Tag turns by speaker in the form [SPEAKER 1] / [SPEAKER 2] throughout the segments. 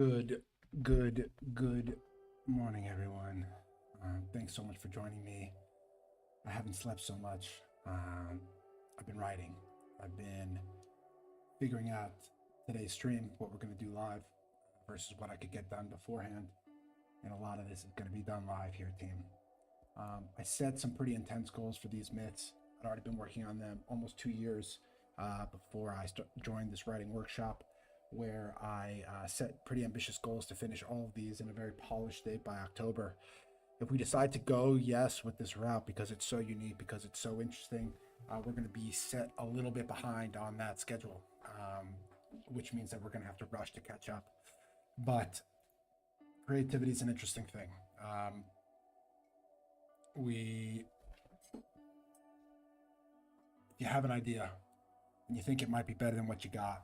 [SPEAKER 1] Good, good morning, everyone. Thanks so much for joining me. I haven't slept so much. I've been writing. I've been figuring out today's stream, what we're going to do live versus what I could get done beforehand. And a lot of this is going to be done live here, team. I set some pretty intense goals for these myths. I'd already been working on them almost 2 years before I joined this writing workshop, where I set pretty ambitious goals to finish all of these in a very polished state by October. If we decide to go, yes, with this route, because it's so unique, because it's so interesting, we're going to be set a little bit behind on that schedule, which means that we're going to have to rush to catch up. But creativity is an interesting thing. If you have an idea and you think it might be better than what you got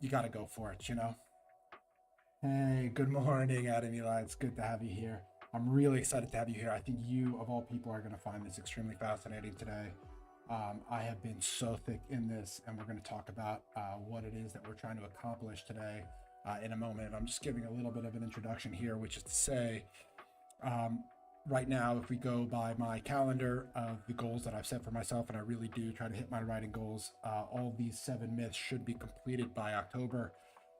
[SPEAKER 1] to go for it, you know? Hey, good morning, Adam Eli. It's good to have you here. I'm really excited to have you here. I think you, of all people, are going to find this extremely fascinating today. I have been so thick in this, and we're going to talk about what it is that we're trying to accomplish today in a moment. I'm just giving a little bit of an introduction here, which is to say, right now, if we go by my calendar of the goals that I've set for myself, and I really do try to hit my writing goals, all of these 7 myths should be completed by October.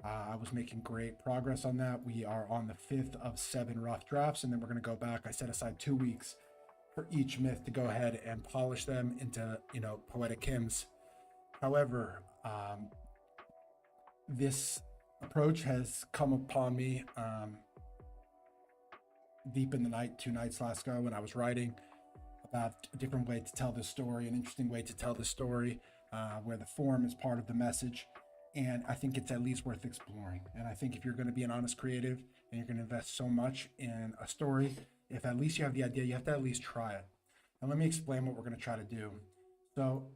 [SPEAKER 1] I was making great progress on that. We are on the 5th of 7 rough drafts, and then we're going to go back. I set aside 2 weeks for each myth to go ahead and polish them into, poetic hymns. However, this approach has come upon me deep in the night 2 nights last ago when I was writing about a different way to tell this story, an interesting way to tell this story, where the form is part of the message. And I think it's at least worth exploring. And I think if you're going to be an honest creative and you're going to invest so much in a story, if at least you have the idea, you have to at least try it. And let me explain what we're going to try to do. So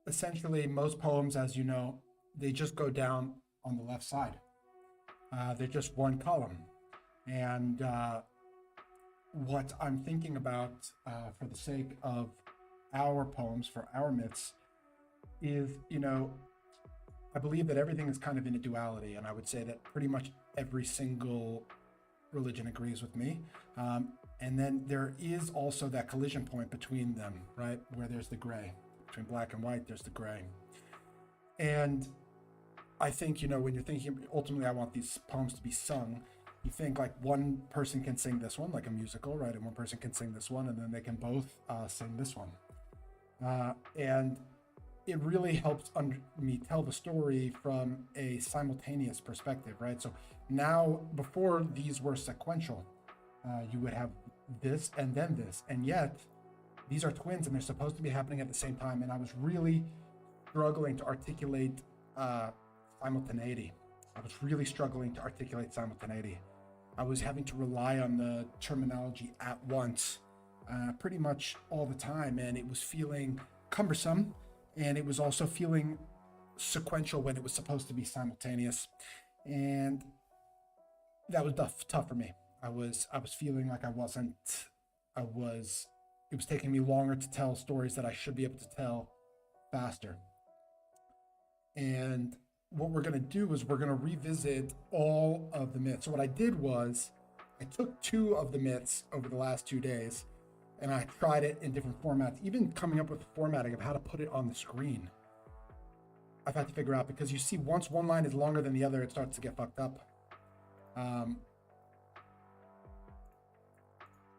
[SPEAKER 1] essentially, most poems, as you know, they just go down on the left side. They're just one column. And what I'm thinking about for the sake of our poems, for our myths, is, I believe that everything is kind of in a duality, and I would say that pretty much every single religion agrees with me. And then there is also that collision point between them, right? Where there's the gray. Between black and white, there's the gray. And I think, when you're thinking, ultimately, I want these poems to be sung, you think like one person can sing this one, like a musical, right? And one person can sing this one, and then they can both sing this one. And it really helps me tell the story from a simultaneous perspective, right? So now, before these were sequential, you would have this and then this, and yet these are twins and they're supposed to be happening at the same time. And I was really struggling to articulate simultaneity. I was having to rely on the terminology at once pretty much all the time, and it was feeling cumbersome. And it was also feeling sequential when it was supposed to be simultaneous. And that was tough for me. I was feeling like it was taking me longer to tell stories that I should be able to tell faster. And what we're going to do is we're going to revisit all of the myths. So what I did was I took 2 of the myths over the last 2 days, and I tried it in different formats, even coming up with the formatting of how to put it on the screen. I've had to figure out, because you see, once one line is longer than the other, it starts to get fucked up.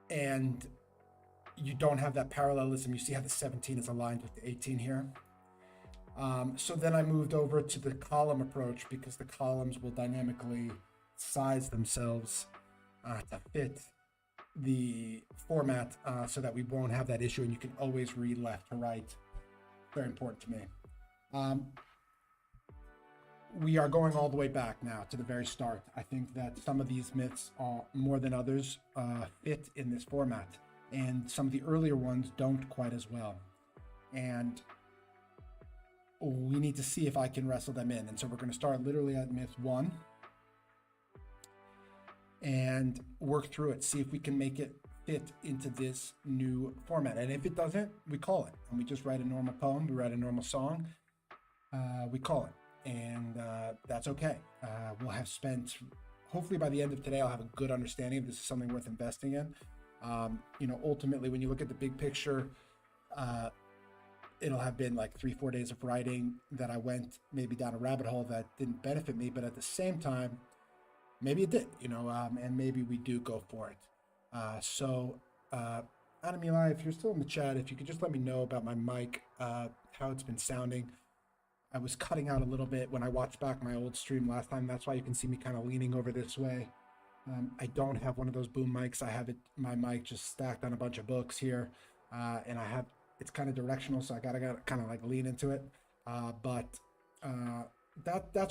[SPEAKER 1] And you don't have that parallelism. You see how the 17 is aligned with the 18 here. So then I moved over to the column approach, because the columns will dynamically size themselves to fit the format, so that we won't have that issue, and you can always read left to right. Very important to me. We are going all the way back now to the very start. I think that some of these myths are more than others fit in this format, and some of the earlier ones don't quite as well. And we need to see if I can wrestle them in. And so we're going to start literally at myth 1 and work through it, see if we can make it fit into this new format. And if it doesn't, we call it. And we just write a normal poem, we write a normal song, we call it. and that's okay. We'll have spent, hopefully by the end of today, I'll have a good understanding if this is something worth investing in. Ultimately, when you look at the big picture, it'll have been like 3-4 days of writing that I went maybe down a rabbit hole that didn't benefit me, but at the same time, maybe it did, and maybe we do go for it. Adam Eli, if you're still in the chat, if you could just let me know about my mic, how it's been sounding. I was cutting out a little bit when I watched back my old stream last time. That's why you can see me kind of leaning over this way. I don't have one of those boom mics. I have my mic just stacked on a bunch of books here, and it's kind of directional, so I gotta kind of like lean into it. That's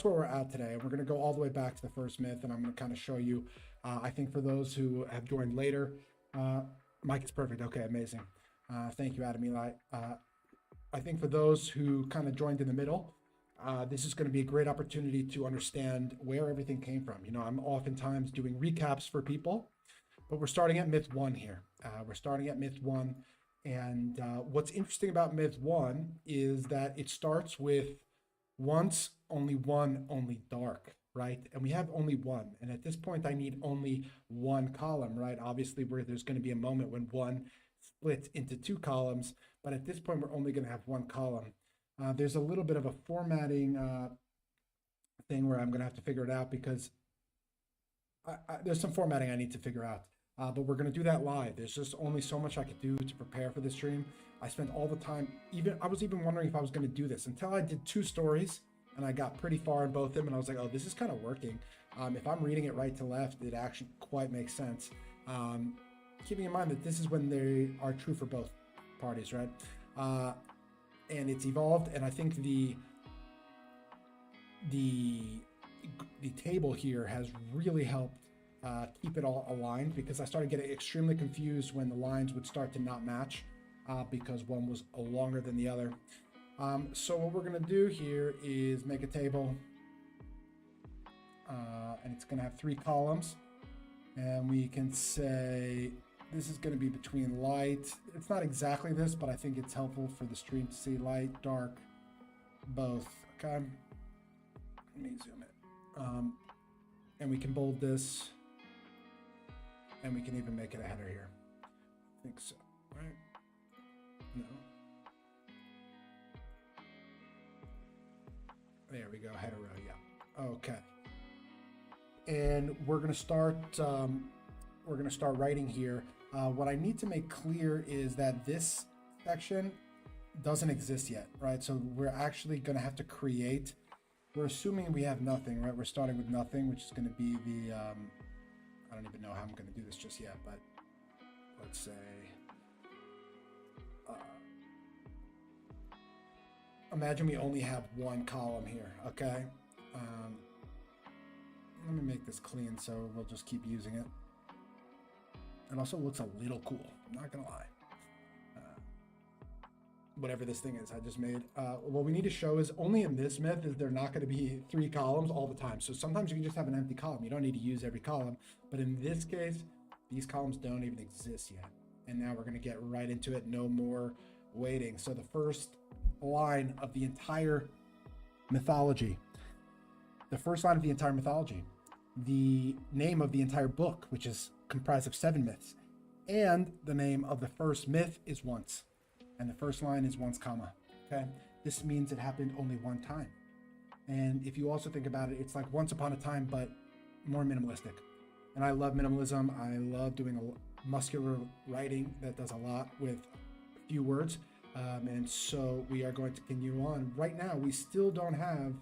[SPEAKER 1] where we're at today. We're gonna go all the way back to the first myth, and I'm gonna kind of show you. I think for those who have joined later, mic is perfect. Okay, amazing. Thank you, Adam Eli. I think for those who kind of joined in the middle, this is going to be a great opportunity to understand where everything came from. I'm oftentimes doing recaps for people, but we're starting at myth 1 here. We're starting at myth 1. And what's interesting about myth 1 is that it starts with once, only one, only dark, right? And we have only one. And at this point, I need only one column, right? Obviously, where there's going to be a moment when one splits into 2 columns. But at this point, we're only going to have 1 column. There's a little bit of a formatting thing where I'm going to have to figure it out because there's some formatting I need to figure out. But we're going to do that live. There's just only so much I could do to prepare for this stream. I spent all the time, I was even wondering if I was going to do this until I did 2 stories and I got pretty far in both of them. And I was like, oh, this is kind of working. If I'm reading it right to left, it actually quite makes sense. Keeping in mind that this is when they are true for both parties, right? And it's evolved, and I think the table here has really helped keep it all aligned, because I started getting extremely confused when the lines would start to not match because one was longer than the other. So what we're going to do here is make a table, and it's going to have 3 columns, and we can say this is going to be between light. It's not exactly this, but I think it's helpful for the stream to see light, dark, both. Okay. Let me zoom in. And we can bold this, and we can even make it a header here. I think so, right? No. There we go, header row, yeah. Okay. And we're going to start writing here. What I need to make clear is that this section doesn't exist yet, right? So we're actually going to have to create. We're assuming we have nothing, right? We're starting with nothing, which is going to be the, I don't even know how I'm going to do this just yet, but let's say, imagine we only have 1 column here, okay? Let me make this clean so we'll just keep using it. It also looks a little cool, I'm not gonna lie. Whatever this thing is I just made. What we need to show is only in this myth is there not gonna be 3 columns all the time. So sometimes you can just have an empty column. You don't need to use every column. But in this case, these columns don't even exist yet. And now we're gonna get right into it, no more waiting. So the first line of the entire mythology, the name of the entire book, which is comprised of 7 myths, and the name of the first myth is once, and the first line is once, comma. Okay, this means it happened only 1 time. And if you also think about it, it's like once upon a time, but more minimalistic. And I love minimalism. I love doing a muscular writing that does a lot with few words. And so we are going to continue on. Right now, we still don't have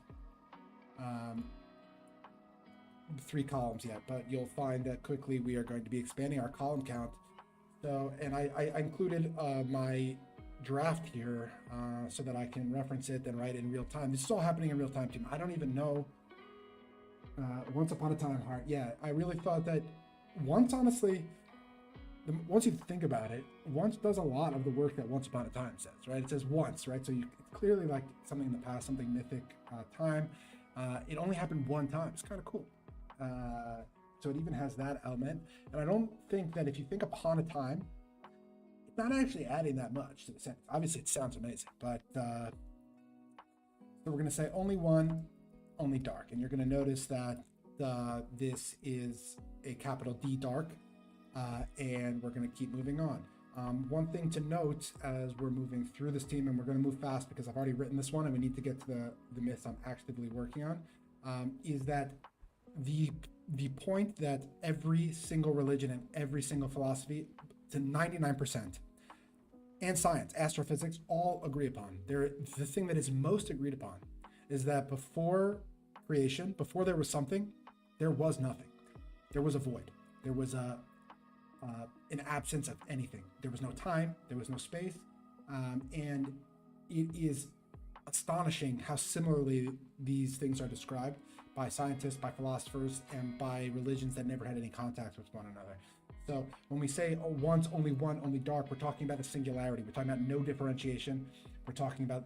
[SPEAKER 1] 3 columns yet, but you'll find that quickly we are going to be expanding our column count. So, and I included my draft here so that I can reference it and write it in real time. This is all happening in real time, team. I don't even know. Once upon a time, heart. Yeah, I really thought that once, honestly, once you think about it, once does a lot of the work that once upon a time says, right? It says once, right? So it's clearly like something in the past, something mythic time. It only happened 1 time. It's kind of cool. So it even has that element. And I don't think that if you think upon a time, it's not actually adding that much to the sentence. Obviously, it sounds amazing, but so we're going to say only 1, only dark. And you're going to notice that this is a capital D dark, and we're going to keep moving on. One thing to note as we're moving through this team, and we're going to move fast because I've already written this one and we need to get to the myths I'm actively working on, is that the point that every single religion and every single philosophy, to 99%, and science, astrophysics, all agree upon. The thing that is most agreed upon is that before creation, before there was something, there was nothing. There was a void. There was an absence of anything. There was no time, there was no space, and it is astonishing how similarly these things are described by scientists, by philosophers, and by religions that never had any contact with one another. So when we say once, only one, only dark, we're talking about a singularity. We're talking about no differentiation. We're talking about,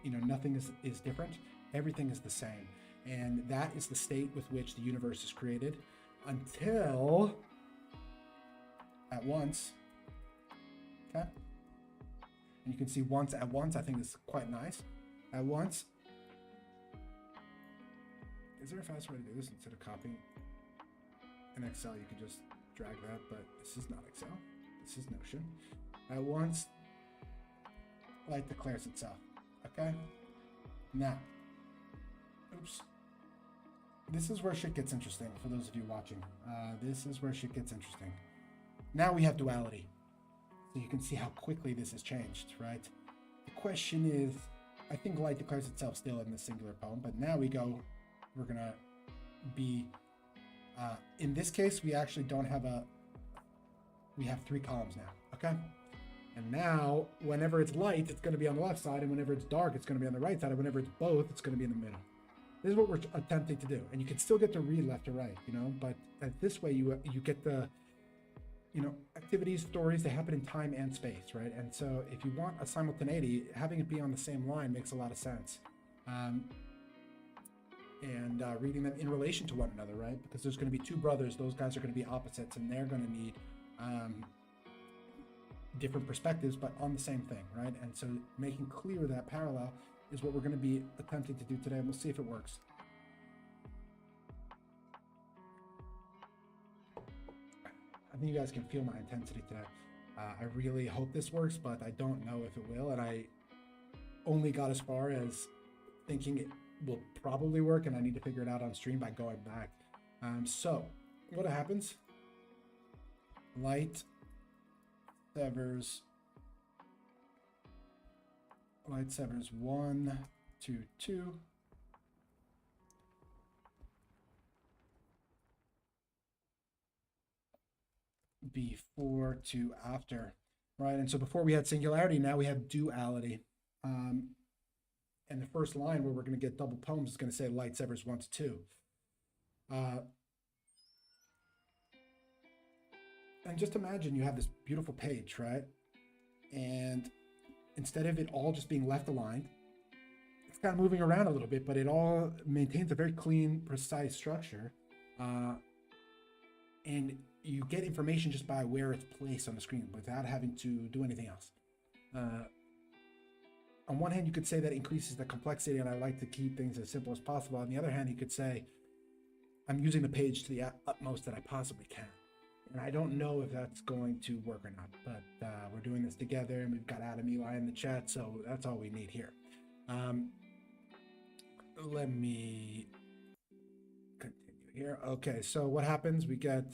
[SPEAKER 1] nothing is different. Everything is the same. And that is the state with which the universe is created until at once, okay? And you can see once at once, I think is quite nice. At once. Is there a faster way to do this instead of copying? In Excel, you can just drag that, but this is not Excel. This is Notion. At once, light declares itself, okay? Now, oops. This is where shit gets interesting for those of you watching. This is where shit gets interesting. Now we have duality. So you can see how quickly this has changed, right? The question is, I think light declares itself still in the singular poem, but now we're gonna be, in this case, we actually don't have we have 3 columns now, okay? And now, whenever it's light, it's gonna be on the left side, and whenever it's dark, it's gonna be on the right side, and whenever it's both, it's gonna be in the middle. This is what we're attempting to do. And you can still get to read left to right, but this way you get the, activities, stories, they happen in time and space, right? And so if you want a simultaneity, having it be on the same line makes a lot of sense. And reading them in relation to one another, right? Because there's going to be 2 brothers, those guys are going to be opposites, and they're going to need different perspectives, but on the same thing, right? And so making clear that parallel is what we're going to be attempting to do today, and we'll see if it works. I think you guys can feel my intensity today. I really hope this works, but I don't know if it will, and I only got as far as thinking it will probably work, and I need to figure it out on stream by going back. So what happens? Light severs 1, 2, 2. Before to after, right? And so before we had singularity, now we have duality. And the first line where we're going to get double poems is going to say light severs 1 to 2. And just imagine you have this beautiful page, right? And instead of it all just being left aligned, it's kind of moving around a little bit, but it all maintains a very clean, precise structure. And you get information just by where it's placed on the screen without having to do anything else. On one hand, you could say that increases the complexity, and I like to keep things as simple as possible. On the other hand, you could say, I'm using the page to the utmost that I possibly can. And I don't know if that's going to work or not, but we're doing this together, and we've got Adam Eli in the chat, so that's all we need here. Let me continue here. Okay, so what happens? We get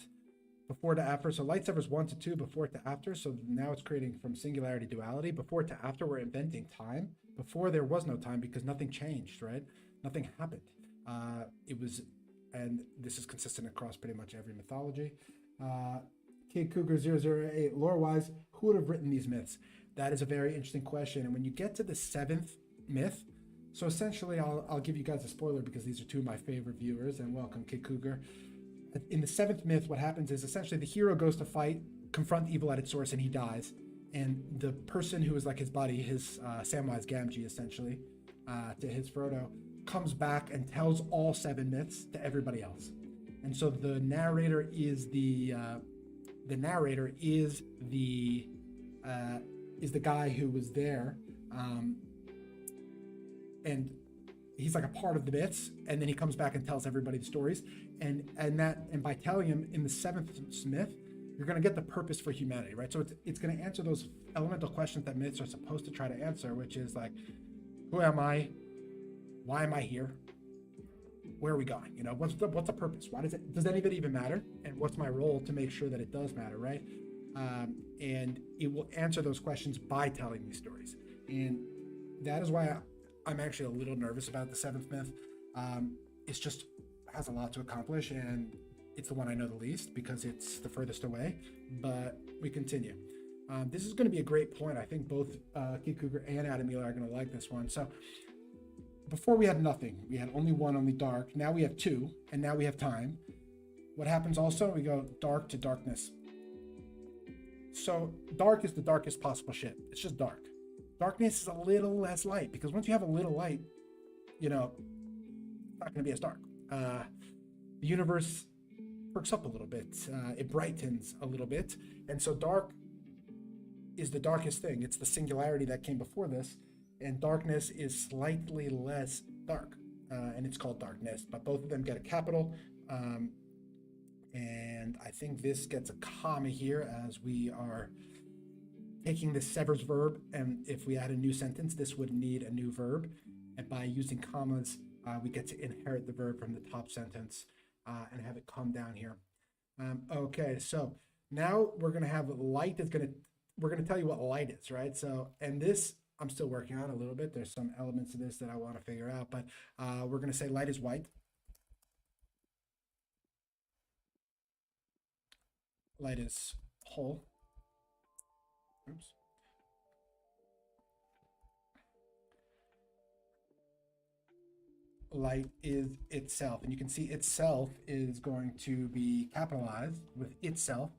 [SPEAKER 1] before to after. So light severs 1 to 2, before to after. So now it's creating from singularity duality. Before to after, we're inventing time. Before there was no time because nothing changed, right? Nothing happened. And this is consistent across pretty much every mythology. Kid Cougar 008, lore-wise, who would have written these myths? That is a very interesting question. And when you get to the 7th myth, so essentially I'll give you guys a spoiler because these are 2 of my favorite viewers, and welcome Kid Cougar. In the 7th myth, what happens is essentially the hero goes to fight, confront evil at its source, and he dies. And the person who is like his buddy, his Samwise Gamgee essentially, to his Frodo, comes back and tells all 7 myths to everybody else. And so the narrator is the guy who was there, and he's like a part of the myths, and then he comes back and tells everybody the stories, and by telling him in the seventh myth, you're going to get the purpose for humanity, right? So it's going to answer those elemental questions that myths are supposed to try to answer, which is like, who am I? Why am I here? Where are we going? You know, what's the purpose? Why does any of it even matter? And what's my role to make sure that it does matter, right? And it will answer those questions by telling these stories. And that is why I'm actually a little nervous about the seventh myth. It's just has a lot to accomplish, and it's the one I know the least because it's the furthest away, but we continue. This is going to be a great point. I think both Keith Cougar and Adam Miller are going to like this one. So before we had nothing. We had only one, only dark. Now we have two, and now we have time. What happens also? We go dark to darkness. So dark is the darkest possible shit. It's just dark. Darkness is a little less light because once you have a little light, you know, it's not going to be as dark. The universe perks up a little bit. It brightens a little bit. And so dark is the darkest thing. It's the singularity that came before this. And darkness is slightly less dark. And it's called darkness. But both of them get a capital. And I think this gets a comma here as we are taking this severs verb. And if we add a new sentence, this would need a new verb. And by using commas, we get to inherit the verb from the top sentence and have it come down here. Okay, so now we're going to have light we're going to tell you what light is, right? So, and this I'm still working on a little bit. There's some elements of this that I want to figure out, but we're going to say light is white. Light is whole. Oops. Light is itself, and you can see itself is going to be capitalized with itself.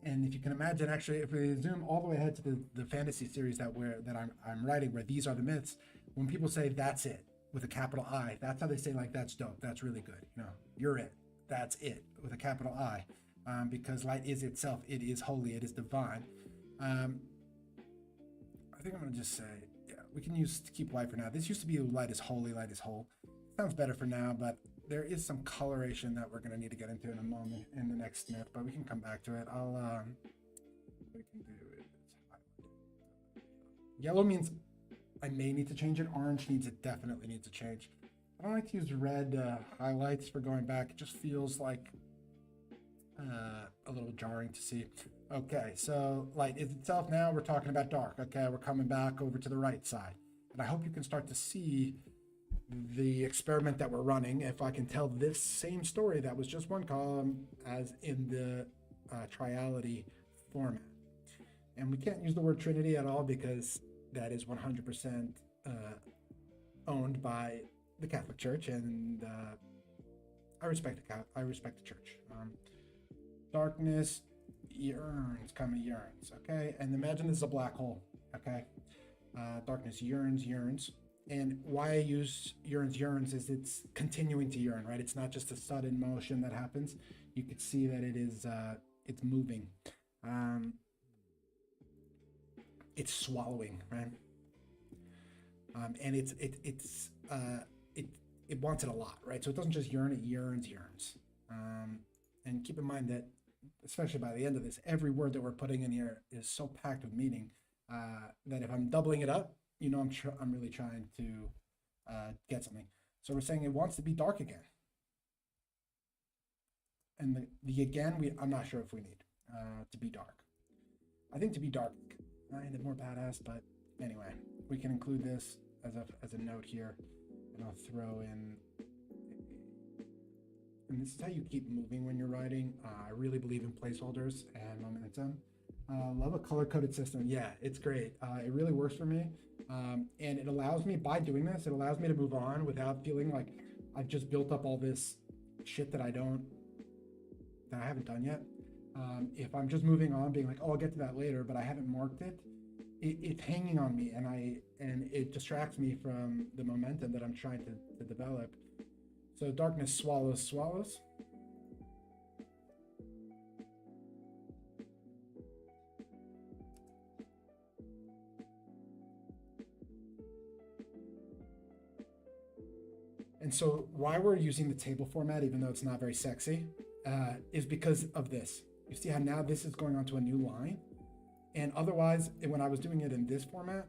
[SPEAKER 1] And if you can imagine, actually, if we zoom all the way ahead to the fantasy series that I'm writing, where these are the myths, when people say that's it with a capital I, that's how they say, like, that's dope, that's really good, you know, you're it, that's it with a capital I, because light is itself, it is holy, it is divine. I think I'm gonna just say, yeah, we can keep white for now. This used to be light is holy, light is whole. Sounds better for now, but there is some coloration that we're going to need to get into in a moment in the next myth, but we can come back to it. We can do it. Yellow means I may need to change it. Orange definitely needs to change. I don't like to use red highlights for going back. It just feels like a little jarring to see. Okay, so light is itself now. We're talking about dark. Okay, we're coming back over to the right side. And I hope you can start to see the experiment that we're running. If I can tell this same story that was just one column as in the Triality format. And we can't use the word Trinity at all because that is 100% owned by the Catholic Church, and I respect the Church. Darkness yearns, yearns. Okay, and imagine this is a black hole. Okay, darkness yearns. And why I use yearns is it's continuing to yearn, right? It's not just a sudden motion that happens. You could see that it is it's moving. It's swallowing, right? And it wants it a lot, right? So it doesn't just yearn, it yearns. And keep in mind that, especially by the end of this, every word that we're putting in here is so packed with meaning that if I'm doubling it up, you know, I'm really trying to get something. So we're saying it wants to be dark again. And the again, I'm not sure if we need to be dark. I think to be dark kind of more badass, but anyway, we can include this as a note here, and I'll throw in. And this is how you keep moving when you're writing. I really believe in placeholders and momentum. Love a color-coded system. Yeah, it's great. It really works for me. And it allows me, by doing this, it allows me to move on without feeling like I've just built up all this shit that I haven't done yet. If I'm just moving on, being like, oh, I'll get to that later, but I haven't marked it, it's hanging on me, and it distracts me from the momentum that I'm trying to develop. So darkness swallows. And so why we're using the table format, even though it's not very sexy, is because of this. You see how now this is going onto a new line? And otherwise, when I was doing it in this format,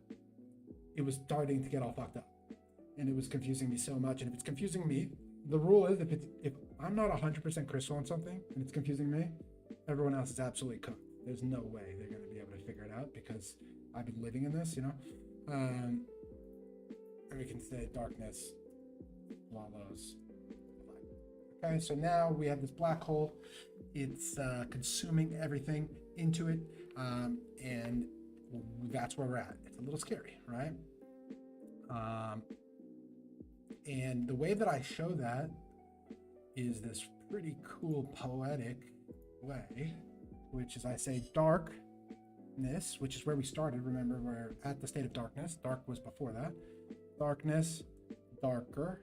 [SPEAKER 1] it was starting to get all fucked up. And it was confusing me so much. And if it's confusing me, the rule is if I'm not 100% crystal on something and it's confusing me, everyone else is absolutely cooked. There's no way they're going to be able to figure it out because I've been living in this, you know? And we can say darkness swallows light. Okay, so now we have this black hole. It's consuming everything into it. And that's where we're at. It's a little scary, right? And the way that I show that is this pretty cool poetic way, which is I say darkness, which is where we started. Remember, we're at the state of darkness. Dark was before that. Darkness, darker,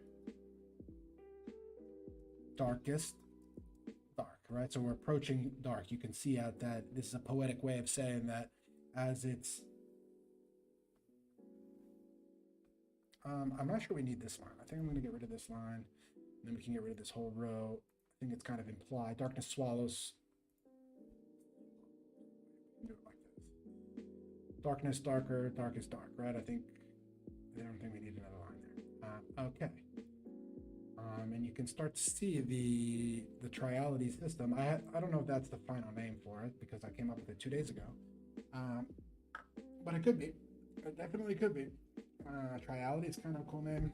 [SPEAKER 1] darkest, dark, right? So we're approaching dark. You can see out that this is a poetic way of saying that as it's I'm not sure we need this line. I think I'm going to get rid of this line, and then we can get rid of this whole row. I think it's kind of implied. Darkness swallows. Do it like this. Darkness, darker, darkest, dark, right? I don't think we need another line there. Okay. And you can start to see the triality system. I don't know if that's the final name for it because I came up with it 2 days ago. But it could be. It definitely could be. Triality is kind of a cool name.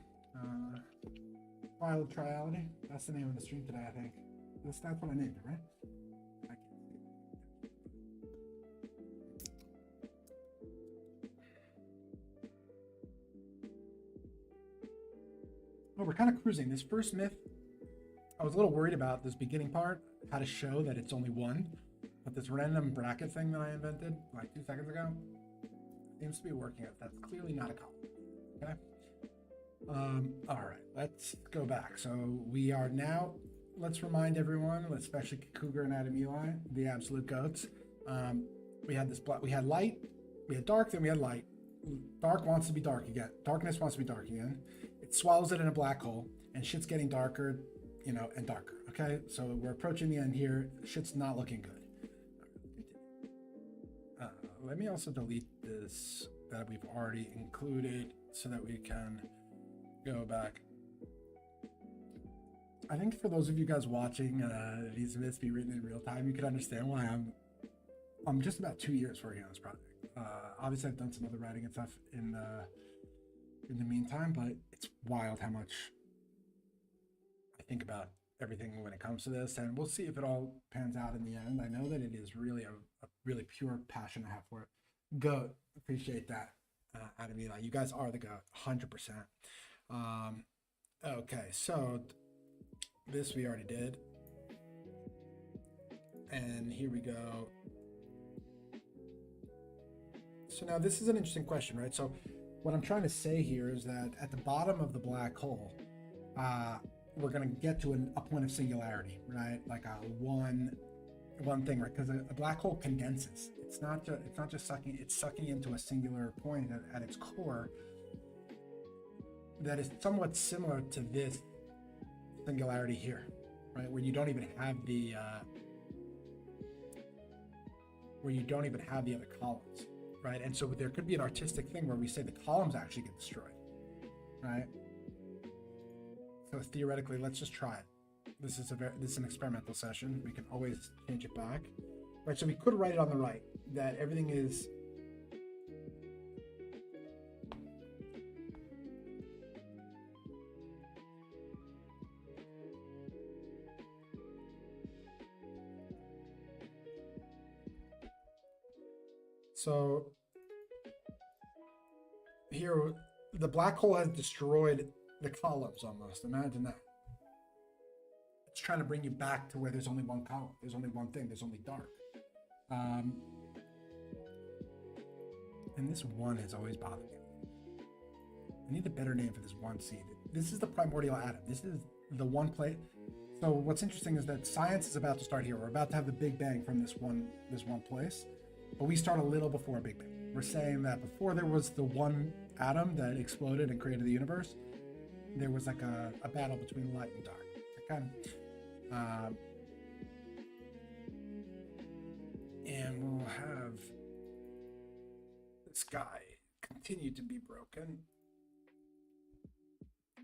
[SPEAKER 1] Trial of Triality. That's the name of the stream today, I think. That's what I named it, right? I can't see it. Oh, we're kind of cruising. This first myth, I was a little worried about this beginning part, how to show that it's only one. But this random bracket thing that I invented like 2 seconds ago seems to be working out. That's clearly not a column. Okay. All right, let's go back. So we are now, let's remind everyone, especially Cougar and Adam Eli, the absolute goats. We had this we had light, we had dark, then we had light. Dark wants to be dark again. Darkness wants to be dark again. It swallows it in a black hole, and shit's getting darker, you know, and darker. Okay, so we're approaching the end here. Shit's not looking good. Let me also delete this that we've already included so that we can go back. I think for those of you guys watching these myths be written in real time, you can understand why I'm just about 2 years working on this project. Obviously, I've done some other writing and stuff in the meantime, but it's wild how much I think about everything when it comes to this, and we'll see if it all pans out in the end. I know that it is really a really pure passion I have for it. Goat, appreciate that, Adam Eli. You guys are the goat, 100%. Okay, so this we already did, and here we go. So now this is an interesting question, right? So what I'm trying to say here is that at the bottom of the black hole, we're going to get to a point of singularity, right? Like a one thing, right? Because a black hole condenses. It's not just sucking. It's sucking into a singular point at its core that is somewhat similar to this singularity here, right? Where you don't even have the other columns, right? And so there could be an artistic thing where we say the columns actually get destroyed, right? So theoretically, let's just try it. This is an experimental session. We can always change it back, right? So we could write it on the right that everything is so here the black hole has destroyed the columns almost. Imagine that. It's trying to bring you back to where there's only one column. There's only one thing. There's only dark. And this one has always bothered me. I need a better name for this one seed. This is the primordial atom. This is the one plate. So what's interesting is that science is about to start here. We're about to have the Big Bang from this one place, but we start a little before Big Bang. We're saying that before there was the one atom that exploded and created the universe, there was like a battle between light and dark. Okay. And we'll have the sky continue to be broken.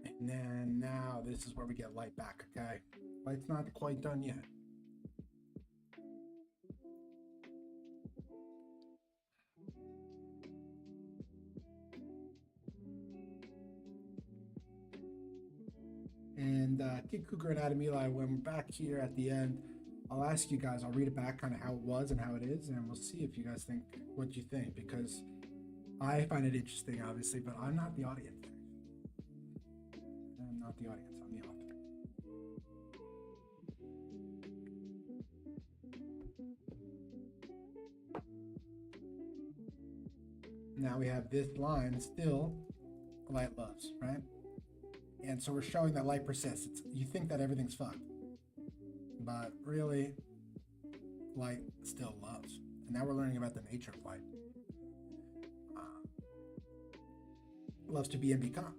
[SPEAKER 1] And then now this is where we get light back, okay? Light's not quite done yet. And Kid Cougar and Adam Eli, when we're back here at the end, I'll ask you guys, I'll read it back kind of how it was and how it is, and we'll see if you guys think what you think, because I find it interesting, obviously, but I'm not the audience. I'm not the audience, I'm the author. Now we have this line still, light loves, right? And so we're showing that light persists. You think that everything's fucked, but really, light still loves. And now we're learning about the nature of light. Loves to be and become.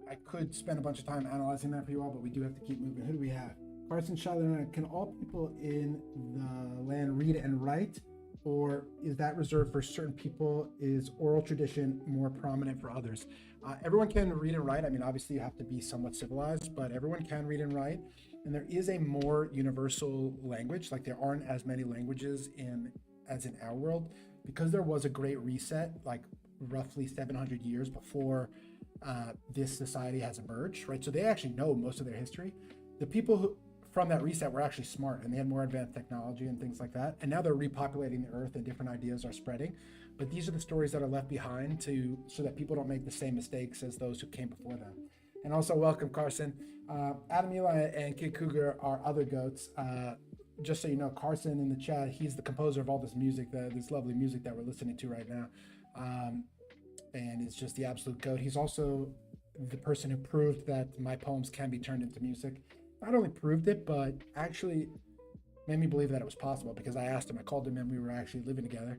[SPEAKER 1] I could spend a bunch of time analyzing that for you all, but we do have to keep moving. Who do we have? Carson Shadler, can all people in the land read and write? Or is that reserved for certain people? Is oral tradition more prominent for others? Everyone can read and write. I mean, obviously you have to be somewhat civilized, but everyone can read and write. And there is a more universal language. Like there aren't as many languages as in our world, because there was a great reset, like roughly 700 years before this society has emerged, right? So they actually know most of their history. The people who from that reset were actually smart, and they had more advanced technology and things like that. And now they're repopulating the earth and different ideas are spreading. But these are the stories that are left behind so that people don't make the same mistakes as those who came before them. And also welcome, Carson. Adam Eli and Kid Cougar are other goats. Just so you know, Carson in the chat, he's the composer of all this music, this lovely music that we're listening to right now. And it's just the absolute goat. He's also the person who proved that my poems can be turned into music. Not only proved it, but actually made me believe that it was possible, because I asked him, I called him and we were actually living together.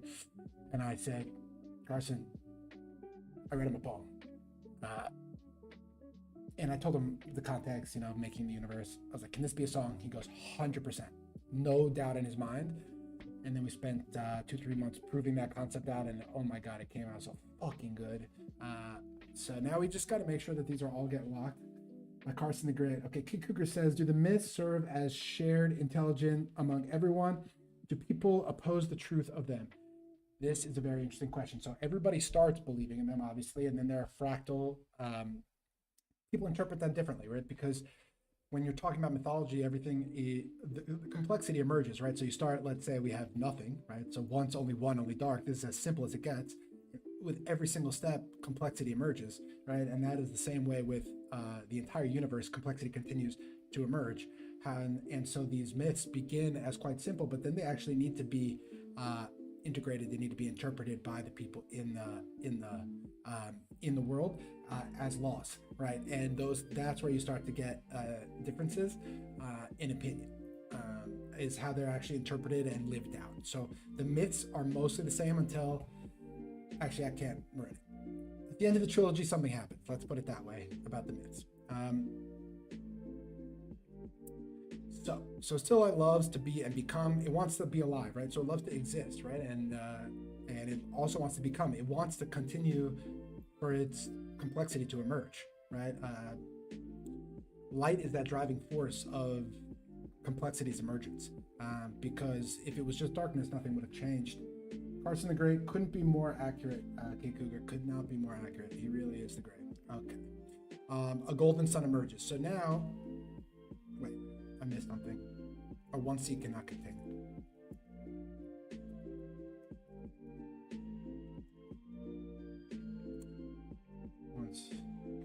[SPEAKER 1] And I said, Carson, I read him a poem. And I told him the context, making the universe. I was like, can this be a song? He goes, 100%. No doubt in his mind. And then we spent 2-3 months proving that concept out, and oh my God, it came out so fucking good. So now we just got to make sure that these are all get locked. Carson the Great. Okay, Kid Cougar says, do the myths serve as shared intelligence among everyone? Do people oppose the truth of them? This is a very interesting question. So everybody starts believing in them, obviously, and then there are fractal. People interpret them differently, right? Because when you're talking about mythology, everything, the complexity emerges, right? So you start, let's say we have nothing, right? So once, only one, only dark. This is as simple as it gets. With every single step, complexity emerges, right? And that is the same way with the entire universe. Complexity continues to emerge. And so these myths begin as quite simple, but then they actually need to be integrated. They need to be interpreted by the people in the world as laws, right? And that's where you start to get differences in opinion. Is how they're actually interpreted and lived out. So the myths are mostly the same until, actually I can't read it. At the end of the trilogy, something happens. Let's put it that way about the myths. So still it loves to be and become. It wants to be alive, right? So it loves to exist, right? And it also wants to become. It wants to continue for its complexity to emerge, right? Light is that driving force of complexity's emergence, because if it was just darkness, nothing would have changed. Carson the Great couldn't be more accurate. Kid Cougar could not be more accurate. He really is the great. Okay. A golden sun emerges. So now, wait, I missed something. A one seed cannot contain it.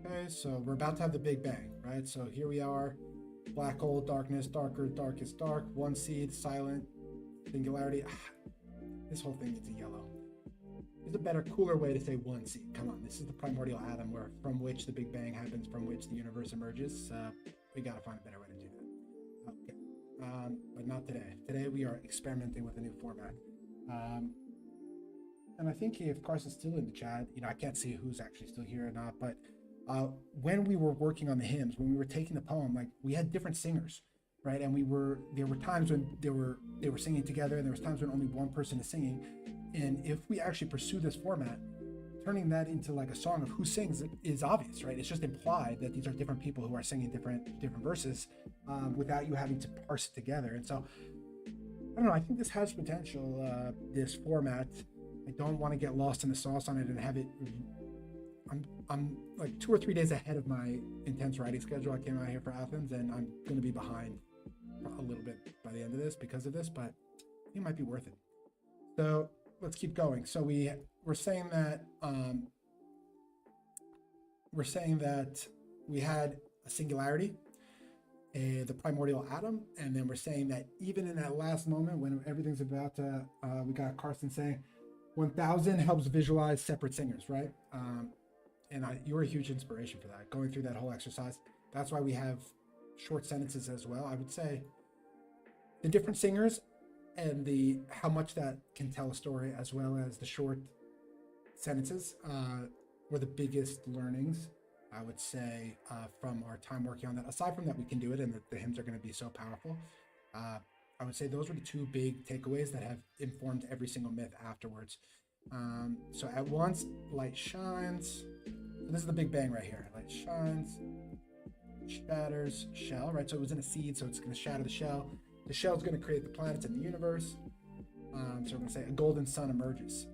[SPEAKER 1] Okay, so we're about to have the Big Bang, right? So here we are, black hole, darkness, darker, darkest dark, one seed, silent, singularity. This whole thing needs a yellow. There's a better, cooler way to say one seed. Come on, this is the primordial atom from which the Big Bang happens, from which the universe emerges. We gotta find a better way to do that. Okay, but not today. Today we are experimenting with a new format. and I think if Carson's still in the chat, I can't see who's actually still here or not, but when we were working on the hymns, when we were taking the poem, like we had different singers, right? And there were times when they were singing together, and there was times when only one person is singing. And if we actually pursue this format, turning that into like a song of who sings is obvious, right? It's just implied that these are different people who are singing different verses without you having to parse it together. And so, I don't know, I think this has potential, this format. I don't want to get lost in the sauce on it and have it. I'm like 2 or 3 days ahead of my intense writing schedule. I came out here for Athens, and I'm going to be behind a little bit by the end of this because of this, but I think it might be worth it. So let's keep going. So we're saying that we had a singularity, the primordial atom, and then we're saying that even in that last moment when everything's about to, we got Carson saying 1000 helps visualize separate singers, right? And you're a huge inspiration for that, going through that whole exercise. That's why we have short sentences as well. I would say the different singers and how much that can tell a story, as well as the short sentences, were the biggest learnings, I would say, from our time working on that. Aside from that, we can do it, and the hymns are going to be so powerful. I would say those were the 2 big takeaways that have informed every single myth afterwards. So at once, light shines. So this is the big bang right here. Light shines, shatters, shell, right? So it was in a seed, so it's going to shatter the shell. The shell is going to create the planets in the universe. So we're going to say a golden sun emerges.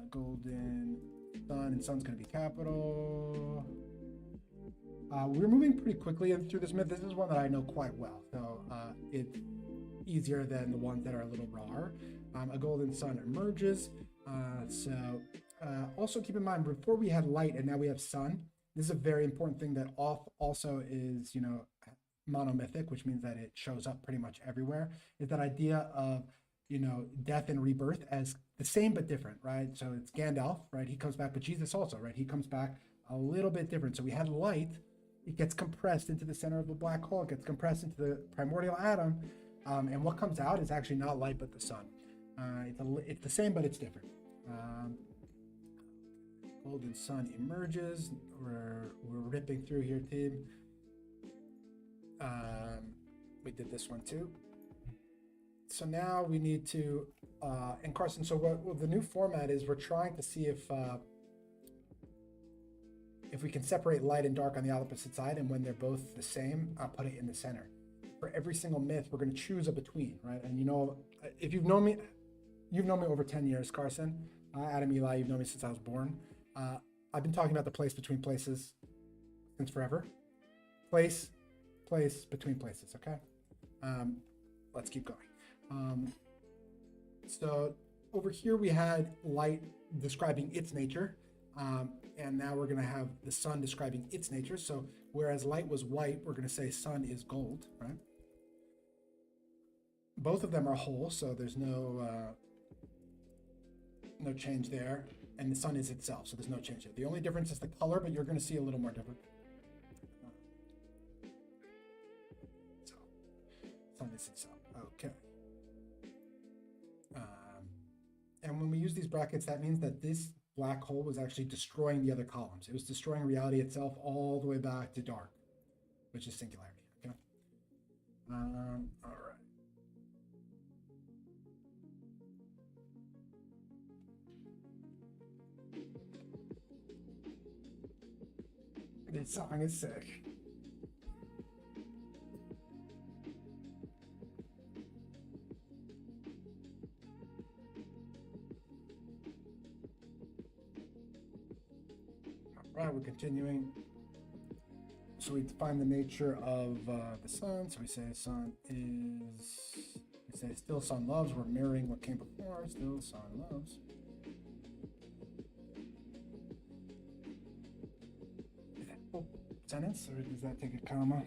[SPEAKER 1] Golden sun, and sun's going to be capital. We're moving pretty quickly through this myth. This is one that I know quite well, so it's easier than the ones that are a little rawer. A golden sun emerges. Also keep in mind, before we had light and now we have sun. This is a very important thing that also is, monomythic, which means that it shows up pretty much everywhere. Is that idea of, death and rebirth as the same but different, right? So it's Gandalf, right? He comes back, but Jesus also, right? He comes back a little bit different. So we had light, it gets compressed into the center of the black hole, it gets compressed into the primordial atom, and what comes out is actually not light but the sun. It's the same, but it's different. Golden sun emerges. We're ripping through here, team. We did this one too. So now we need to, and Carson, so what the new format is, we're trying to see if we can separate light and dark on the opposite side, and when they're both the same, I'll put it in the center. For every single myth, we're going to choose a between, right? And if you've known me over 10 years, Carson, Adam, Eli, you've known me since I was born. I've been talking about the place between places since forever. Place, between places, okay? Let's keep going. So over here we had light describing its nature, and now we're going to have the sun describing its nature. So whereas light was white, we're going to say sun is gold, right? Both of them are whole, so there's no change there, and the sun is itself, so there's no change there. The only difference is the color, but you're going to see a little more different. So sun is itself. Okay. And when we use these brackets, that means that this black hole was actually destroying the other columns. It was destroying reality itself all the way back to dark, which is singularity. Okay. All right. This song is sick. All right, we're continuing. So we define the nature of the sun. So we say sun is, we say still sun loves. We're mirroring what came before. Still sun loves. Sentence, or does that take a comma?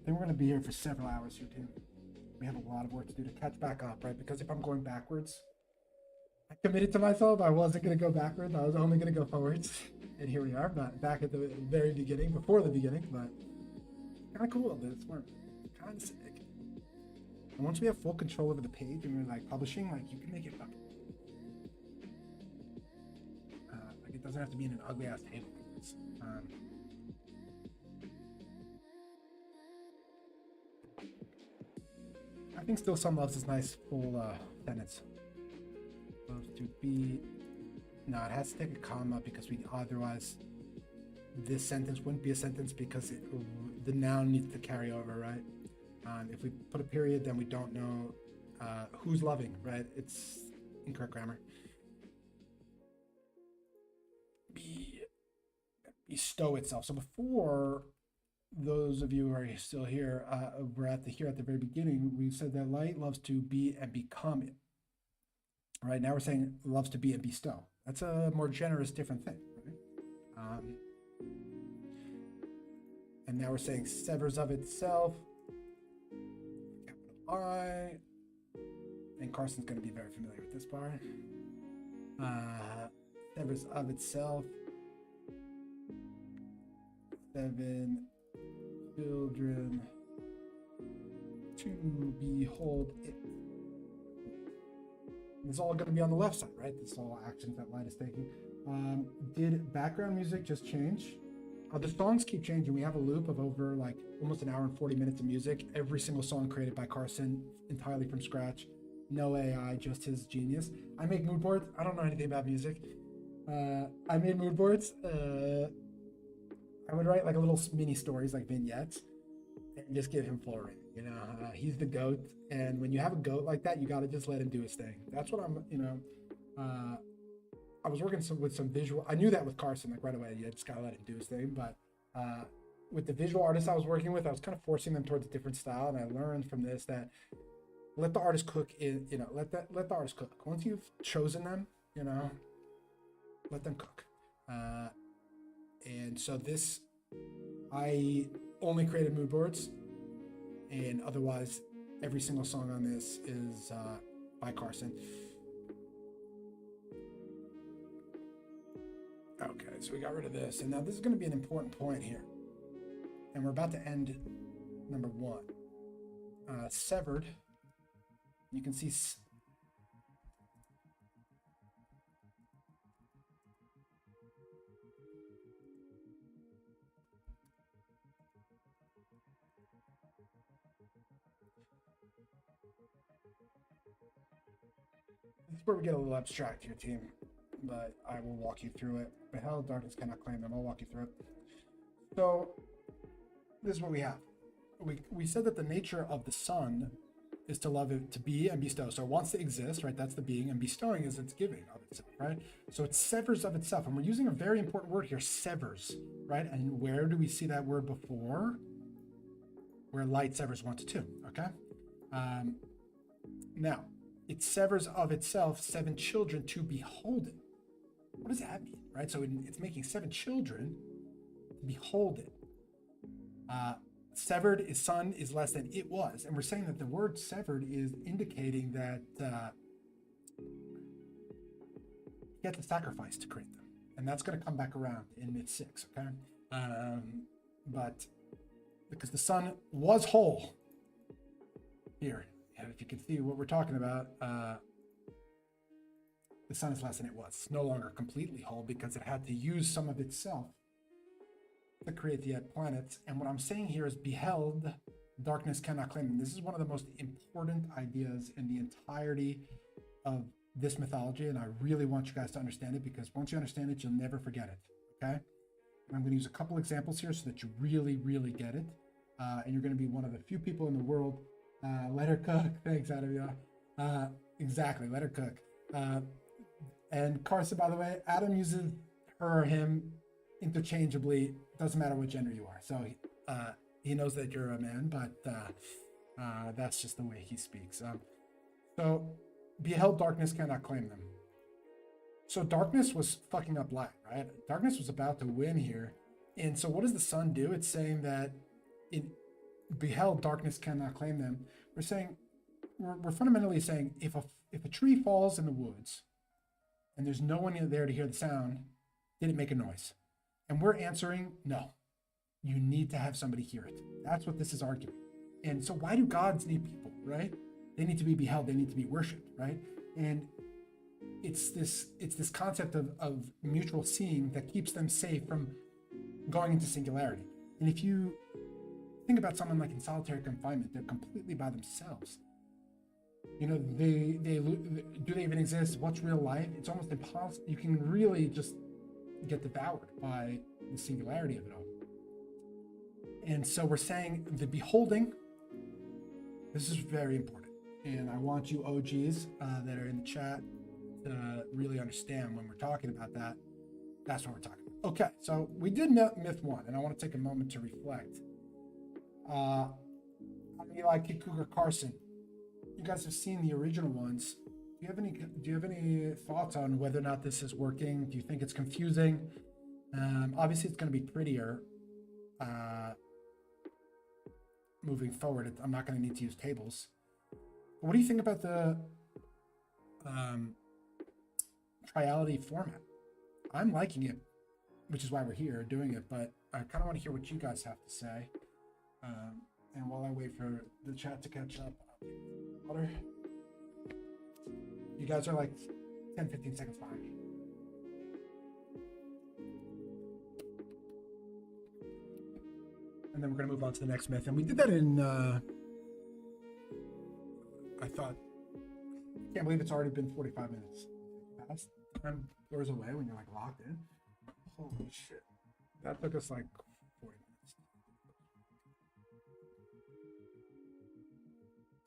[SPEAKER 1] Then we're going to be here for several hours here, too. We have a lot of work to do to catch back up, right? Because if I'm going backwards, I committed to myself. I wasn't going to go backwards. I was only going to go forwards. And here we are, back at the very beginning, before the beginning, but kind of cool. This work, kind of sick. And once we have full control over the page and we're like publishing, like you can make it fucking like it doesn't have to be in an ugly ass table. I think still some loves this nice full sentence. Loves to be. No, it has to take a comma because we otherwise this sentence wouldn't be a sentence because the noun needs to carry over, right? If we put a period, then we don't know who's loving, right? It's incorrect grammar. Bestow itself. So before, those of you who are still here, we're at the very beginning. We said that light loves to be and become it. Right now we're saying loves to be and bestow. That's a more generous, different thing. Right? And now we're saying severs of itself. Capital I. And Carson's going to be very familiar with this part. Severs of itself. 7 children to behold it. This is all going to be on the left side, right? This is all actions that light is taking. Did background music just change? The songs keep changing. We have a loop of over like almost an hour and 40 minutes of music. Every single song created by Carson entirely from scratch. No AI, just his genius. I make mood boards. I don't know anything about music. I made mood boards. I would write like a little mini stories, like vignettes, and just give him full reign. You know, he's the goat, and when you have a goat like that, you got to just let him do his thing. That's what I'm. You know, I was working with some visual. I knew that with Carson, like right away. You just gotta let him do his thing. But with the visual artists I was working with, I was kind of forcing them towards a different style, and I learned from this that let the artist cook. Let the artist cook. Once you've chosen them, you know, let them cook. And so this, I only created mood boards, and otherwise every single song on this is by Carson. Okay, so we got rid of this, and now this is going to be an important point here, and we're about to end number 1. Severed. You can see this is where we get a little abstract here, team, but I will walk you through it. Beheld, darkness cannot claim them. I'll walk you through it. So this is what we have. We said that the nature of the sun is to love it, to be and bestow. So it wants to exist, right? That's the being, and bestowing is its giving of itself, right? So it severs of itself, and we're using a very important word here, severs, right? And where do we see that word before? Where light severs 1 to 2, okay? Now, it severs of itself 7 children to behold it. What does that mean, right? So it's making 7 children to behold it. Severed is sun is less than it was. And we're saying that the word severed is indicating that he had to sacrifice to create them. And that's going to come back around in mid 6, okay? But because the sun was whole here, and if you can see what we're talking about, the sun is less than it was. It's no longer completely whole because it had to use some of itself to create the planets. And what I'm saying here is beheld, darkness cannot claim them. This is one of the most important ideas in the entirety of this mythology, and I really want you guys to understand it, because once you understand it, you'll never forget it, okay? And I'm going to use a couple examples here so that you really, really get it. And you're going to be one of the few people in the world. Let her cook. Thanks, Adam. Exactly, let her cook. And Carson, by the way, Adam uses her or him interchangeably. Doesn't matter what gender you are. So he knows that you're a man, but that's just the way he speaks. So beheld, darkness cannot claim them. So darkness was fucking up light, right? Darkness was about to win here. And so what does the sun do? It's saying that it beheld, darkness cannot claim them. We're fundamentally saying if a tree falls in the woods and there's no one there to hear the sound, did it make a noise? And we're answering, no. You need to have somebody hear it. That's what this is arguing. And so why do gods need people, right? They need to be beheld. They need to be worshipped, right? And it's this concept of mutual seeing that keeps them safe from going into singularity. And if you think about someone like in solitary confinement, they're completely by themselves. You know, they do they even exist? What's real life? It's almost impossible. You can really just get devoured by the singularity of it all. And so we're saying the beholding, this is very important. And I want you OGs that are in the chat to really understand when we're talking about that. That's what we're talking about. Okay, so we did myth 1, and I want to take a moment to reflect. Eli, Kid Cougar, Carson, you guys have seen the original ones. Do you have any thoughts on whether or not this is working? Do you think it's confusing? Obviously, it's going to be prettier moving forward. I'm not going to need to use tables. What do you think about the Triality format? I'm liking it, which is why we're here doing it, but I kind of want to hear what you guys have to say. And while I wait for the chat to catch up, water. You guys are like 10, 15 seconds behind me. And then we're going to move on to the next myth. And we did that in, I thought, I can't believe it's already been 45 minutes. Past time blurs away when you're like locked in. Holy shit. That took us like 40 minutes.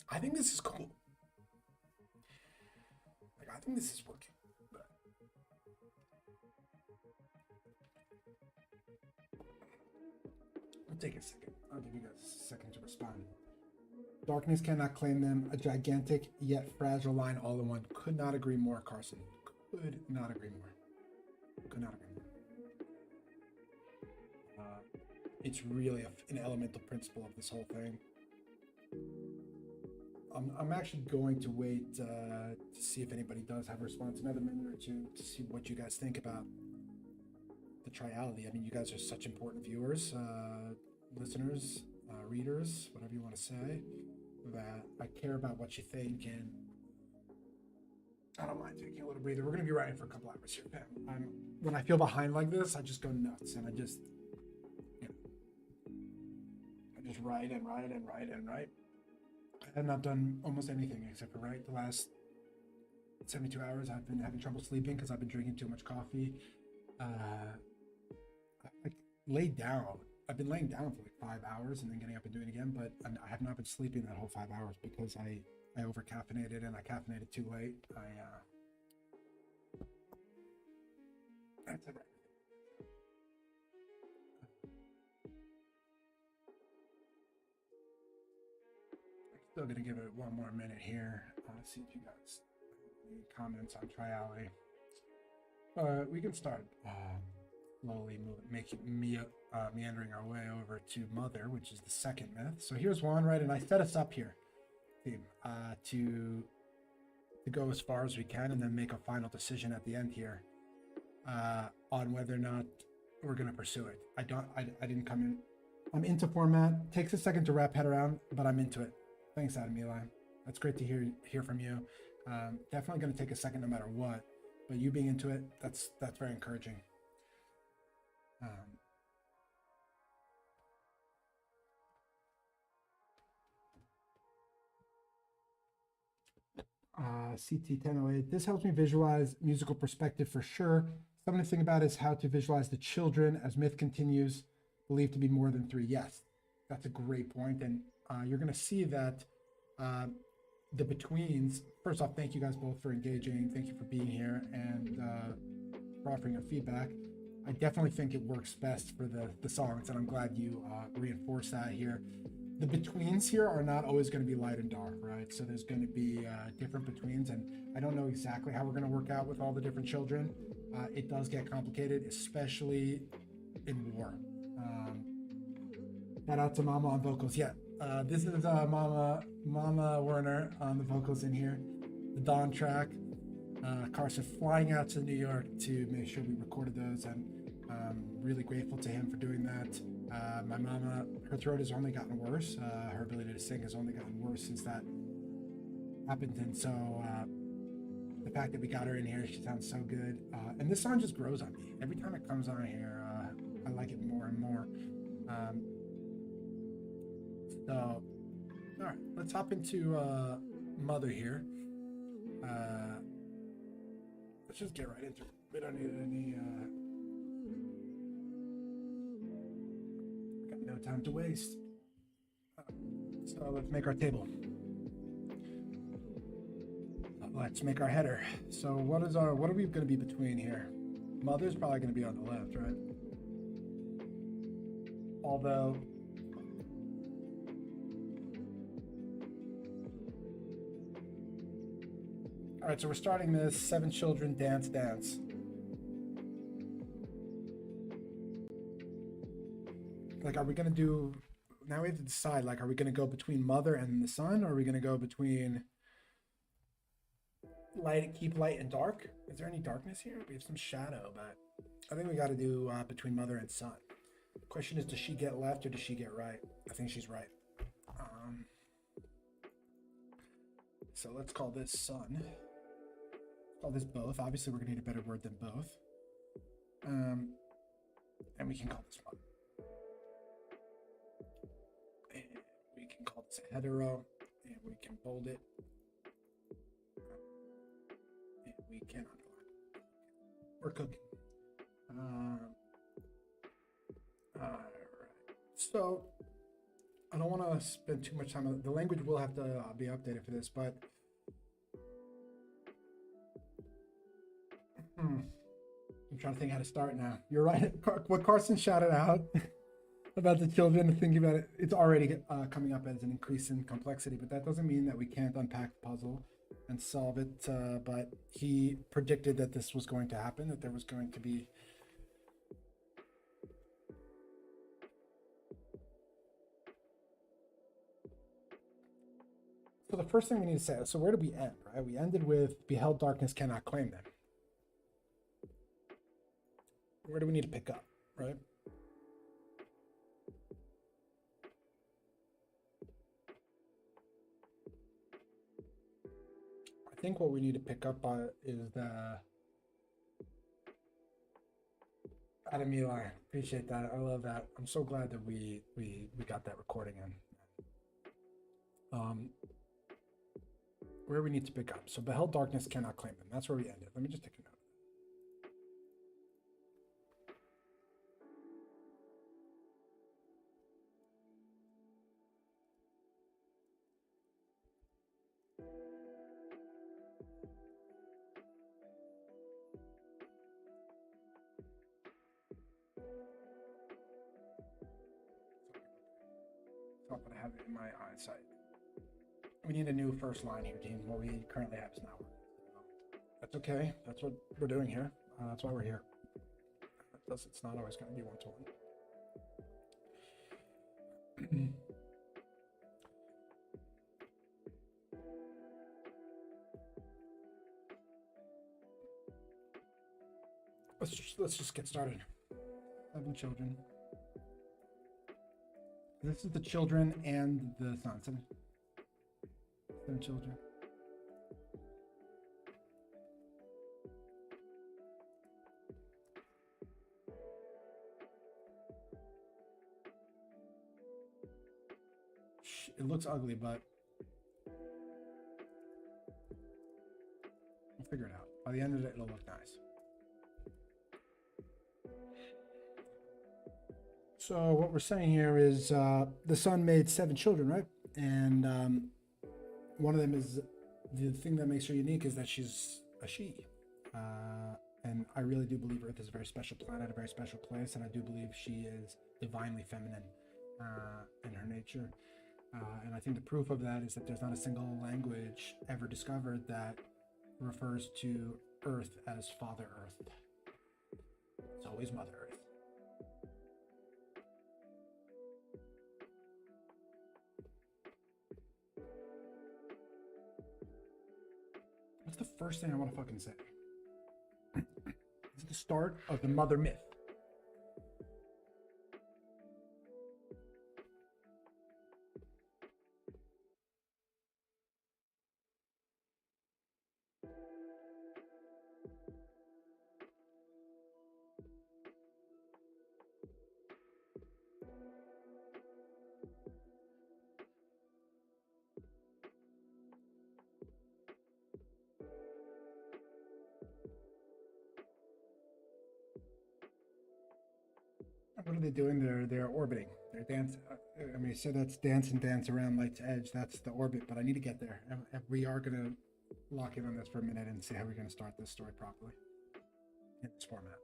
[SPEAKER 1] I think this is cool. Like, I think this is working. But I'll take a second. I'll give you guys a second to respond. Darkness cannot claim them. A gigantic yet fragile line all in one. Could not agree more, Carson. Could not agree more. Could not agree more. It's really an elemental principle of this whole thing. I'm actually going to wait to see if anybody does have a response, another minute or two, to see what you guys think about the Triality. I mean, you guys are such important viewers, listeners, readers, whatever you want to say, that I care about what you think, and I don't mind taking a little breather. We're going to be writing for a couple hours here, fam. When I feel behind like this, I just go nuts, and I just write and write and write and write. I have not done almost anything except for write. The last 72 hours, I've been having trouble sleeping because I've been drinking too much coffee. I laid down. I've been laying down for like 5 hours and then getting up and doing it again, but I have not been sleeping that whole 5 hours because I over caffeinated and I caffeinated too late. That's it. Still gonna give it one more minute here. See if you guys have any comments on Triality. We can start slowly meandering our way over to Mother, which is the second myth. So here's one, right? And I set us up here to go as far as we can and then make a final decision at the end here on whether or not we're gonna pursue it. I didn't come in. I'm into format. Takes a second to wrap head around, but I'm into it. Thanks, Adam Eli. That's great to hear from you. Definitely going to take a second no matter what, but you being into it, that's very encouraging. CT1008. This helps me visualize musical perspective for sure. Something to think about is how to visualize the children as myth continues, believed to be more than 3. Yes, that's a great point, and you're going to see that the betweens. First off, thank you guys both for engaging. Thank you for being here and for offering your feedback. I definitely think it works best for the songs, and I'm glad you reinforced that here. The betweens here are not always going to be light and dark, right? So there's going to be different betweens, and I don't know exactly how we're going to work out with all the different children. It does get complicated, especially in war. Shout out to Mama on vocals. Yeah, this is Mama Werner on the vocals in here. The Dawn track. Carson flying out to New York to make sure we recorded those, and really grateful to him for doing that. My mama, her throat has only gotten worse. Her ability to sing has only gotten worse since that happened. And so the fact that we got her in here, she sounds so good. And this song just grows on me. Every time it comes on here, I like it more and more. So, all right, let's hop into Mother here. Let's just get right into it. We don't need any... got no time to waste. So let's make our table. Let's make our header. So what are we going to be between here? Mother's probably going to be on the left, right? Although all right, so we're starting this 7 children dance. Like, are we going to do, now we have to decide, like, are we going to go between mother and the son, or are we going to go between keep light and dark? Is there any darkness here? We have some shadow, but I think we got to do between mother and son. The question is, does she get left or does she get right? I think she's right. So let's call this son. Call this both. Obviously, we're going to need a better word than both. And we can call this mother. And we can call this a hetero. And we can bold it. And we can underline. We're cooking. All right. So I don't want to spend too much time on the language. Will have to be updated for this, but I'm trying to think how to start now. You're right. What Carson shouted out about the children and thinking about it, it's already coming up as an increase in complexity, but that doesn't mean that we can't unpack the puzzle and solve it. But he predicted that this was going to happen, that there was going to be so the first thing we need to say, so where did we end, right? We ended with beheld darkness cannot claim them. Where do we need to pick up, right? I think what we need to pick up on is the Adam Eli. Appreciate that. I love that. I'm so glad that we got that recording in. Where we need to pick up. So beheld darkness cannot claim them. That's where we ended. Let me just take a note. Not that I have it in my eyesight. We need a new first line here, team. What we currently have is not working. That's okay. That's what we're doing here. That's why we're here. It's not always going to be one-to-one. Let's just get started. 7 children. This is the children and the son. 7 children. It looks ugly, but we'll figure it out. By the end of it, it'll look nice. So what we're saying here is the son made 7 children, right? And one of them is, the thing that makes her unique is that she's a she. And I really do believe Earth is a very special planet, a very special place, and I do believe she is divinely feminine in her nature. And I think the proof of that is that there's not a single language ever discovered that refers to Earth as Father Earth. It's always Mother Earth. What's the first thing I want to fucking say? It's the start of the mother myth. are they doing? They're orbiting. They're dance. I mean, so that's dance and dance around light to edge. That's the orbit, but I need to get there. And we are gonna lock in on this for a minute and see how we're gonna start this story properly in this format.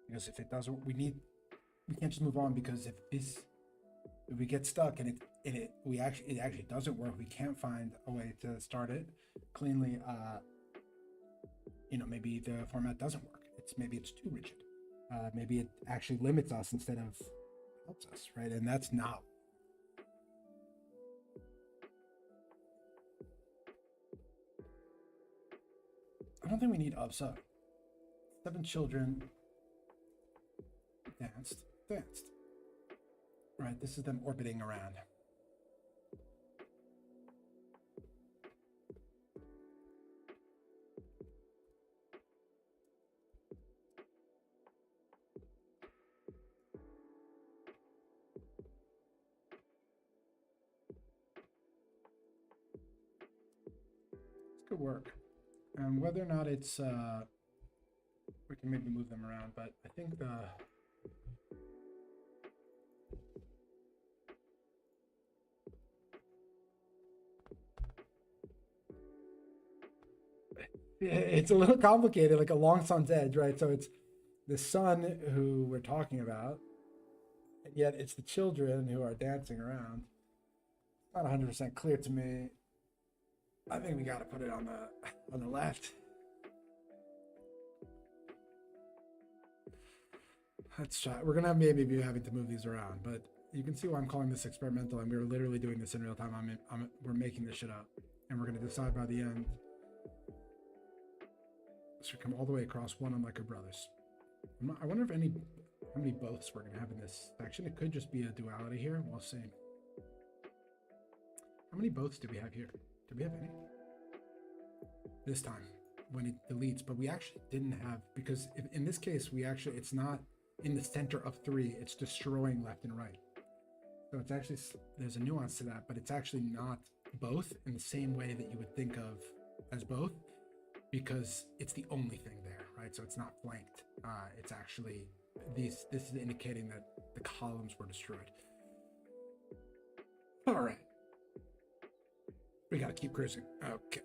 [SPEAKER 1] Because if it doesn't, we can't just move on, because if we get stuck and it actually doesn't work, we can't find a way to start it cleanly. Maybe the format doesn't work. Maybe it's too rigid. Maybe it actually limits us instead of helps us, right? And that's not. I don't think we need upset. 7 children danced. Right, this is them orbiting around. Good work. And whether or not it's we can maybe move them around, but I think it's a little complicated, like a long sun's edge, right? So it's the sun who we're talking about, and yet it's the children who are dancing around. It's not 100% clear to me. I think we got to put it on the left. Let's try. We're gonna maybe be having to move these around, but you can see why I'm calling this experimental, and we're literally doing this in real time. We're making this shit up, and we're gonna decide by the end. So we come all the way across one unlike our brothers. I wonder if how many boths we're gonna have in this section. It could just be a duality here. We'll see. How many boths do we have here? Do we have any? This time, when it deletes, but we actually didn't have, because in this case, it's not in the center of 3, it's destroying left and right. So it's actually, there's a nuance to that, but it's actually not both in the same way that you would think of as both, because it's the only thing there, right? So it's not flanked. It's actually, this is indicating that the columns were destroyed. All right. We got to keep cruising. Okay.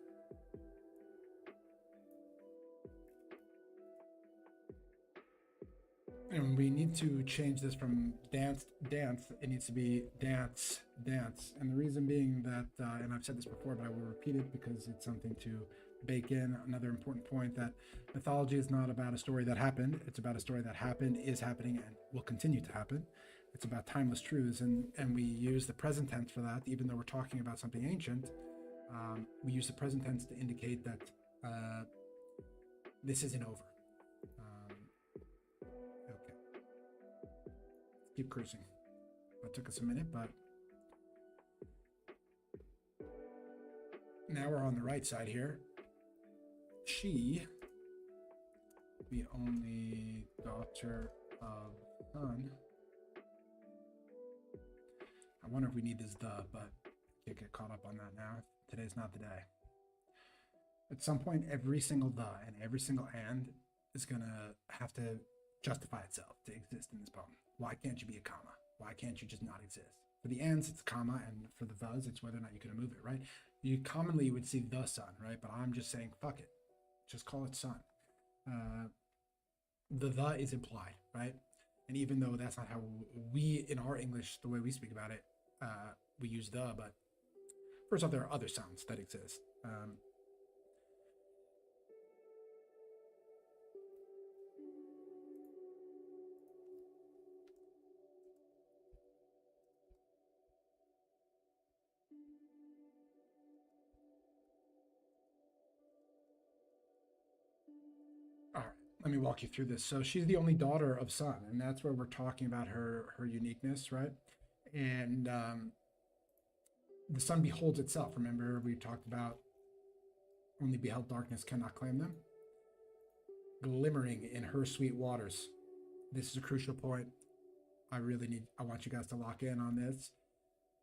[SPEAKER 1] And we need to change this from dance. It needs to be dance. And the reason being that, and I've said this before, but I will repeat it because it's something to bake in. Another important point, that mythology is not about a story that happened. It's about a story that happened, is happening, and will continue to happen. It's about timeless truths. And we use the present tense for that, even though we're talking about something ancient. We use the present tense to indicate that this isn't over. Okay. Keep cruising. That took us a minute, but now we're on the right side here. She, the only daughter of Sun. I wonder if we need this but can't get caught up on that now. Today's not the day. At some point, every single the and every single and is gonna have to justify itself to exist in this poem. Why can't you be a comma? Why can't you just not exist? For the ands, it's a comma, and for the thes, it's whether or not you can move it, right? You commonly would see the sun, right? But I'm just saying, fuck it. Just call it sun. The is implied, right? And even though that's not how we, in our English, the way we speak about it, we use the, but first off, there are other sounds that exist. All right, let me walk you through this. So she's the only daughter of Sun, and that's where we're talking about her uniqueness, right? And the sun beholds itself. Remember, we talked about only beheld darkness cannot claim them. Glimmering in her sweet waters. This is a crucial point. I want you guys to lock in on this.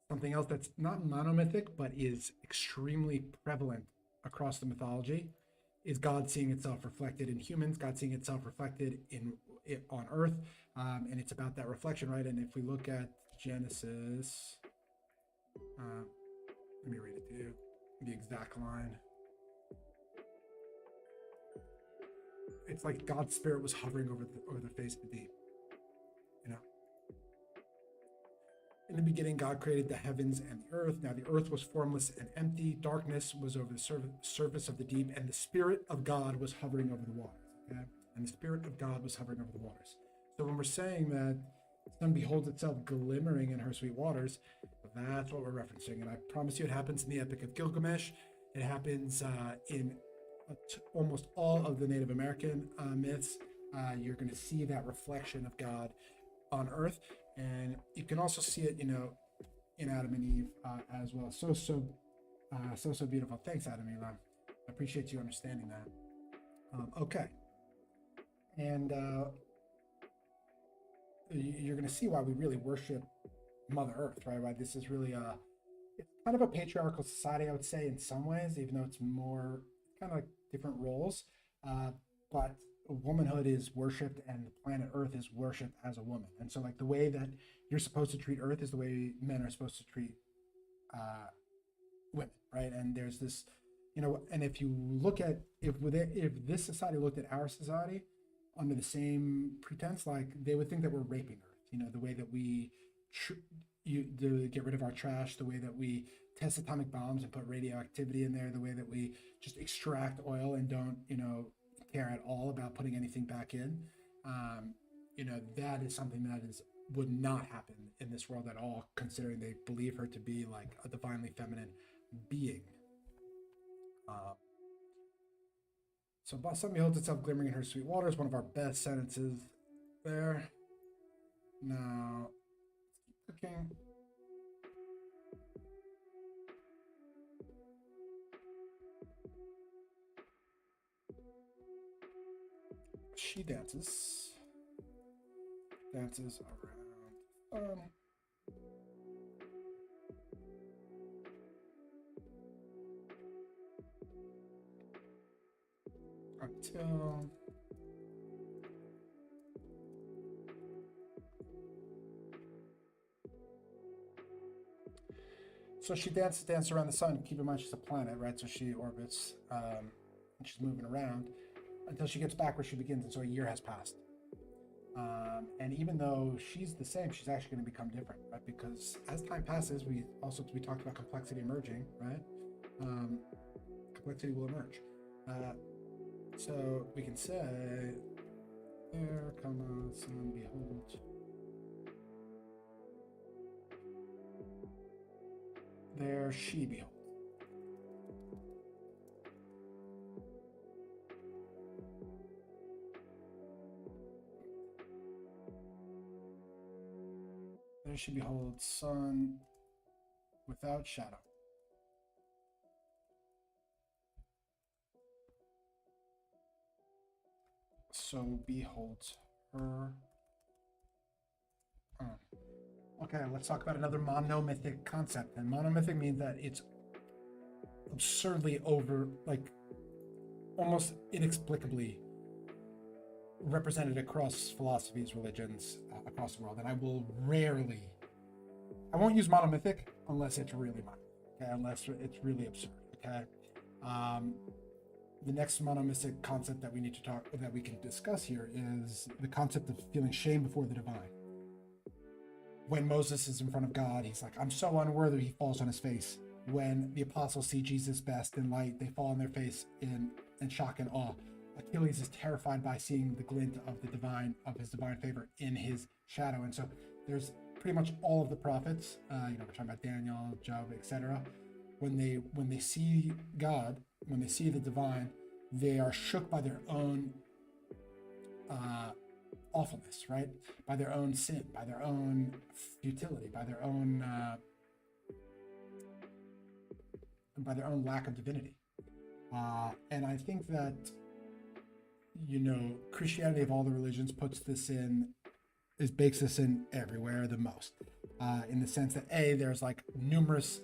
[SPEAKER 1] Something else that's not monomythic, but is extremely prevalent across the mythology is God seeing itself reflected in humans, God seeing itself reflected on earth, and it's about that reflection, right? And if we look at Genesis, let me read it to you, the exact line. It's like God's spirit was hovering over the face of the deep, you know. In the beginning, God created the heavens and the earth. Now the earth was formless and empty. Darkness was over the surface of the deep, and the Spirit of God was hovering over the waters. Okay? And the Spirit of God was hovering over the waters. So when we're saying that the sun beholds itself glimmering in her sweet waters, that's what we're referencing. And I promise you it happens in the Epic of Gilgamesh. It happens in almost all of the Native American myths. You're going to see that reflection of God on earth. And you can also see it, you know, in Adam and Eve as well. So beautiful. Thanks, Adam and Eve. I appreciate you understanding that. Okay. And you're going to see why we really worship Mother Earth, right? Why this is really it's kind of a patriarchal society, I would say, in some ways, even though it's more kind of like different roles. But womanhood is worshipped, and the planet Earth is worshipped as a woman. And so, like, the way that you're supposed to treat Earth is the way men are supposed to treat women, right? And there's this, you know, and if you look at if this society looked at our society under the same pretense, like, they would think that we're raping Earth. You know, the way that we get rid of our trash, the way that we test atomic bombs and put radioactivity in there, the way that we just extract oil and don't, you know, care at all about putting anything back in. You know, that is something that would not happen in this world at all, considering they believe her to be like a divinely feminine being. So the sun beholds itself glimmering in her sweet waters, one of our best sentences there. Now, cooking. She dances around until so she dances around the sun. Keep in mind she's a planet, right? So she orbits and she's moving around until she gets back where she begins, and so a year has passed. And even though she's the same, she's actually going to become different, right? Because as time passes, we talked about complexity emerging, right? Complexity will emerge. So we can say, there, sun, behold. There she beholds. There she beholds, sun without shadow. So beholds her. Okay, let's talk about another monomythic concept. And monomythic means that it's absurdly over, like, almost inexplicably represented across philosophies, religions, across the world. And I won't use monomythic unless it's really monomythic, okay? Unless it's really absurd, okay? The next monomythic concept that we can discuss here is the concept of feeling shame before the divine. When Moses is in front of God, he's like, I'm so unworthy, he falls on his face. When the apostles see Jesus best in light, they fall on their face in shock and awe. Achilles is terrified by seeing the glint of his divine favor in his shadow. And so there's pretty much all of the prophets, we're talking about Daniel, Job, etc. When they see God, when they see the divine, they are shook by their own awfulness, right? By their own sin, by their own futility, by their own lack of divinity. And I think that, Christianity of all the religions bakes this in everywhere the most, in the sense that there's like numerous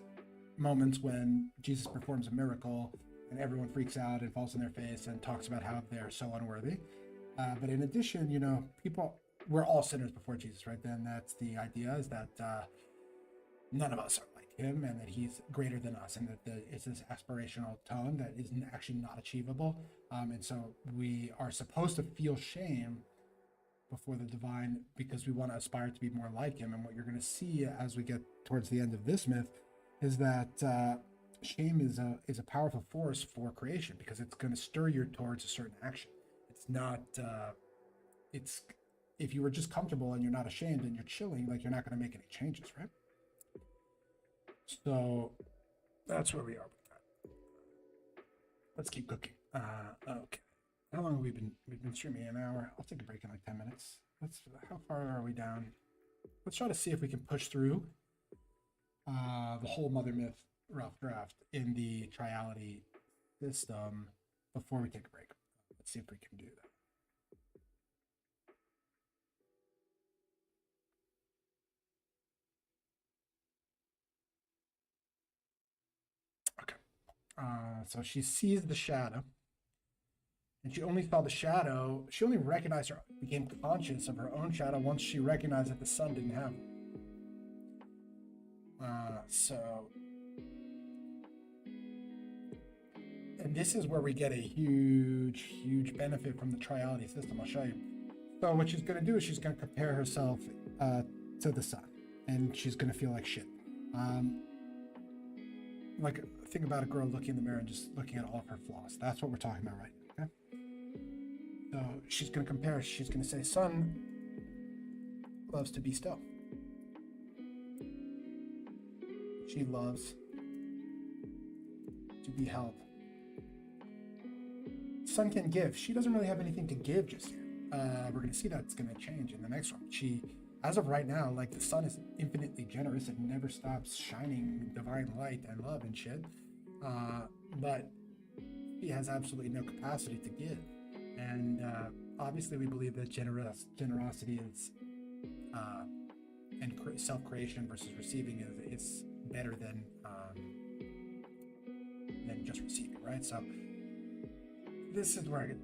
[SPEAKER 1] moments when Jesus performs a miracle and everyone freaks out and falls on their face and talks about how they're so unworthy. But in addition, you know, we're all sinners before Jesus, right? Then that's the idea, is that none of us are like him, and that he's greater than us, and that it's this aspirational tone that is actually not achievable. And so we are supposed to feel shame before the divine because we want to aspire to be more like him. And what you're going to see as we get towards the end of this myth is that shame is a powerful force for creation, because it's going to stir you towards a certain action. It's not it's if you were just comfortable and you're not ashamed and you're chilling, like, you're not going to make any changes, right? So that's where we are with that. Let's keep cooking. Okay. How long have we've been streaming? An hour. I'll take a break in like 10 minutes. How far are we down? Let's try to see if we can push through the whole Mother Myth rough draft in the Triality system before we take a break. Let's see if we can do that. So she sees the shadow, and she only saw the shadow. She only recognized became conscious of her own shadow once she recognized that the sun didn't have it. And this is where we get a huge benefit from the Triality system. I'll show you. So what she's going to do is she's going to compare herself to the sun, and she's going to feel like shit. Like, think about a girl looking in the mirror and just looking at all of her flaws. That's what we're talking about, right? Okay. So she's going to compare. She's going to say, sun loves to be still. She loves to be held. Sun can give. She doesn't really have anything to give just yet. We're going to see that's going to change in the next one. As of right now, like, the sun is infinitely generous. It never stops shining divine light and love and shit. But he has absolutely no capacity to give. And obviously we believe that generosity is and self-creation versus receiving is better than just receiving, right? So this is where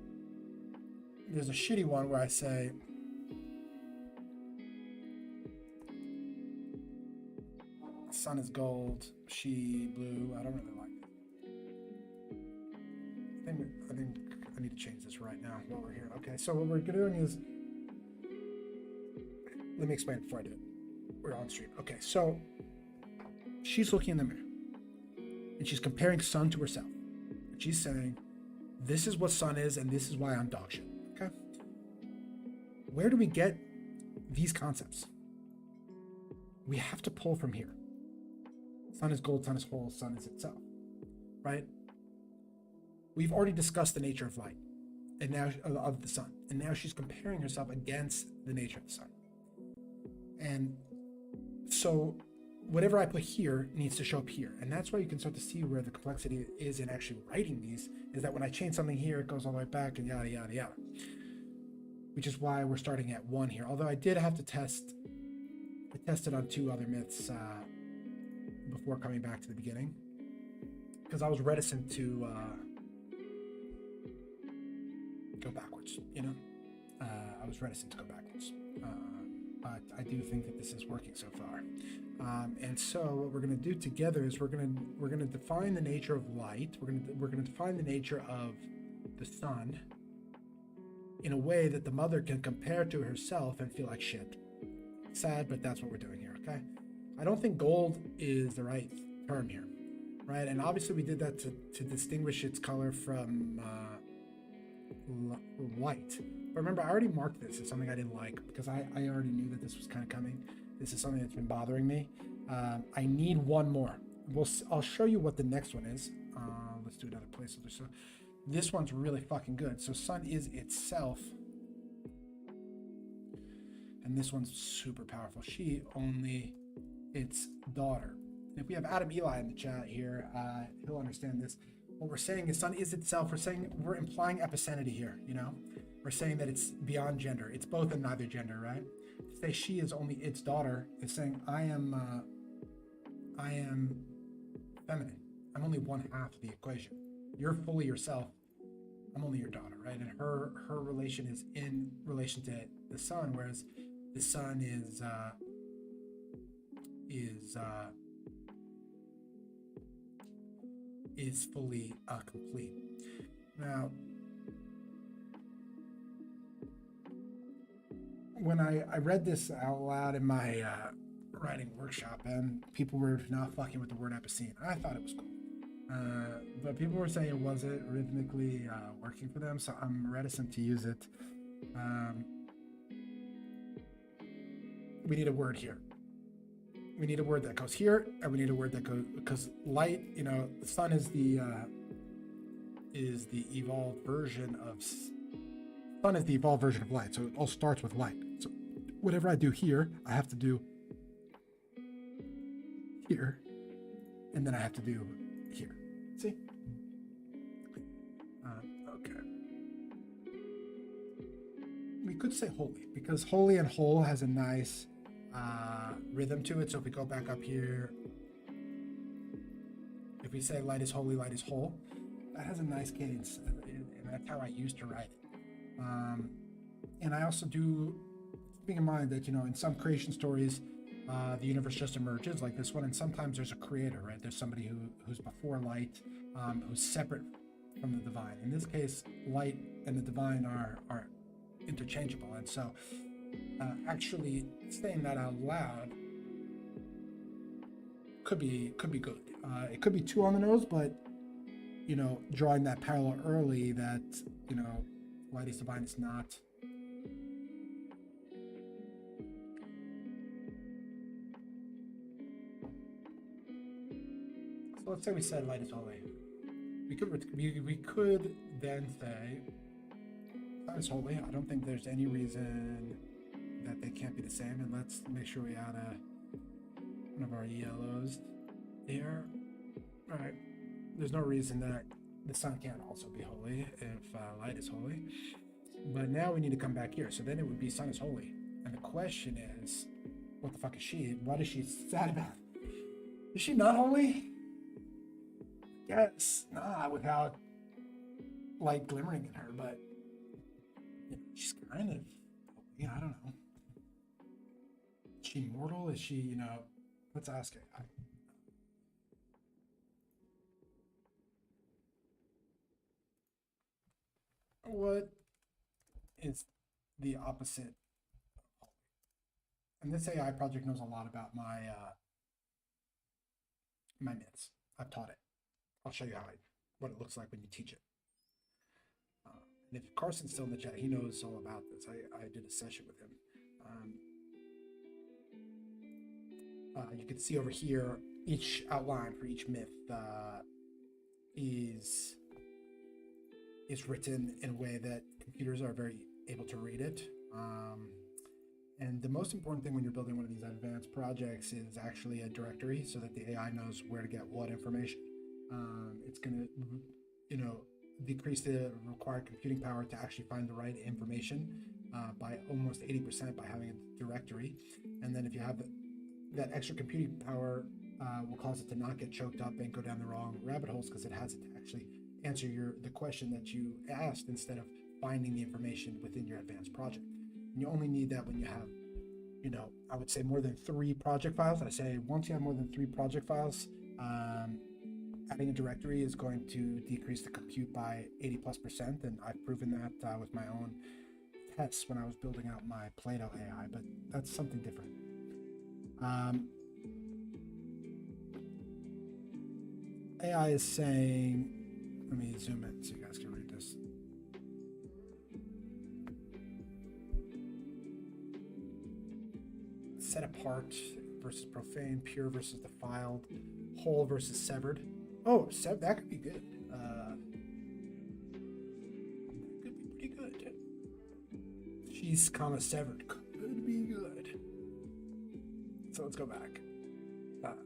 [SPEAKER 1] there's a shitty one where I say, sun is gold, she blue. I don't really like it. I think I need to change this right now while we're here. Okay, so what we're doing is, let me explain before I do it. We're on stream. Okay, so she's looking in the mirror and she's comparing sun to herself. And she's saying, this is what sun is, and this is why I'm dog shit. Okay, where do we get these concepts? We have to pull from here. Sun is gold, sun is whole, sun is itself, right? We've already discussed the nature of light, and now of the sun, and now she's comparing herself against the nature of the sun. And so whatever I put here needs to show up here, and that's why you can start to see where the complexity is in actually writing these, is that when I change something here, it goes all the way back, and yada yada yada, which is why we're starting at 1 here. Although I did have to test it on 2 other myths before coming back to the beginning, because I was reticent to go backwards, you know? I was reticent to go backwards. But I do think that this is working so far. And so what we're going to do together is we're going to define the nature of light. We're going to define the nature of the sun in a way that the mother can compare to herself and feel like shit. Sad, but that's what we're doing here, okay? I don't think gold is the right term here, right? And obviously we did that to distinguish its color from white. But remember, I already marked this as something I didn't like because I already knew that this was kind of coming. This is something that's been bothering me. I need one more. I'll show you what the next one is. Let's do another placeholder. So this one's really fucking good. So sun is itself. And this one's super powerful. She only its daughter. And if we have Adam Eli in the chat here, he'll understand this. What we're saying is sun is itself. We're implying epicenity here, you know? We're saying that it's beyond gender. It's both and neither gender, right? To say she is only its daughter is saying I am feminine. I'm only one half of the equation. You're fully yourself. I'm only your daughter, right? And her relation is in relation to the sun, whereas the sun is fully complete. Now, when I read this out loud in my writing workshop, and people were not fucking with the word epicene, I thought it was cool. But people were saying it wasn't rhythmically working for them, so I'm reticent to use it. We need a word here. We need a word that goes here, and we need a word that goes, because light, the sun is the evolved version of sun is the evolved version of light. So it all starts with light. So whatever I do here, I have to do here, and then I have to do here. See? Okay. We could say holy, because holy and whole has a nice rhythm to it. So if we go back up here, if we say light is holy, light is whole, that has a nice cadence, and that's how I used to write it. And I also do, keeping in mind that, in some creation stories, the universe just emerges like this one, and sometimes there's a creator, right? There's somebody who's before light, who's separate from the divine. In this case, light and the divine are interchangeable, and so actually saying that out loud could be good. It could be too on the nose, but drawing that parallel early that light is divine is not. So let's say we said light is holy. We could then say light is holy. I don't think there's any reason that they can't be the same. And let's make sure we add one of our yellows here. All right. There's no reason that the sun can't also be holy if light is holy. But now we need to come back here. So then it would be sun is holy. And the question is, what the fuck is she? What is she sad about? Is she not holy? Yes. Nah, without light glimmering in her. But she's kind of holy. I don't know. Is she mortal? Is she, let's ask her. What is the opposite of holy? And this AI project knows a lot about my myths. I've taught it. I'll show you what it looks like when you teach it. And if Carson's still in the chat, he knows all about this. I did a session with him. You can see over here, each outline for each myth is written in a way that computers are very able to read it. And the most important thing when you're building one of these advanced projects is actually a directory, so that the AI knows where to get what information. It's going to, decrease the required computing power to actually find the right information by almost 80% by having a directory. And then if you have that extra computing power, will cause it to not get choked up and go down the wrong rabbit holes, because it has it to actually answer the question that you asked instead of finding the information within your advanced project. And you only need that when you have, I would say more than 3 project files. I say once you have more than 3 project files, adding a directory is going to decrease the compute by 80+%. And I've proven that with my own tests when I was building out my Plato AI, but that's something different. AI is saying, let me zoom in so you guys can read this. Set apart versus profane, pure versus defiled, whole versus severed. Oh, that could be good. That could be pretty good. She's severed. Could be good. So let's go back.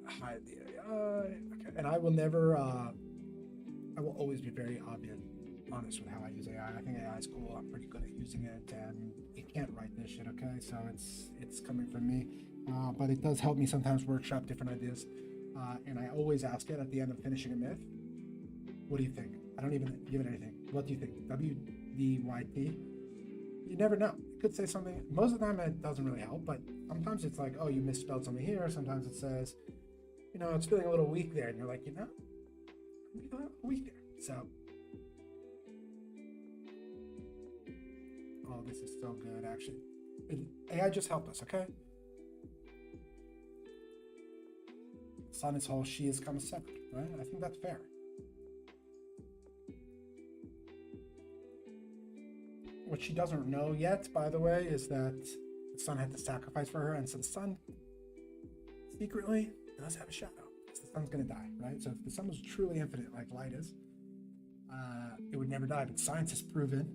[SPEAKER 1] Hide the AI. Okay, and I will never. I will always be very honest with how I use AI. I think AI is cool. I'm pretty good at using it, and it can't write this shit. Okay, so it's coming from me, but it does help me sometimes workshop different ideas. And I always ask it at the end of finishing a myth, what do you think? I don't even give it anything. What do you think? WDYP? You never know. It could say something. Most of the time it doesn't really help, but sometimes it's like, oh, you misspelled something here. Sometimes it says, it's feeling a little weak there. And you're like, I'm feeling a little weak there. So, oh, this is so good, actually. AI just helped us, okay? Sun is whole, she is comma separate, right? I think that's fair. What she doesn't know yet, by the way, is that the sun had to sacrifice for her, and so the sun secretly does have a shadow. Because the sun's going to die, right? So if the sun was truly infinite, like light is, it would never die. But science has proven,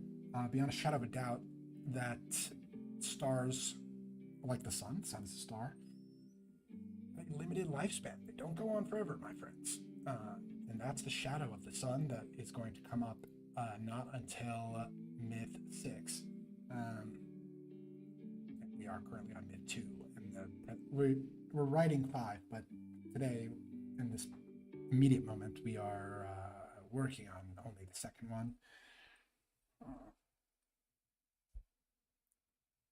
[SPEAKER 1] beyond a shadow of a doubt, that stars, like the sun is a star, limited lifespan. They don't go on forever, my friends. And that's the shadow of the sun that is going to come up not until myth 6. We are currently on myth 2, and we're writing 5, but today, in this immediate moment, we are working on only the second one.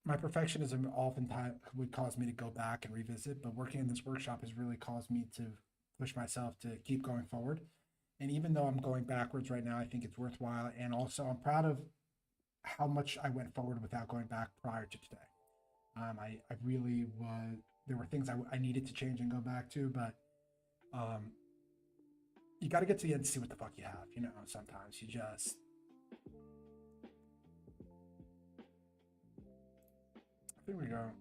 [SPEAKER 1] My perfectionism oftentimes would cause me to go back and revisit, but working in this workshop has really caused me to push myself to keep going forward. And even though I'm going backwards right now, I think it's worthwhile. And also, I'm proud of how much I went forward without going back prior to today. I really was, there were things I needed to change and go back to, but you got to get to the end to see what the fuck you have. Sometimes you just, here we go.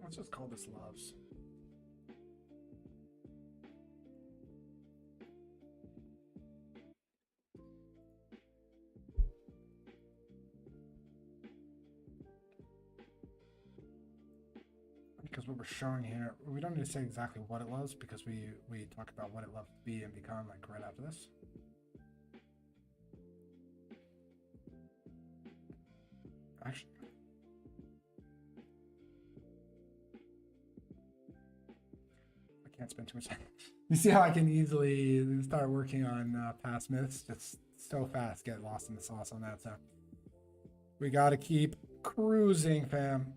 [SPEAKER 1] Let's just call this loves. Because what we're showing here, we don't need to say exactly what it loves, because we talk about what it loves to be and become, like, right after this. Actually, I can't spend too much time. You see how I can easily start working on past myths, just so fast, get lost in the sauce on that. So we got to keep cruising, fam.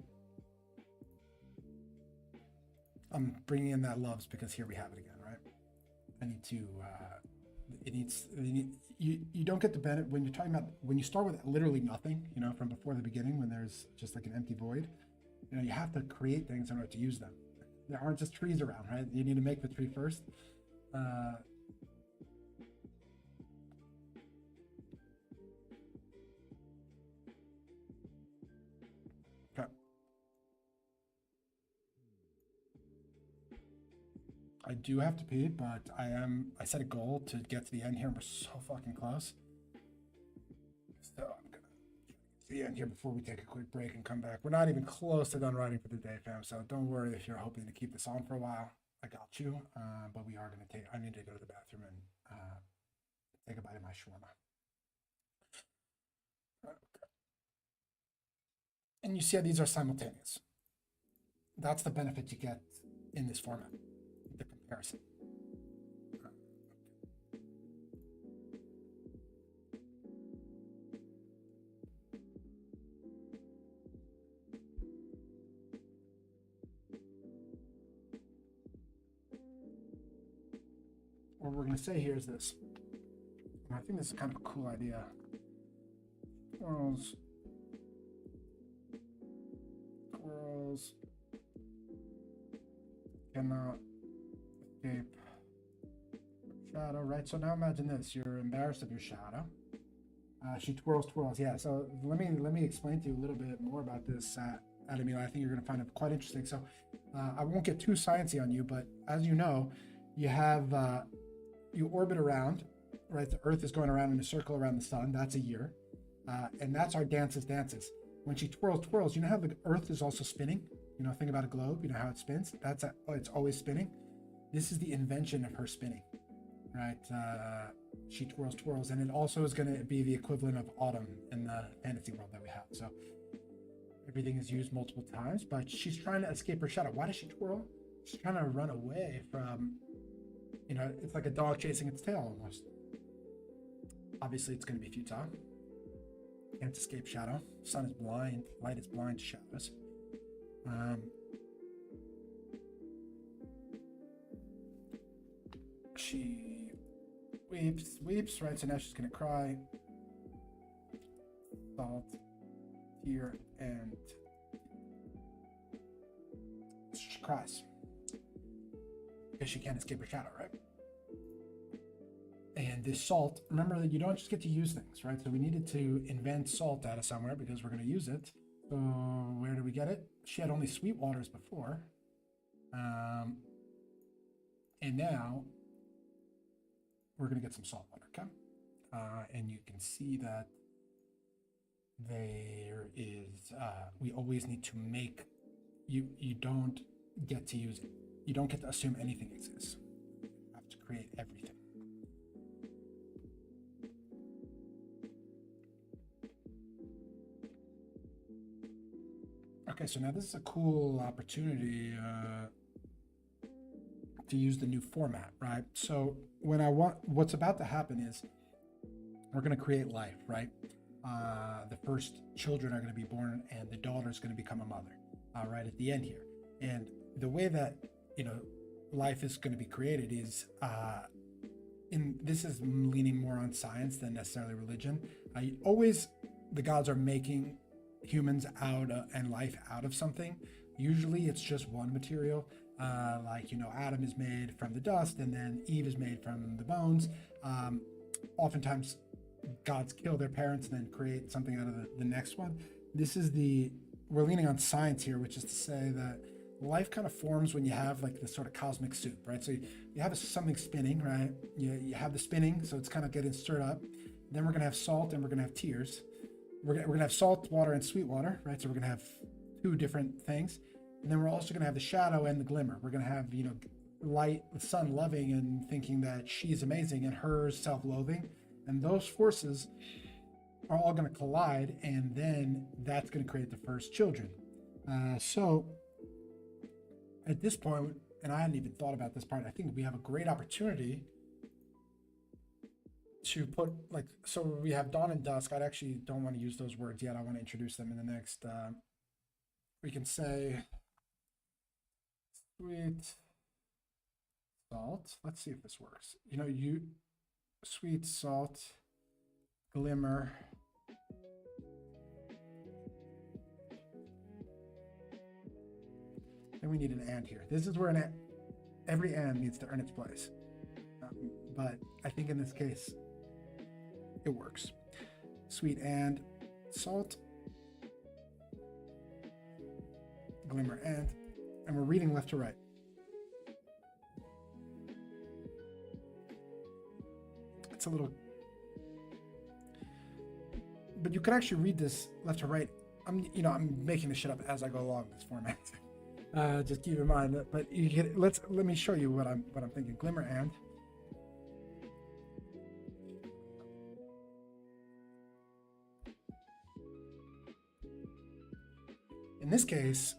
[SPEAKER 1] I'm bringing in that loves because here we have it again, right? I need to, you don't get the benefit when you're talking about, when you start with literally nothing, from before the beginning, when there's just like an empty void, you have to create things in order to use them. There aren't just trees around, right? You need to make the tree first. Okay. I do have to pee, but I set a goal to get to the end here, and we're so fucking close. So I'm gonna get to the end here before we take a quick break and come back. We're not even close to done writing for the day, fam, so don't worry if you're hoping to keep this on for a while. I got you, but we are gonna I need to go to the bathroom and take a bite of my shawarma. Okay. And you see how these are simultaneous. That's the benefit you get in this format, the comparison. What we're going to say here is this. And I think this is kind of a cool idea. Twirls cannot escape shadow, right? So now imagine this: you're embarrassed of your shadow. She twirls. Yeah. So let me explain to you a little bit more about this, Adam. I think you're going to find it quite interesting. So I won't get too sciencey on you, but as you know, you have you orbit around, right? The Earth is going around in a circle around the sun. That's a year, and that's our dances. When she twirls, you know how the Earth is also spinning? Think about a globe, how it spins? It's always spinning. This is the invention of her spinning, right? She twirls, twirls, and it also is going to be the equivalent of autumn in the fantasy world that we have. So everything is used multiple times, but she's trying to escape her shadow. Why does she twirl? She's trying to run away from, it's like a dog chasing its tail almost. Obviously, it's going to be futile. Can't escape shadow. Sun is blind. Light is blind to shadows. She weeps, right? So now she's going to cry. Salt, tear, and she cries because she can't escape her shadow, right? And this salt, remember that you don't just get to use things, right? So we needed to invent salt out of somewhere because we're going to use it. So where do we get it? She had only sweet waters before. And now we're going to get some salt water, okay? And you can see that there is, we always need to make, you don't get to use it. You don't get to assume anything exists. You have to create everything. Okay, so now this is a cool opportunity to use the new format, right? So what's about to happen is we're going to create life, right? The first children are going to be born, and the daughter is going to become a mother, right at the end here. And the way that life is going to be created is, this is leaning more on science than necessarily religion. The gods are making humans out and life out of something. Usually it's just one material, Adam is made from the dust, and then Eve is made from the bones. Oftentimes gods kill their parents and then create something out of the next one. We're leaning on science here, which is to say that life kind of forms when you have like this sort of cosmic soup, right? So you have something spinning, right? You have the spinning, so it's kind of getting stirred up. Then we're going to have salt, and we're going to have tears. We're going to have salt water and sweet water, right? So we're going to have two different things. And then we're also going to have the shadow and the glimmer. We're going to have, light, the sun loving and thinking that she's amazing, and her self-loathing. And those forces are all going to collide, and then that's going to create the first children. So at this point, and I hadn't even thought about this part, I think we have a great opportunity to put, so we have dawn and dusk. I actually don't want to use those words yet. I want to introduce them in the next, we can say sweet salt. Let's see if this works. Sweet salt, glimmer, then we need an and here. This is where every and needs to earn its place. But I think in this case, it works. Sweet and salt, glimmer and we're reading left to right. It's a little, but you could actually read this left to right. I'm making this shit up as I go along this format. Just keep in mind that, but let me show you what I'm thinking. Glimmer and. In this case,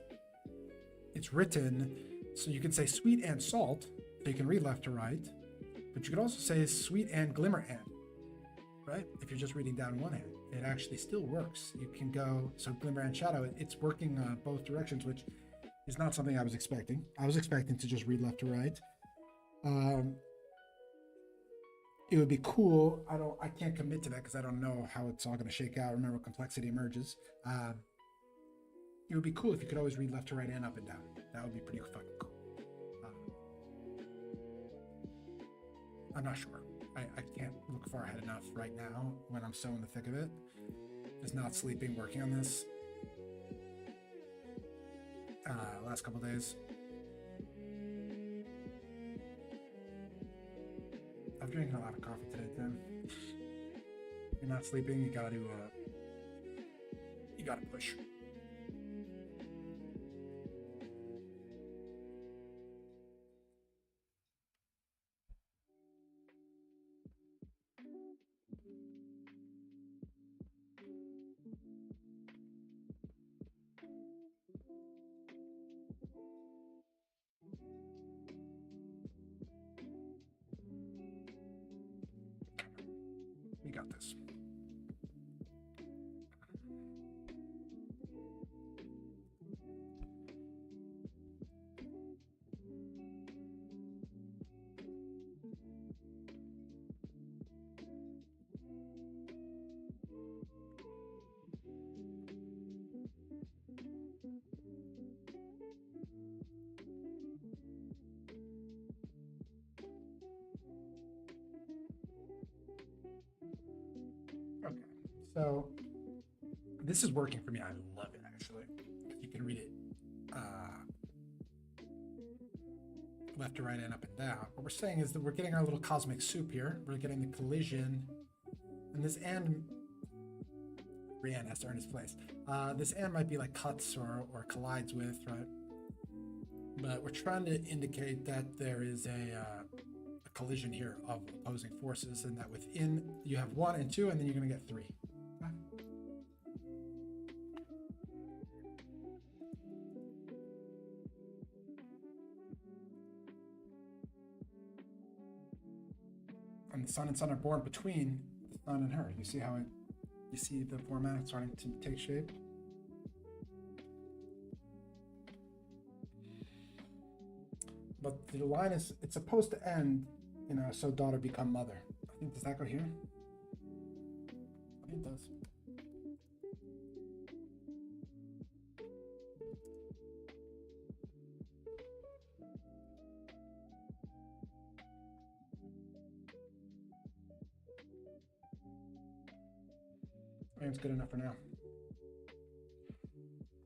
[SPEAKER 1] it's written, so you can say sweet and salt, so you can read left to right, but you could also say sweet and glimmer and, right? If you're just reading down one hand, it actually still works. You can go, so glimmer and shadow, it's working both directions, which is not something I was expecting. I was expecting to just read left to right. It would be cool. I can't commit to that because I don't know how it's all going to shake out. Remember, complexity emerges. It would be cool if you could always read left to right and up and down. That would be pretty fucking cool. I'm not sure. I can't look far ahead enough right now when I'm so in the thick of it. Just not sleeping, working on this. Last couple days. I'm drinking a lot of coffee today, Tim. If you're not sleeping, you gotta push. So this is working for me. I love it, actually. You can read it left to right and up and down. What we're saying is that we're getting our little cosmic soup here. We're getting the collision, and this and Brienne has to earn his place. This and might be like cuts or collides with, right? But we're trying to indicate that there is a collision here of opposing forces, and that within you have 1 and 2, and then you're going to get 3. Okay? And the sun and sun are born between the sun and her. You see how you see the format starting to take shape? But the line is, it's supposed to end, so daughter become mother. I think, does that go here? I think it does. I think it's good enough for now.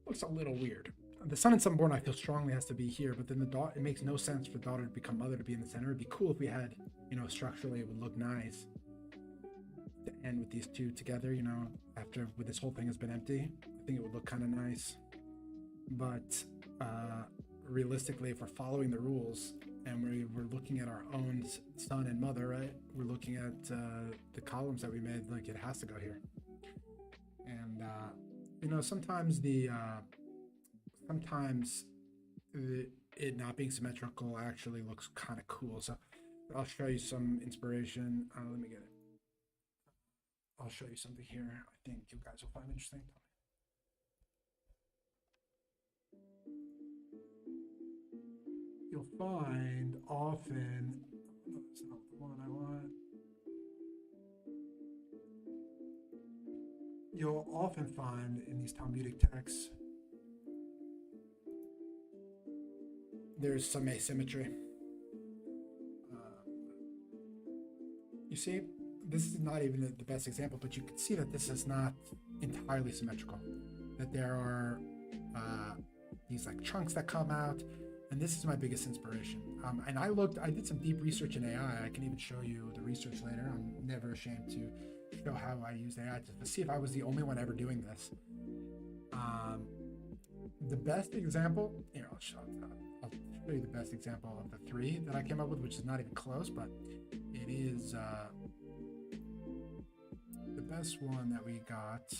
[SPEAKER 1] Looks a little weird. The sun and sun born, I feel strongly has to be here, but then it makes no sense for daughter to become mother to be in the center. It'd be cool if we had, structurally it would look nice to end with these two together, after with this whole thing has been empty. I think it would look kind of nice. But realistically, if we're following the rules and we're looking at our own son and mother, right? We're looking at the columns that we made, like it has to go here. And sometimes it not being symmetrical actually looks kind of cool. So I'll show you some inspiration. Let me get it. I'll show you something here I think you guys will find interesting. You'll find often, no, that's not the one I want. You'll often find in these Talmudic texts, there's some asymmetry. You see, this is not even the best example, but you can see that this is not entirely symmetrical. That there are these like chunks that come out, and this is my biggest inspiration. And I did some deep research in AI. I can even show you the research later. I'm never ashamed to show how I used AI to see if I was the only one ever doing this. The best example, here, I'll show you the best example of the 3 that I came up with, which is not even close, but it is the best one that we got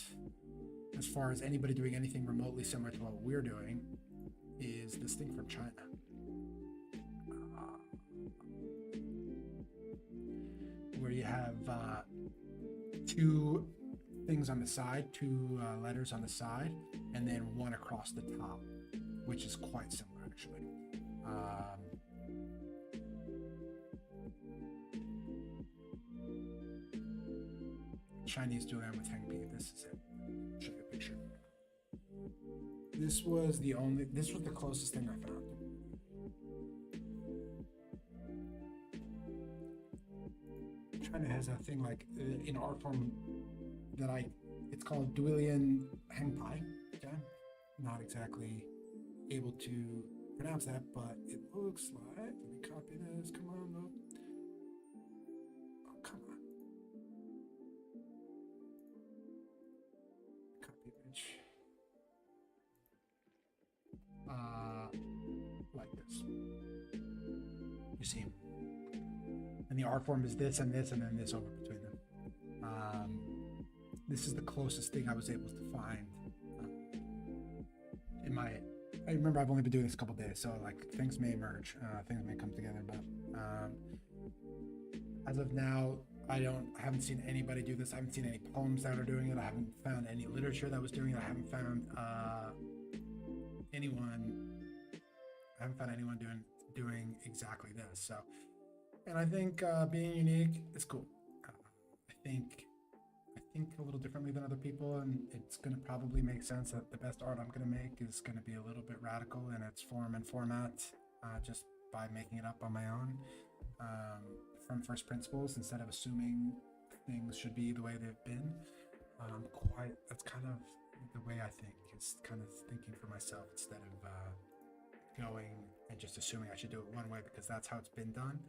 [SPEAKER 1] as far as anybody doing anything remotely similar to what we're doing is this thing from China. Where you have 2 things on the side, 2 letters on the side, and then 1 across the top, which is quite similar actually. Chinese duogram with Heng Pi. This is it. I'll show you a picture. This was the closest thing I found. China has a thing like in art form that it's called Duilian Heng Pi. Okay, not exactly able to pronounce that, but it looks like. Let me copy this. Come on, look. Oh, come on. Copy image. Like this. You see. And the art form is this and this, and then this over between them. This is the closest thing I was able to find I remember I've only been doing this a couple days, so like things may merge, things may come together, but as of now, I haven't seen anybody do this. I haven't seen any poems that are doing it. I haven't found any literature that was doing it. I haven't found anyone doing exactly this. So, and I think being unique is cool. I think a little differently than other people, and it's going to probably make sense that the best art I'm going to make is going to be a little bit radical in its form and format, just by making it up on my own from first principles instead of assuming things should be the way they've been. quite, that's kind of the way I think. It's kind of thinking for myself instead of going and just assuming I should do it one way because that's how it's been done.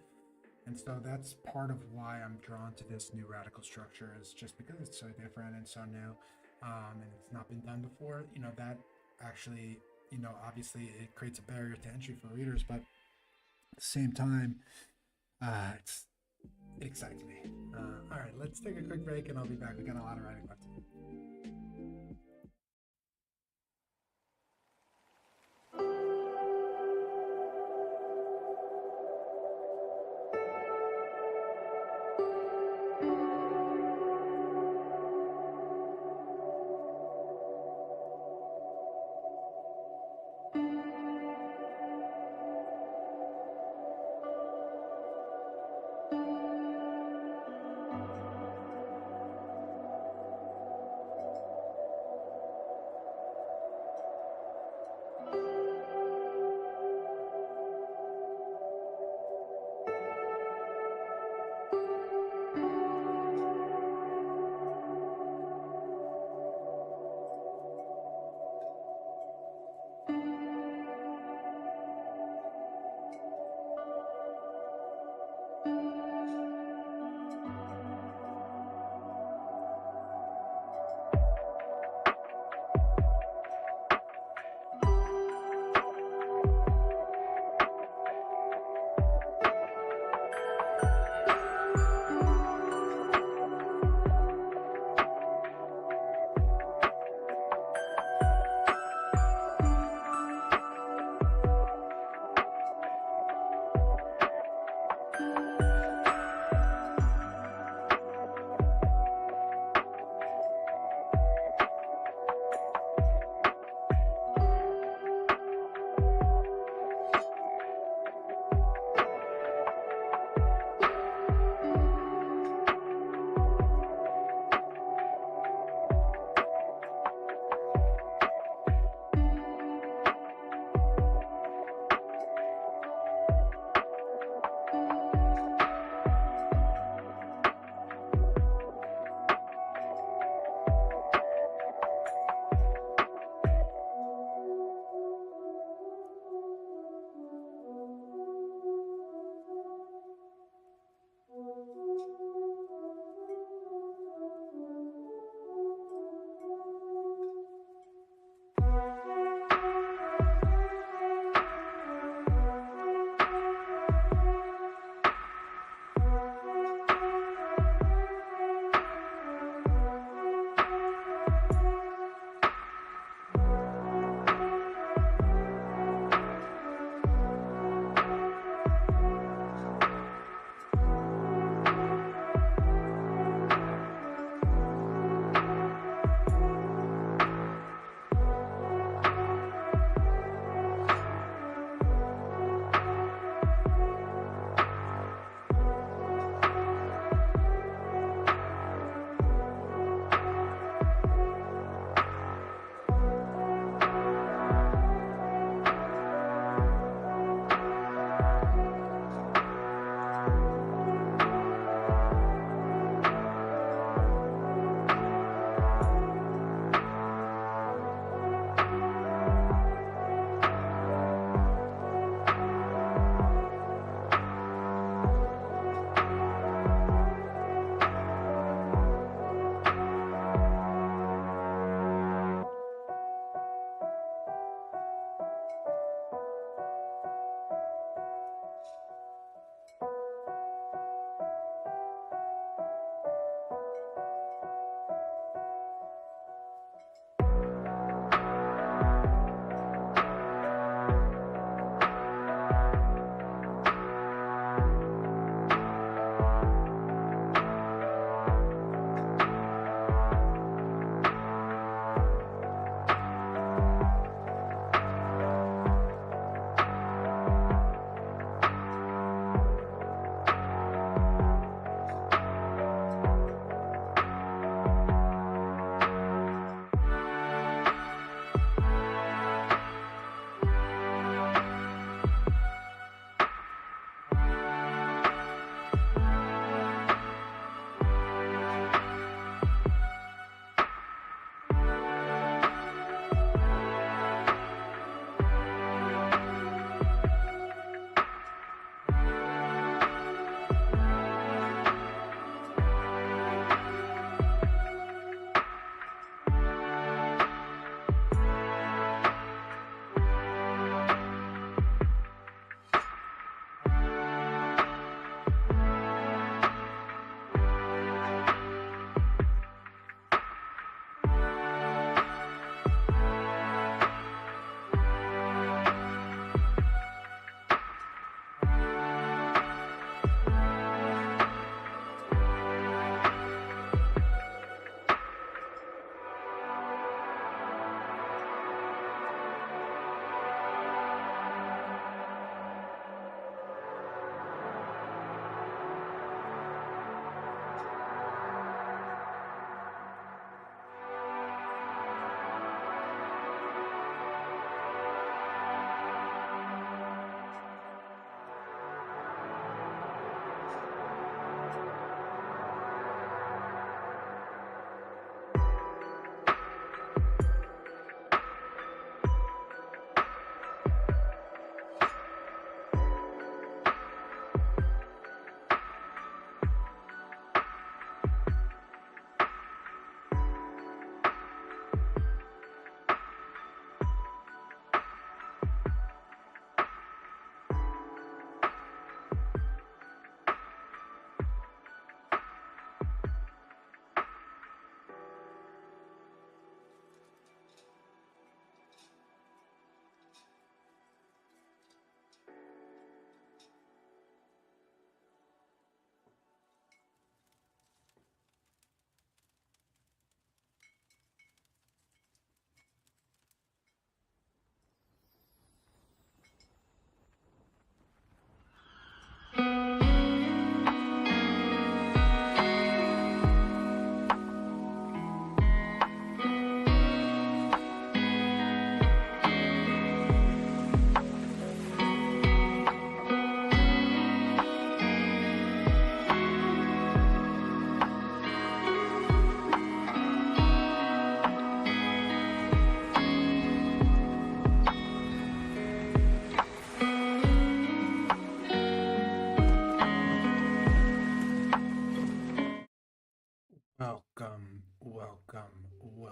[SPEAKER 1] And so that's part of why I'm drawn to this new radical structure, is just because it's so different and so new, and it's not been done before. You know, that actually, you know, obviously it creates a barrier to entry for readers, but at the same time, it excites me. All right, let's take a quick break and I'll be back. We got a lot of writing left.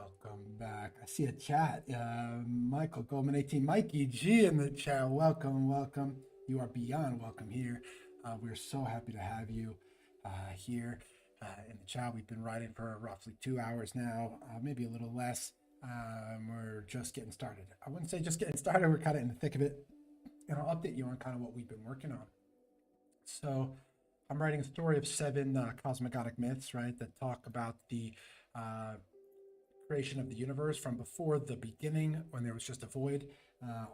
[SPEAKER 1] Welcome back. I see a chat. Michael Goldman 18, Mikey G in the chat. Welcome, welcome. You are beyond welcome here. We're so happy to have you here in the chat. We've been writing for roughly 2 hours now, maybe a little less. We're just getting started. I wouldn't say just getting started. We're kind of in the thick of it. And I'll update you on kind of what we've been working on. So I'm writing a story of 7 cosmogonic myths, right, that talk about the creation of the universe from before the beginning, when there was just a void,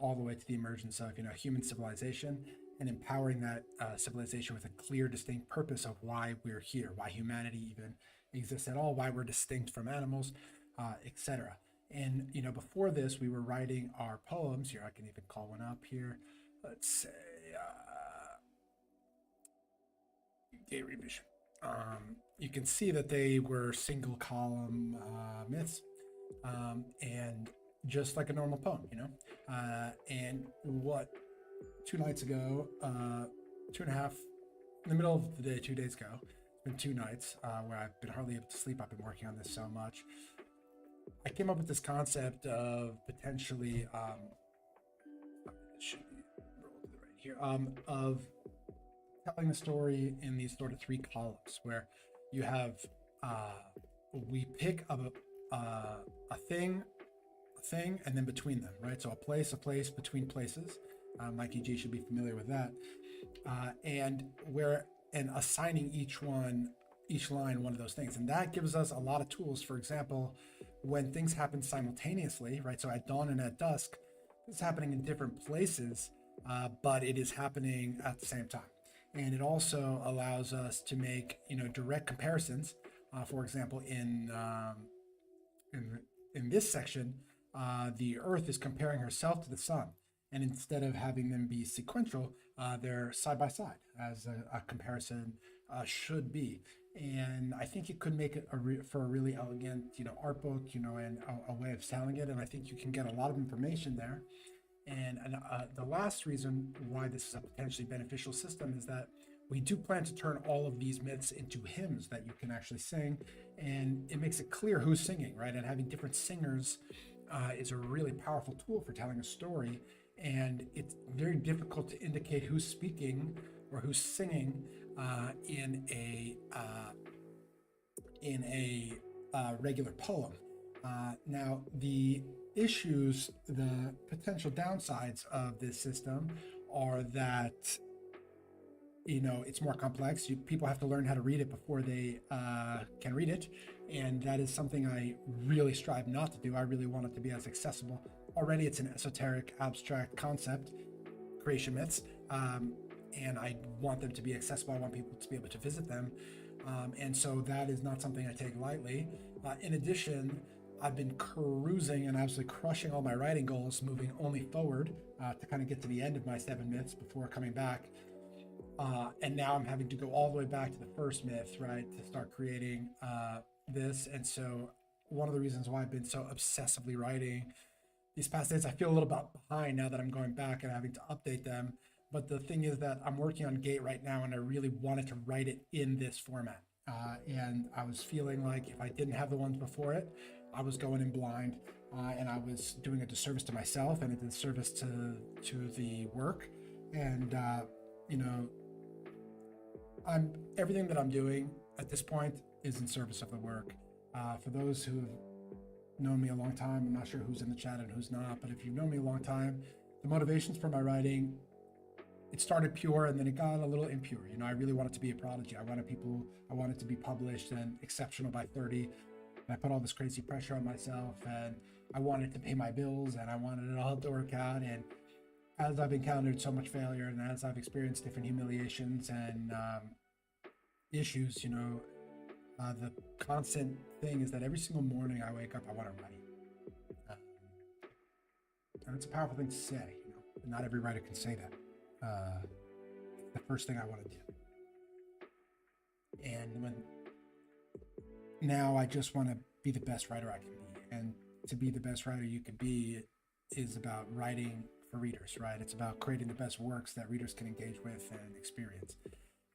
[SPEAKER 1] all the way to the emergence of human civilization, and empowering that civilization with a clear, distinct purpose of why we're here, why humanity even exists at all, why we're distinct from animals, etc. And before this, we were writing our poems. Here, I can even call one up here. Let's say Gay Revision. You can see that they were single column myths, and just like a normal poem, and what 2 nights ago, 2.5, in the middle of the day, 2 days ago, it's been 2 nights where I've been hardly able to sleep. I've been working on this so much. I came up with this concept of potentially, it should be rolled right here, of telling the story in these sort of 3 columns, where you have we pick up a thing, and then between them, right? So a place between places. Mikey G should be familiar with that. And assigning each line one of those things, and that gives us a lot of tools. For example, when things happen simultaneously, right? So at dawn and at dusk, it's happening in different places, but it is happening at the same time. And it also allows us to make direct comparisons. For example, in this section, the Earth is comparing herself to the sun, and instead of having them be sequential, they're side by side, as a comparison should be. And I think it could make it for a really elegant art book, and a way of selling it. And I think you can get a lot of information there. And the last reason why this is a potentially beneficial system is that we do plan to turn all of these myths into hymns that you can actually sing, and it makes it clear who's singing, right? And having different singers is a really powerful tool for telling a story, and it's very difficult to indicate who's speaking or who's singing in a regular poem. Now, the potential downsides of this system are that it's more complex. People have to learn how to read it before they can read it, and that is something I really strive not to do. I really want it to be as accessible. Already it's an esoteric, abstract concept, creation myths, and I want them to be accessible. I want people to be able to visit them, and so that is not something I take lightly. In addition, I've been cruising and absolutely crushing all my writing goals, moving only forward to kind of get to the end of my 7 myths before coming back. And now I'm having to go all the way back to the first myth, right, to start creating this. And so one of the reasons why I've been so obsessively writing these past days, I feel a little bit behind now that I'm going back and having to update them. But the thing is that I'm working on Gate right now, and I really wanted to write it in this format. And I was feeling like if I didn't have the ones before it, I was going in blind, and I was doing a disservice to myself and a disservice to the work. And everything that I'm doing at this point is in service of the work. For those who have known me a long time, I'm not sure who's in the chat and who's not, but if you've known me a long time, the motivations for my writing, it started pure and then it got a little impure. I really wanted to be a prodigy. I wanted to be published and exceptional by 30. And I put all this crazy pressure on myself, and I wanted to pay my bills, and I wanted it all to work out. And as I've encountered so much failure, and as I've experienced different humiliations and issues, the constant thing is that every single morning I wake up, I want to write. And it's a powerful thing to say. Not every writer can say that. The first thing I want to do. And now I just want to be the best writer I can be. And to be the best writer you can be is about writing for readers, right? It's about creating the best works that readers can engage with and experience.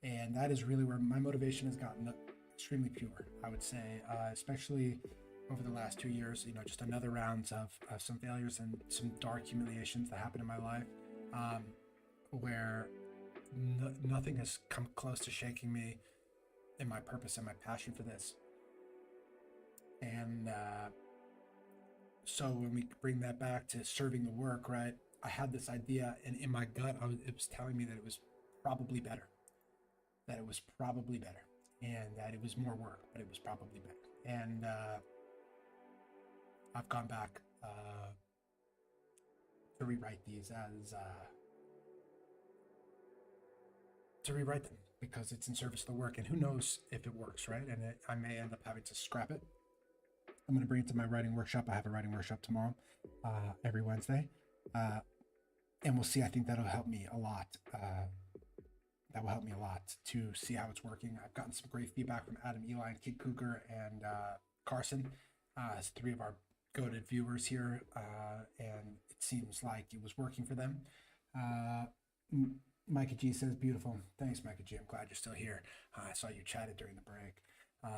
[SPEAKER 1] And that is really where my motivation has gotten extremely pure, I would say, especially over the last 2 years. Just another rounds of some failures and some dark humiliations that happened in my life, where nothing has come close to shaking me in my purpose and my passion for this. And so when we bring that back to serving the work, right? I had this idea, and in my gut, it was telling me that it was probably better, and that it was more work, but it was probably better. And I've gone back to rewrite these as to rewrite them because it's in service of the work, and who knows if it works, right? And I may end up having to scrap it. I'm going to bring it to my writing workshop. I have a writing workshop tomorrow, every Wednesday, and we'll see. I think that'll help me a lot. That will help me a lot to see how it's working. I've gotten some great feedback from Adam, Eli, and Kid Cougar, and Carson, as 3 of our goated viewers here, and it seems like it was working for them. Micah G says, beautiful. Thanks, Micah G. I'm glad you're still here. I saw you chatted during the break.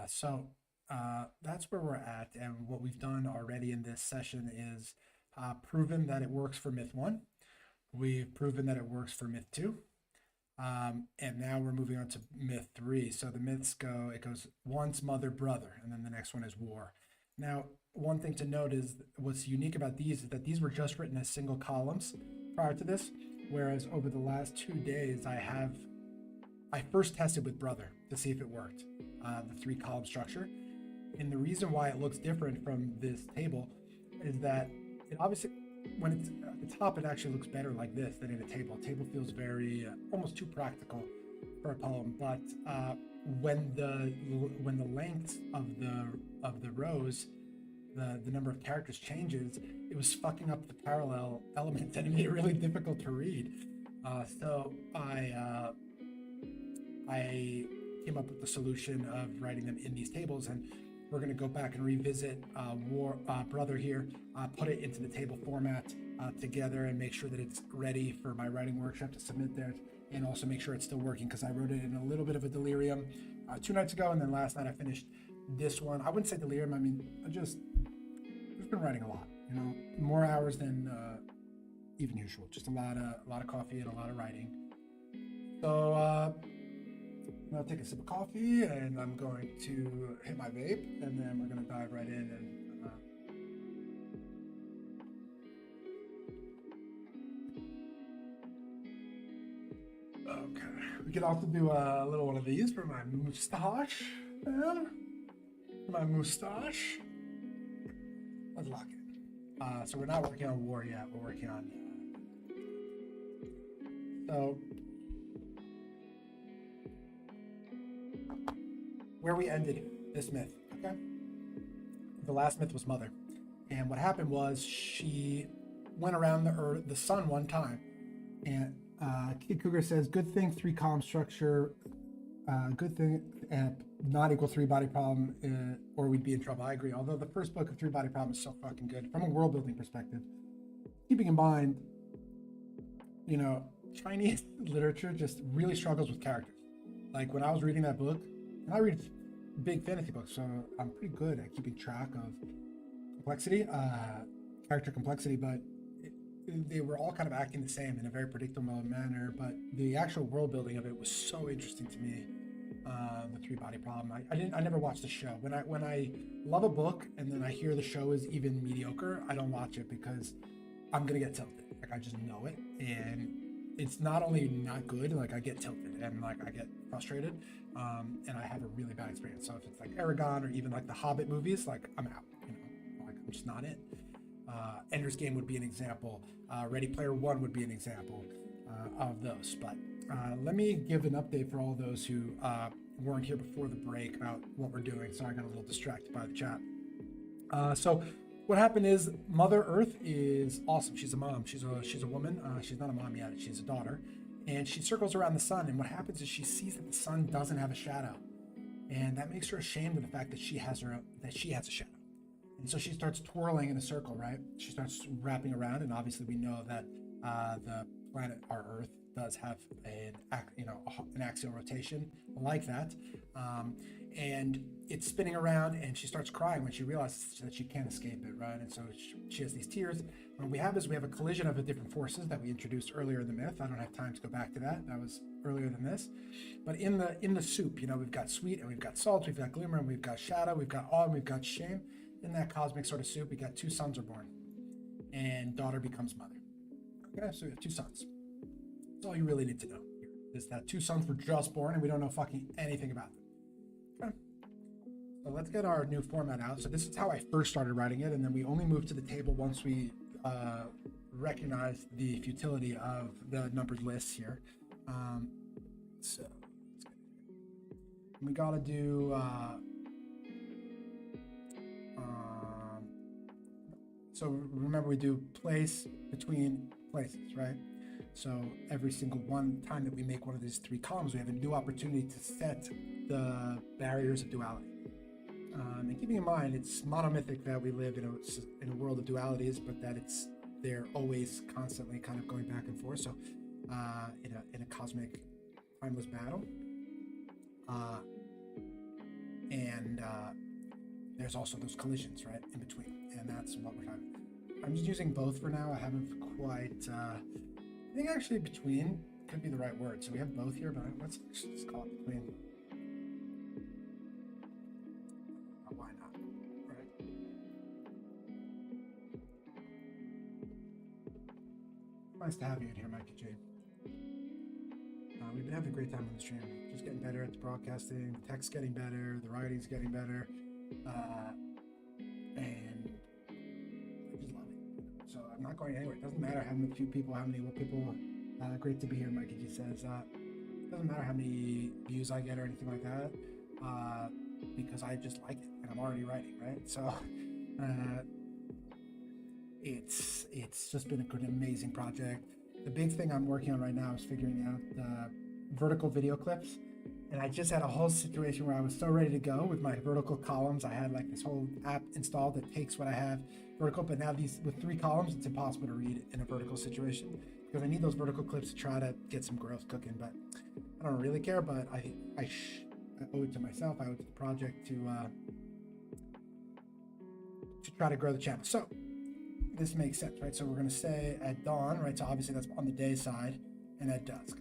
[SPEAKER 1] So that's where we're at. And what we've done already in this session is proven that it works for myth 1. We've proven that it works for myth 2. And now we're moving on to myth 3. So the myths it goes once, mother, brother, and then the next one is war. Now, one thing to note is what's unique about these is that these were just written as single columns prior to this, whereas over the last 2 days, I first tested with brother to see if it worked, the 3-column structure. And the reason why it looks different from this table is that it obviously, when it's at the top, it actually looks better like this than in a table. A table feels very, almost too practical for a poem. But when the length of the rows, the number of characters changes, it was fucking up the parallel elements, and it made it really difficult to read. So I came up with the solution of writing them in these tables, and we're going to go back and revisit Brother here, put it into the table format together, and make sure that it's ready for my writing workshop to submit there, and also make sure it's still working, because I wrote it in a little bit of a delirium 2 nights ago, and then last night I finished this one. I wouldn't say delirium. I mean, I've been writing a lot, more hours than even usual. Just a lot of coffee and a lot of writing. So I'm gonna take a sip of coffee, and I'm going to hit my vape, and then we're gonna dive right in. And okay, we could also do a little one of these for my moustache. Let's lock it. So we're not working on war yet. We're working on. So where we ended this myth, okay? The last myth was mother, and what happened was she went around the sun one time, and Kid Cougar says, "Good thing 3-column structure. Good thing not equal 3-body problem, or we'd be in trouble." I agree. Although the first book of 3-body problem is so fucking good from a world building perspective. Keeping in mind, Chinese literature just really struggles with characters. Like when I was reading that book, and I read big fantasy books, so I'm pretty good at keeping track of complexity, character complexity, but they were all kind of acting the same in a very predictable manner. But the actual world building of it was so interesting to me. The 3-body problem. I never watched the show. When I love a book and then I hear the show is even mediocre, I don't watch it because I'm gonna get tilted. Like I just know it, and it's not only not good. Like I get tilted and like I get frustrated, and I have a really bad experience. So if it's like Aragon or even like the Hobbit movies, like I'm out. Like I'm just not in. Ender's Game would be an example. Ready Player One would be an example of those. But let me give an update for all those who weren't here before the break about what we're doing. So I got a little distracted by the chat. So what happened is Mother Earth is awesome. She's a mom. She's a woman. She's not a mom yet. She's a daughter. And she circles around the sun. And what happens is she sees that the sun doesn't have a shadow. And that makes her ashamed of the fact that she has a shadow. And so she starts twirling in a circle, right? She starts wrapping around, and obviously we know that the planet, our Earth, does have an axial rotation like that. And it's spinning around, and she starts crying when she realizes that she can't escape it, right? And so she has these tears. And what we have is we have a collision of the different forces that we introduced earlier in the myth. I don't have time to go back to that. That was earlier than this. But in the soup, we've got sweet and we've got salt, we've got glimmer and we've got shadow, we've got awe and we've got shame. In that cosmic sort of soup, we got 2 sons are born, and daughter becomes mother. Okay, so we have 2 sons. That's all you really need to know here, is that 2 sons were just born and we don't know fucking anything about them. Okay. So let's get our new format out. So this is how I first started writing it, and then we only moved to the table once we recognized the futility of the numbered lists here. So we gotta do so remember, we do place between places, right? So every single one time that we make one of these 3 columns, we have a new opportunity to set the barriers of duality. And keeping in mind, it's monomythic that we live in a world of dualities, but that they're always constantly kind of going back and forth. So in a cosmic timeless battle, and there's also those collisions, right, in between, and that's what we're having. I'm just using both for now. I haven't quite. I think actually between could be the right word. So we have both here, but let's just call it between. Why not? Right. Nice to have you in here, Mikey J. We've been having a great time on the stream. Just getting better at the broadcasting. The text's getting better. The writing's getting better. And I just love it. So I'm not going anywhere. It doesn't matter how many people. Great to be here, Mikey G says. It doesn't matter how many views I get or anything like that, because I just like it and I'm already writing, right? So it's just been an amazing project. The big thing I'm working on right now is figuring out vertical video clips. And I just had a whole situation where I was so ready to go with my vertical columns. I had like this whole app installed that takes what I have vertical, but now with 3 columns, it's impossible to read in a vertical situation because I need those vertical clips to try to get some growth cooking. But I don't really care, but I owe it to myself. I owe it to the project to try to grow the channel. So this makes sense, right? So we're going to say at dawn, right? So obviously that's on the day side, and at dusk.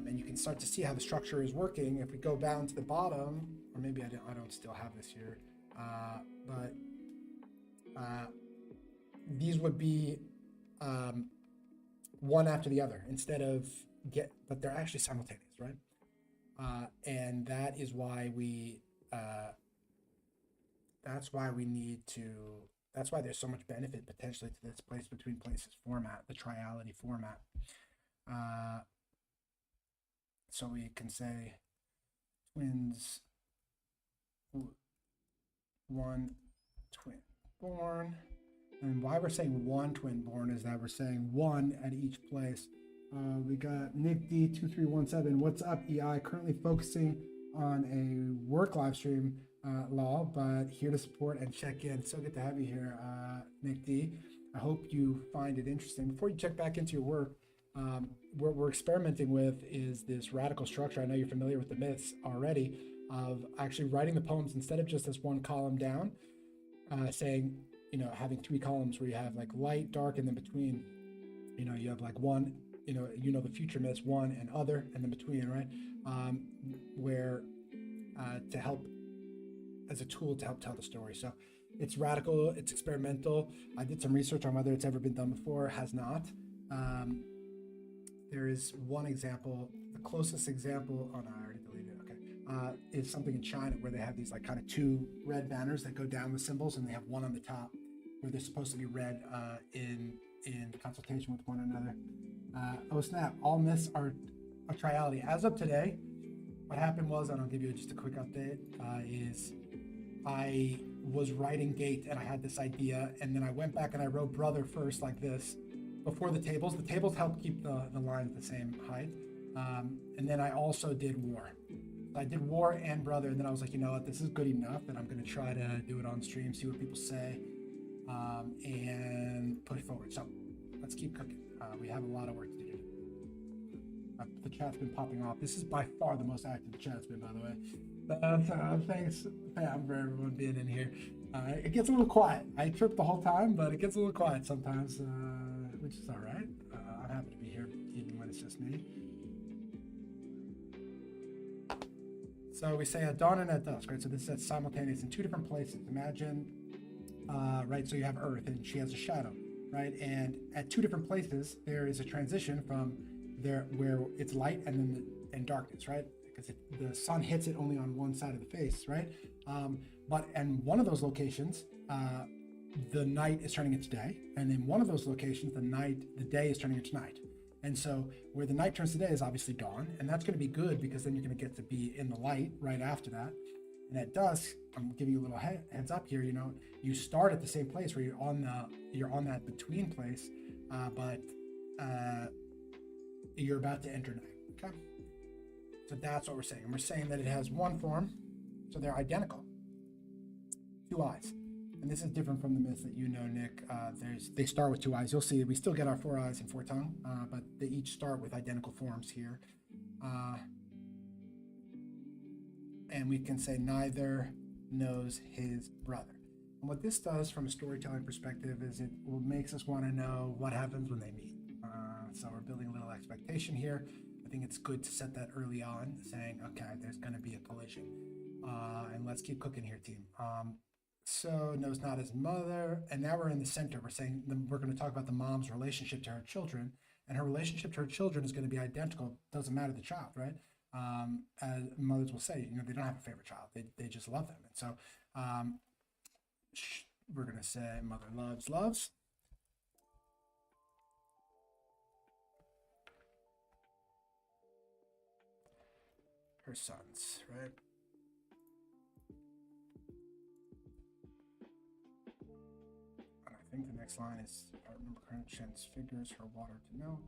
[SPEAKER 1] And you can start to see how the structure is working. If we go down to the bottom, or maybe I don't still have this here, but these would be one after the other instead of but they're actually simultaneous, right? And that is why that's why there's so much benefit potentially to this place between places format, the triality format. So we can say twins, 1 twin born. And why we're saying 1 twin born is that we're saying 1 at each place. We got Nick D2317. What's up, EI? Currently focusing on a work live stream, law, but here to support and check in. So good to have you here, Nick D. I hope you find it interesting. Before you check back into your work, what we're experimenting with is this radical structure. I know you're familiar with the myths already, of actually writing the poems instead of just as 1 column down, saying, having 3 columns where you have like light, dark, and then between, you have like 1, the future myths, 1 and other, and then between, right? Where to help as a tool to help tell the story. So it's radical, it's experimental. I did some research on whether it's ever been done before, has not. There is one example, the closest example, oh no, I already deleted it, okay, is something in China where they have these like kind of 2 red banners that go down with symbols, and they have one on the top where they're supposed to be read in consultation with one another. Oh snap, all myths are a triality. As of today, what happened was, and I'll give you just a quick update, is I was writing Gate and I had this idea, and then I went back and I wrote Brother first like this, before the tables. The tables help keep the lines the same height. And then I also did War. I did War and Brother, and then I was like, you know what, this is good enough that I'm going to try to do it on stream, see what people say, and push forward. So let's keep cooking. We have a lot of work to do. The chat's been popping off. This is by far the most active the chat's been, by the way. Thanks, Pam, for everyone being in here. It gets a little quiet. I trip the whole time, but it gets a little quiet sometimes, which is all right. I'm happy to be here, even when it's just me. So we say at dawn and at dusk, right? So this is simultaneous in two different places. Imagine, right? So you have Earth, and she has a shadow, right? And at two different places, there is a transition from there where it's light and then and darkness, right? Because the sun hits it only on one side of the face, right? And one of those locations, the night is turning into day, and in one of those locations, the day is turning into night. And so where the night turns to day is obviously dawn, and that's going to be good because then you're going to get to be in the light right after that. And at dusk, I'm giving you a little heads up here. You start at the same place where you're on that between place, but you're about to enter night. Okay, so that's what we're saying. And we're saying that it has one form, so they're identical, two eyes. And this is different from the myths that you know, Nick. They start with two eyes. You'll see we still get our four eyes and four tongue, but they each start with identical forms here. And we can say neither knows his brother. And what this does from a storytelling perspective is it makes us want to know what happens when they meet. So we're building a little expectation here. I think it's good to set that early on, saying, okay, there's going to be a collision. And let's keep cooking here, team. So knows not his mother, and now we're in the center. We're going to talk about the mom's relationship to her children, and her relationship to her children is going to be identical. Doesn't matter the child, right? As mothers will say, they don't have a favorite child. They just love them. And so we're going to say mother loves. Her sons, right? I think the next line is, if I remember correctly, transfigures her water to milk.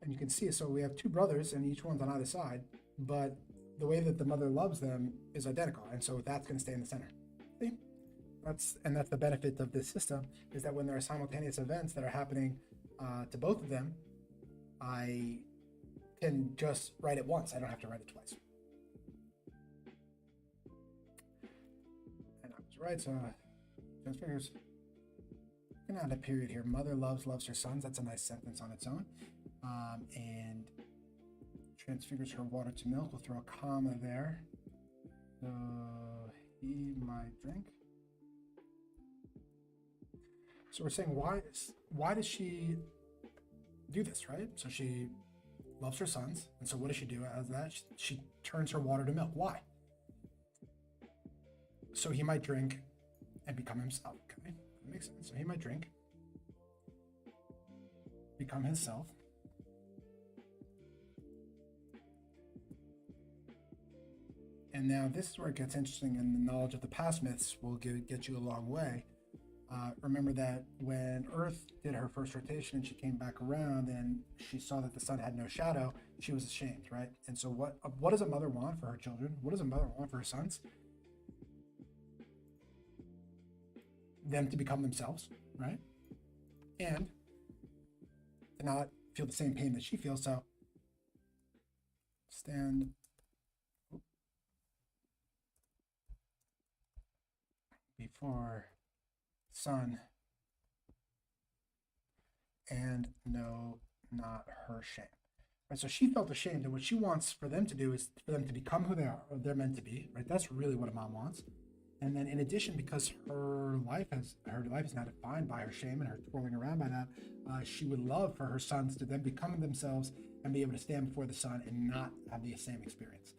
[SPEAKER 1] And you can see, so we have two brothers, and each one's on either side, but the way that the mother loves them is identical, and so that's going to stay in the center. See? That's the benefit of this system, is that when there are simultaneous events that are happening to both of them, I can just write it once. I don't have to write it twice. And I was right, so transfigures. I'm gonna add a period here. Mother loves her sons. That's a nice sentence on its own. And transfigures her water to milk. We'll throw a comma there. So he might drink. So we're saying why does she do this, right? So she loves her sons, and so what does she do as that? She turns her water to milk. Why? So he might drink and become himself. Okay, that makes sense. So he might drink, become himself, and now this is where it gets interesting, and the knowledge of the past myths will get you a long way. Remember that when Earth did her first rotation and she came back around and she saw that the sun had no shadow, she was ashamed, right? And so what does a mother want for her children? What does a mother want for her sons? Them to become themselves, right? And to not feel the same pain that she feels. So stand before son and know not her shame. Right, so she felt ashamed, and what she wants for them to do is for them to become who they are, or they're meant to be. Right, that's really what a mom wants. And then in addition, because her life is now defined by her shame and her twirling around by that, she would love for her sons to then become themselves and be able to stand before the sun and not have the same experience.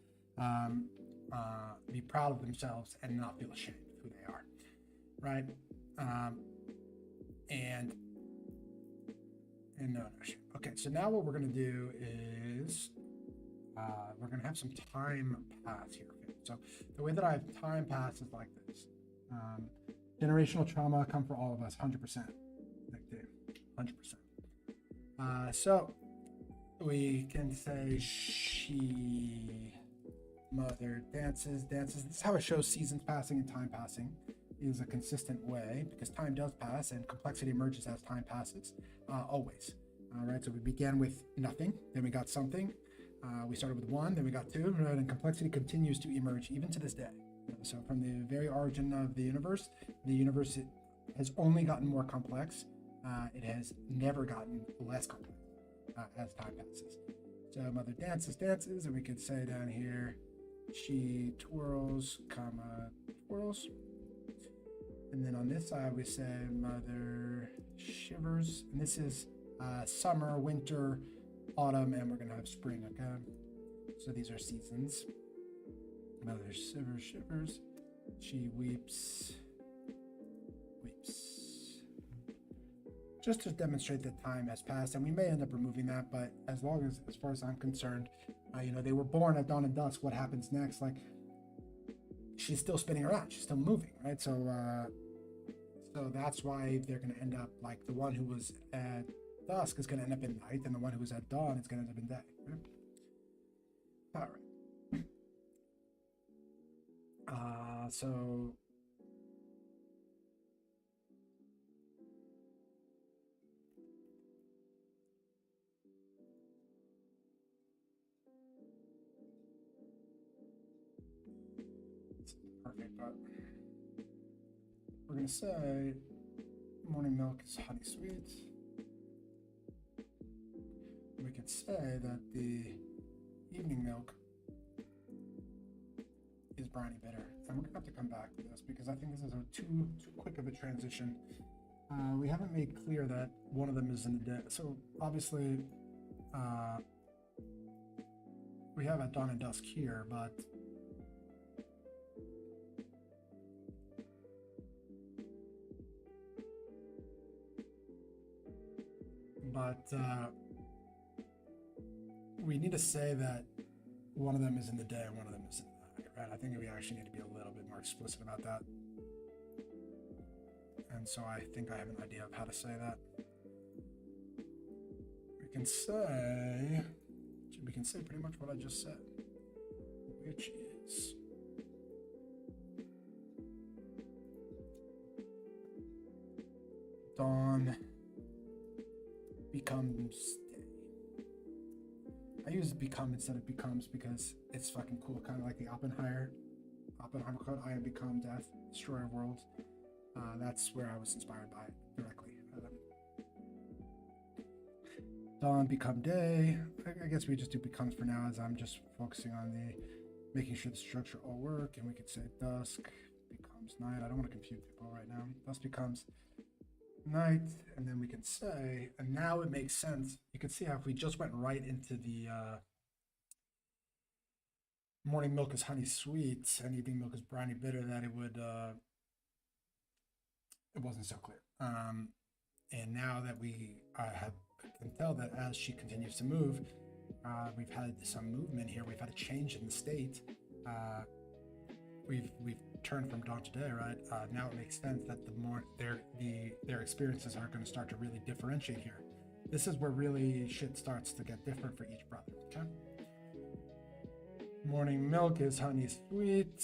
[SPEAKER 1] Be proud of themselves and not feel ashamed of who they are. Right? And no shame. Okay, so now what we're going to do is we're going to have some time pass here. Okay? So the way that I have time pass is like this. Generational trauma come for all of us, 100%. Like 100%. So we can say she, mother, dances. This is how it shows seasons passing and time passing is a consistent way, because time does pass and complexity emerges as time passes, always. All right, so we began with nothing, then we got something. We started with one, then we got two, right? And complexity continues to emerge even to this day. So from the very origin of the universe has only gotten more complex. It has never gotten less complex as time passes. So mother dances, and we could say down here, she twirls, comma, twirls. And then on this side, we say mother shivers. And this is summer, winter, autumn, and we're going to have spring, okay? So these are seasons. Mother shivers. She weeps. Just to demonstrate that time has passed, and we may end up removing that, but as far as I'm concerned, they were born at dawn and dusk. What happens next? Like, she's still spinning around, she's still moving, right? So that's why they're going to end up like the one who was at dusk is going to end up in night, and the one who was at dawn is going to end up in day. Right? All right. So. Perfect, but we're going to say morning milk is honey sweet. We could say that the evening milk is briny bitter. And we're going to have to come back to this because I think this is too quick of a transition. We haven't made clear that one of them is in the day. So obviously, we have at dawn and dusk here, but we need to say that one of them is in the day and one of them is in the night, right? I think we actually need to be a little bit more explicit about that. And so I think I have an idea of how to say that. We can say pretty much what I just said, which is dawn becomes day. I use become instead of becomes because it's fucking cool, kind of like the Oppenheimer quote, I am become death, destroyer of worlds. That's where I was inspired by it directly. Dawn become day. I guess we just do becomes for now, as I'm just focusing on the making sure the structure all work. And we could say dusk becomes night. I don't want to confuse people right now. Dusk becomes night, and then we can say, and now it makes sense. You can see how if we just went right into the morning milk is honey sweet and evening milk is briny bitter, that it would it wasn't so clear. And now that we can tell that as she continues to move, we've had some movement here. We've had a change in the state. We've turned from dawn to day, right? Now it makes sense that their experiences are going to start to really differentiate here. This is where really shit starts to get different for each brother. Okay. Morning milk is honey sweet.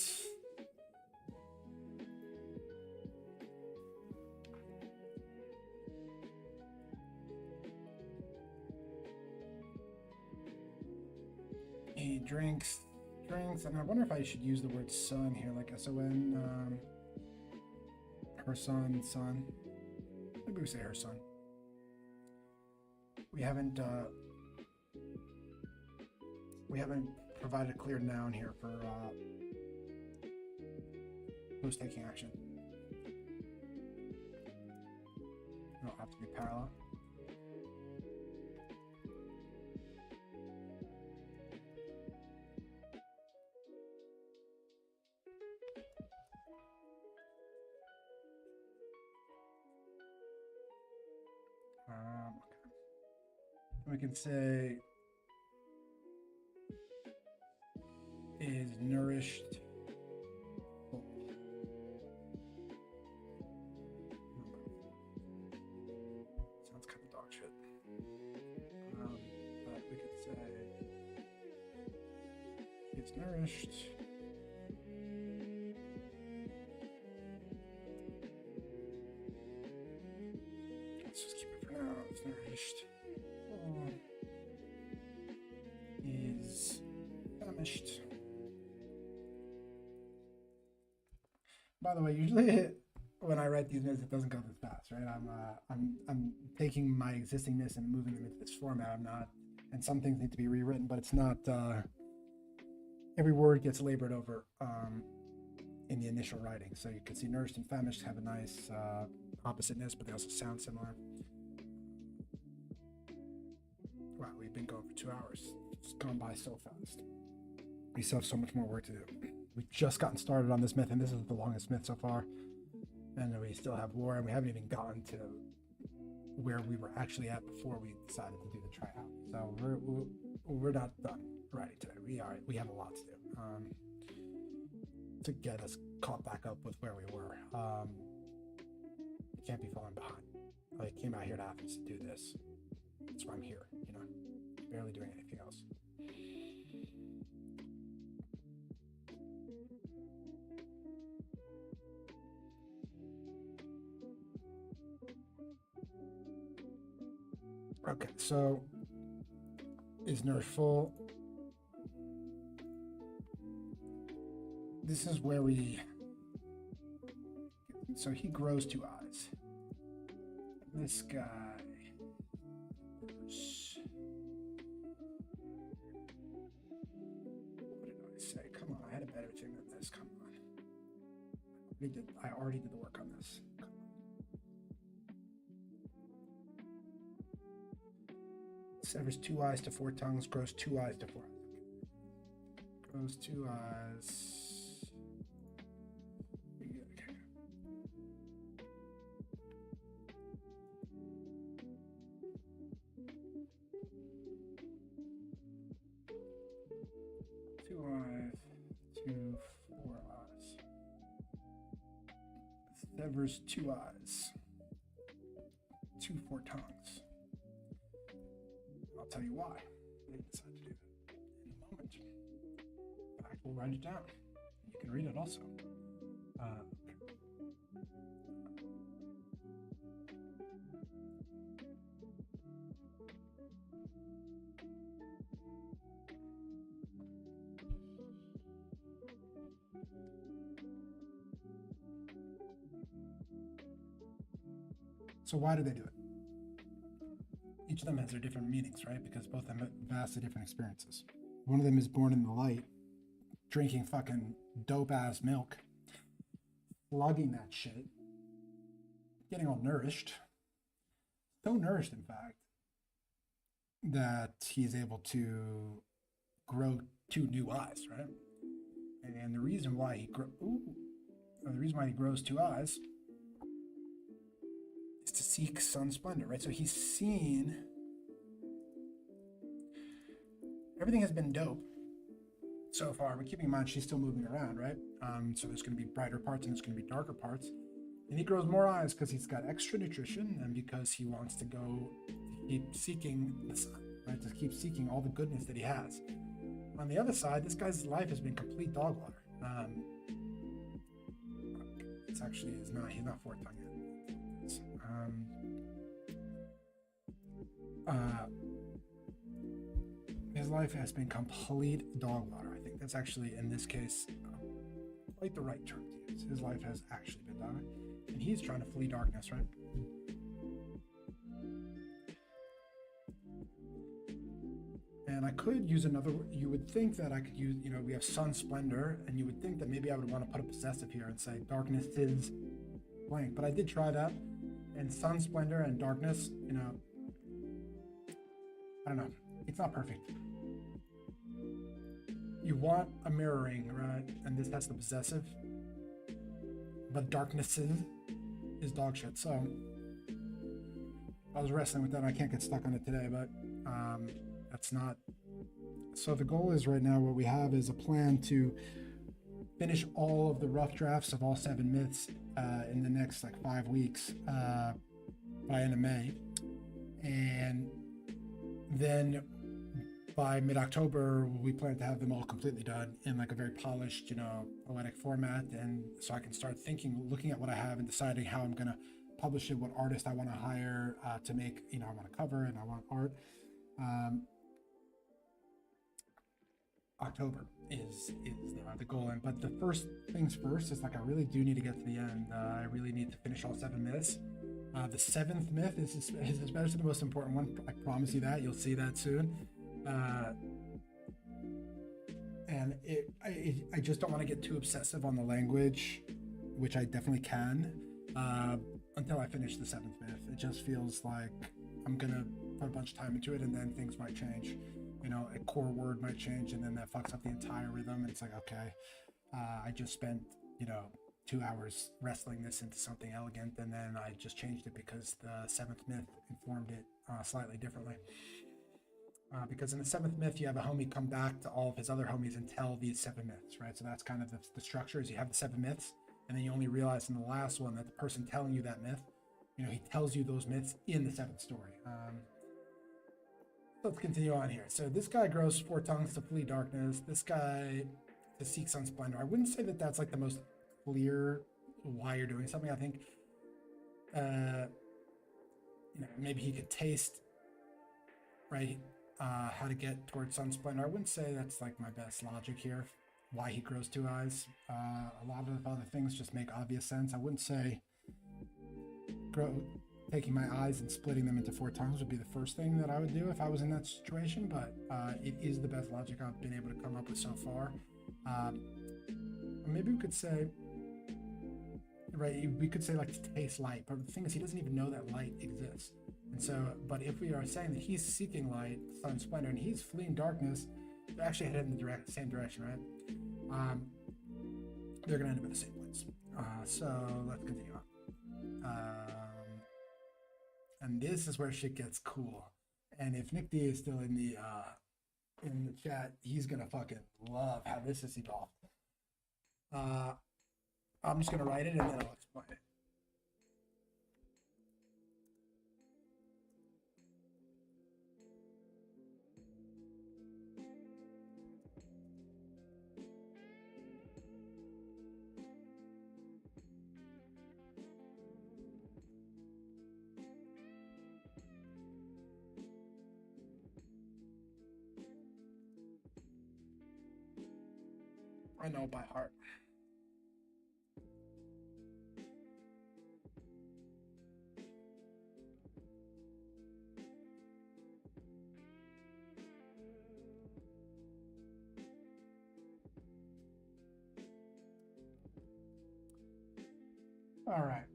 [SPEAKER 1] He drinks, and I wonder if I should use the word son here, like S-O-N, her son. Maybe we say her son. We haven't provided a clear noun here for who's taking action. It'll have to be parallel. Okay. We can say is nourished. Oh. Sounds kind of dog shit. But we could say it's nourished famished. By the way, usually when I write these myths, it doesn't go this fast, right? I'm taking my existing myths and moving them into this format. I'm not, and some things need to be rewritten, but it's not. Every word gets labored over in the initial writing. So you can see nourished and famished have a nice oppositeness, but they also sound similar. Wow, we've been going for 2 hours. It's gone by so fast. We still have so much more work to do. We've just gotten started on this myth, and this is the longest myth so far. And we still have war, and we haven't even gotten to where we were actually at before we decided to do the tryout. So we're not done writing today. We have a lot to do to get us caught back up with where we were. We can't be falling behind. I came out here to Athens to do this. That's why I'm here, barely doing anything else. Okay, so is Nurse full? This is where so he grows 2 eyes. This guy. What did I say? Come on, I had a better thing than this. Come on. I already did the work on this. Severs 2 eyes to 4 tongues, grows 2 eyes to 4 eyes. Grows 2 eyes. Okay. 2 eyes to 4 eyes. Severs 2 eyes to 4 tongues. I'll tell you why they decided to do that in a moment. In fact, we'll write it down. You can read it also. So why do they do it? Each of them has their different meanings, right? Because both of them have vastly different experiences. One of them is born in the light, drinking fucking dope-ass milk, slugging that shit, getting all nourished. So nourished, in fact, that he's able to grow 2 new eyes, right? And the reason why he grows 2 eyes is to seek sun splendor, right? So he's seen everything has been dope so far, but keeping in mind she's still moving around, right? So there's going to be brighter parts and there's going to be darker parts, and he grows more eyes because he's got extra nutrition and because he wants to keep seeking the sun, right? To keep seeking all the goodness that he has. On the other side, this guy's life has been complete dog water. It's actually he's not 4 tongue yet. His life has been complete dog water. I think that's actually, in this case, quite the right term to use. His life has actually been dog, and he's trying to flee darkness, right? And I could use another, you would think that I could use, we have sun splendor, and you would think that maybe I would want to put a possessive here and say darkness is blank, but I did try that, and sun splendor and darkness, I don't know, it's not perfect. You want a mirroring, right? And this has the possessive, but darkness is dog shit. So I was wrestling with that. I can't get stuck on it today, but that's not. So the goal is right now, what we have is a plan to finish all of the rough drafts of all 7 myths in the next 5 weeks by end of May, and then by mid-October we plan to have them all completely done in a very polished, poetic format, and so I can start looking at what I have and deciding how I'm going to publish it, what artist I want to hire to make, I want a cover and I want art. October is the goal. And but the first things first is like I really do need to get to the end. I really need to finish all 7 myths. The 7th myth is especially the most important one. I promise you that. You'll see that soon. And I just don't want to get too obsessive on the language, which I definitely can, until I finish the 7th myth. It just feels like I'm gonna put a bunch of time into it, and then things might change. You know, a core word might change, and then that fucks up the entire rhythm. It's like, okay, I just spent, 2 hours wrestling this into something elegant, and then I just changed it because the 7th myth informed it slightly differently. Because in the 7th myth, you have a homie come back to all of his other homies and tell these 7 myths, right? So that's kind of the structure, is you have the 7 myths, and then you only realize in the last one that the person telling you that myth, he tells you those myths in the 7th story. Let's continue on here. So this guy grows 4 tongues to flee darkness. This guy to seek sun splendor. I wouldn't say that that's like the most clear why you're doing something. I think, maybe he could taste, right, how to get towards sun splendor. I wouldn't say that's like my best logic here. Why he grows 2 eyes. A lot of other things just make obvious sense. I wouldn't say taking my eyes and splitting them into 4 tongues would be the first thing that I would do if I was in that situation, but it is the best logic I've been able to come up with so far. Maybe we could say, right, we could say like to taste light, but the thing is he doesn't even know that light exists. And so, but if we are saying that he's seeking light, sun splendor, and he's fleeing darkness, they're actually headed in the same direction, right? They're gonna end up at the same place. So let's continue on. And this is where shit gets cool. And if Nick D is still in the chat, he's gonna fucking love how this has evolved. I'm just gonna write it and then I'll explain it. I know by heart. All right.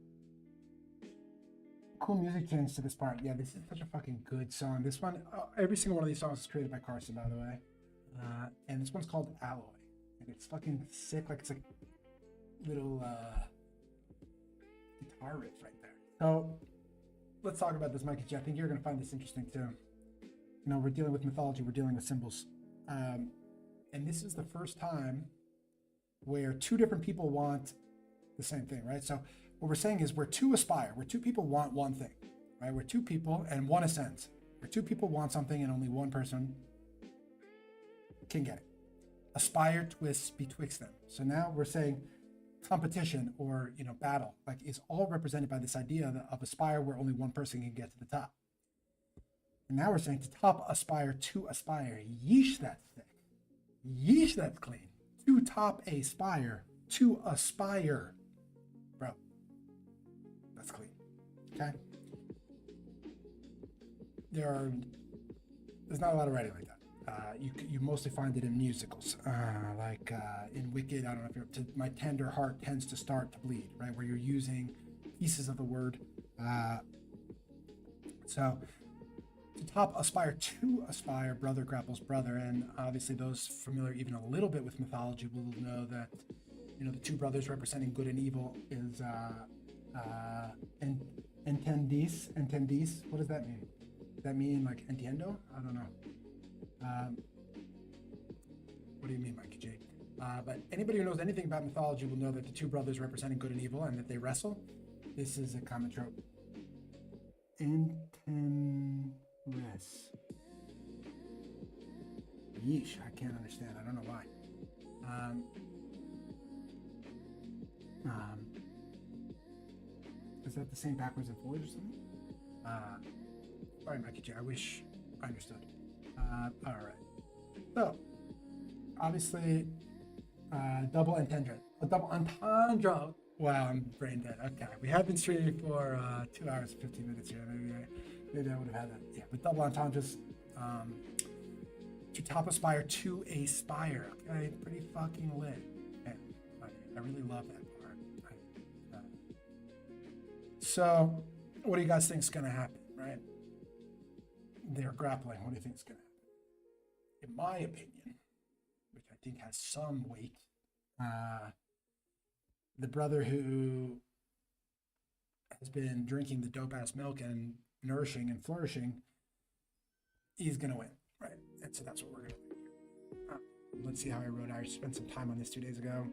[SPEAKER 1] Cool music change to this part. Yeah, this is such a fucking good song. This one, every single one of these songs is created by Carson, by the way. And this one's called Alloy. And it's fucking sick. Like, it's like little guitar riff right there. So let's talk about this, Mikey G. I think you're going to find this interesting too. We're dealing with mythology. We're dealing with symbols. And this is the first time where 2 different people want the same thing, right? So what we're saying is where 2 aspire, where 2 people want one thing, right? Where 2 people and 1 ascends. Where 2 people want something and only 1 person can get it. Aspire twists betwixt them. So now we're saying competition or battle is all represented by this idea of aspire where only 1 person can get to the top. And now we're saying to top aspire to aspire. Yeesh, that's thick. Yeesh, that's clean. To top aspire to aspire. Bro, that's clean. Okay? There's not a lot of writing like that. You mostly find it in musicals, like in Wicked. I don't know if you're to my tender heart tends to start to bleed, right? Where you're using pieces of the word. So to top aspire to aspire, brother grapples brother, and obviously those familiar even a little bit with mythology will know that the 2 brothers representing good and evil is entendis. What does that mean? Does that mean like entiendo? I don't know. What do you mean, Mikey J? But anybody who knows anything about mythology will know that the 2 brothers representing good and evil and that they wrestle. This is a common trope. Entendres. Yeesh, I can't understand. I don't know why. Is that the same backwards and forwards or something? Sorry, Mikey J. I wish I understood. All right. So, obviously, double entendre. A double entendre. Wow, I'm brain dead. Okay, we have been streaming for 2 hours and 15 minutes here. Maybe I would have had that. Yeah, but double entendres. To top aspire to a spire. Okay, pretty fucking lit. Man, I really love that part. So, what do you guys think is going to happen, right? They're grappling. What do you think is going to happen? In my opinion, which I think has some weight, the brother who has been drinking the dope ass milk and nourishing and flourishing, he's going to win, right? And so that's what we're going to do. Let's see how I wrote. I spent some time on this 2 days ago.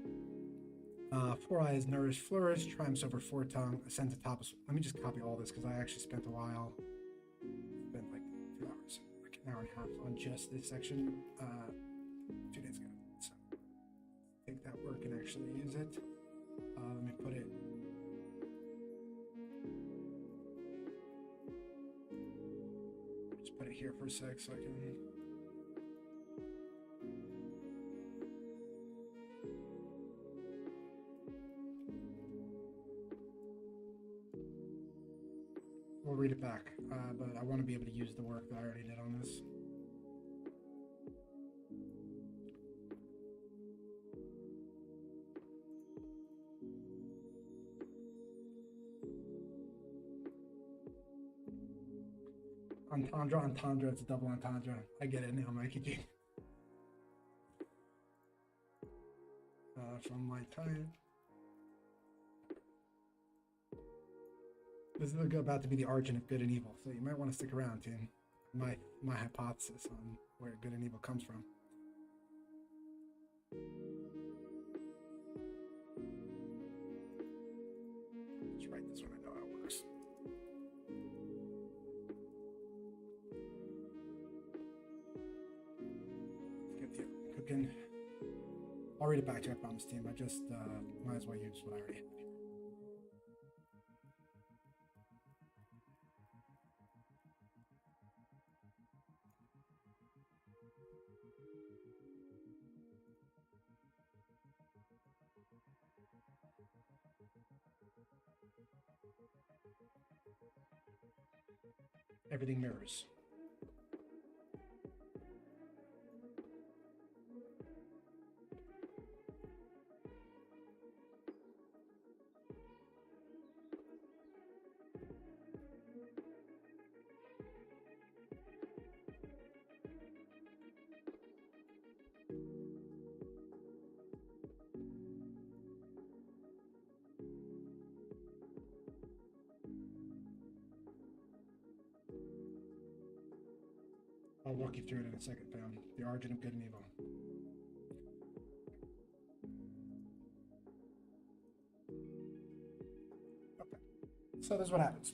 [SPEAKER 1] 4 eyes, nourish, flourish, triumphs over 4 tongue, ascend to top. Let me just copy all this because I actually spent a while, spent like 2 hours, like an hour and a half on just this section 2 days ago. So take that work and actually use it. Let me put it. Just put it here for a sec so I can. We'll read it back, but I want to be able to use the work that I already did on this. Entendre, it's a double entendre. I get it now, Mikey G. From my time. This is about to be the origin of good and evil, so you might want to stick around to my hypothesis on where good and evil comes from. Let's write this one. I know how it works. Let's get the cooking. I'll read it back to you, I promise, team. I just might as well use what I already have here. Everything mirrors. I'll walk you through it in a second, fam. The origin of good and evil. Okay. So this is what happens.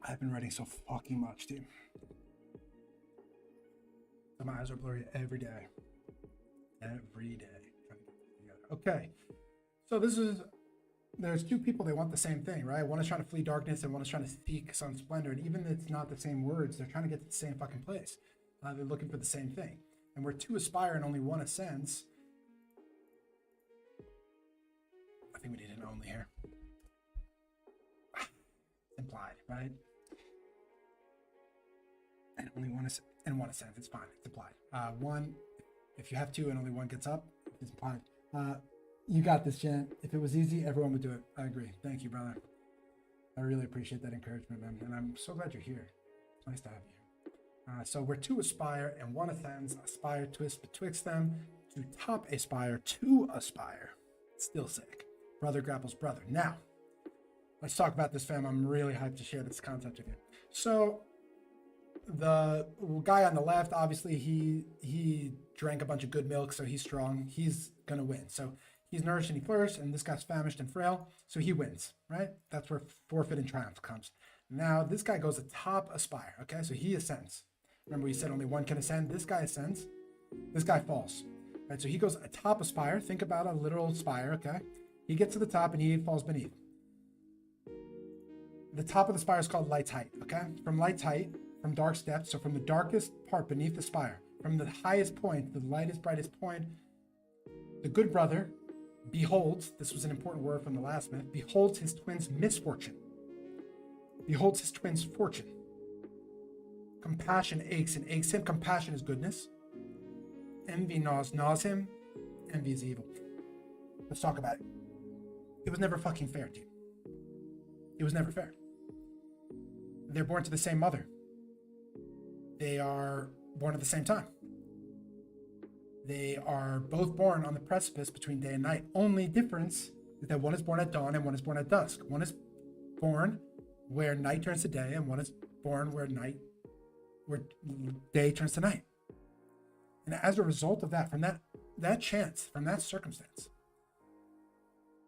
[SPEAKER 1] I've been writing so fucking much, dude. My eyes are blurry every day. Every day. Okay. So there's 2 people, they want the same thing, right? One is trying to flee darkness and one is trying to seek some splendor. And even if it's not the same words, they're trying to get to the same fucking place. They're looking for the same thing. And where 2 aspire and only 1 ascends, I think we need an only here. Implied, right? And only 1 ascends, it's fine, it's implied. 1, if you have 2 and only 1 gets up, it's implied. You got this, Jen. If it was easy, everyone would do it. I agree. Thank you, brother. I really appreciate that encouragement, man. And I'm so glad you're here. It's nice to have you here. So where 2 aspire and 1 ascends, aspire twist betwixt them to top aspire to aspire. Still sick. Brother grapples brother. Now, let's talk about this, fam. I'm really hyped to share this concept with you. So the guy on the left, obviously, he drank a bunch of good milk, so he's strong. He's going to win. So he's nourished and he flourished, and this guy's famished and frail, so he wins, right? That's where forfeit and triumph comes. Now, this guy goes atop aspire, okay? So he ascends. Remember, we said only 1 can ascend. This guy ascends. This guy falls, right? So he goes atop aspire. Think about a literal spire, okay? He gets to the top and he falls beneath. The top of the spire is called light's height, okay? From light's height, from dark depths, so from the darkest part beneath the spire, from the highest point, the lightest, brightest point, the good brother beholds, this was an important word from the last myth, beholds his twin's misfortune. Beholds his twin's fortune. Compassion aches and aches him. Compassion is goodness. Envy gnaws him. Envy is evil. Let's talk about it. It was never fucking fair, dude. It was never fair. They're born to the same mother. They are born at the same time. They are both born on the precipice between day and night. Only difference is that one is born at dawn and one is born at dusk. One is born where night turns to day, and one is born where day turns to night. And as a result of that, from that chance, from that circumstance,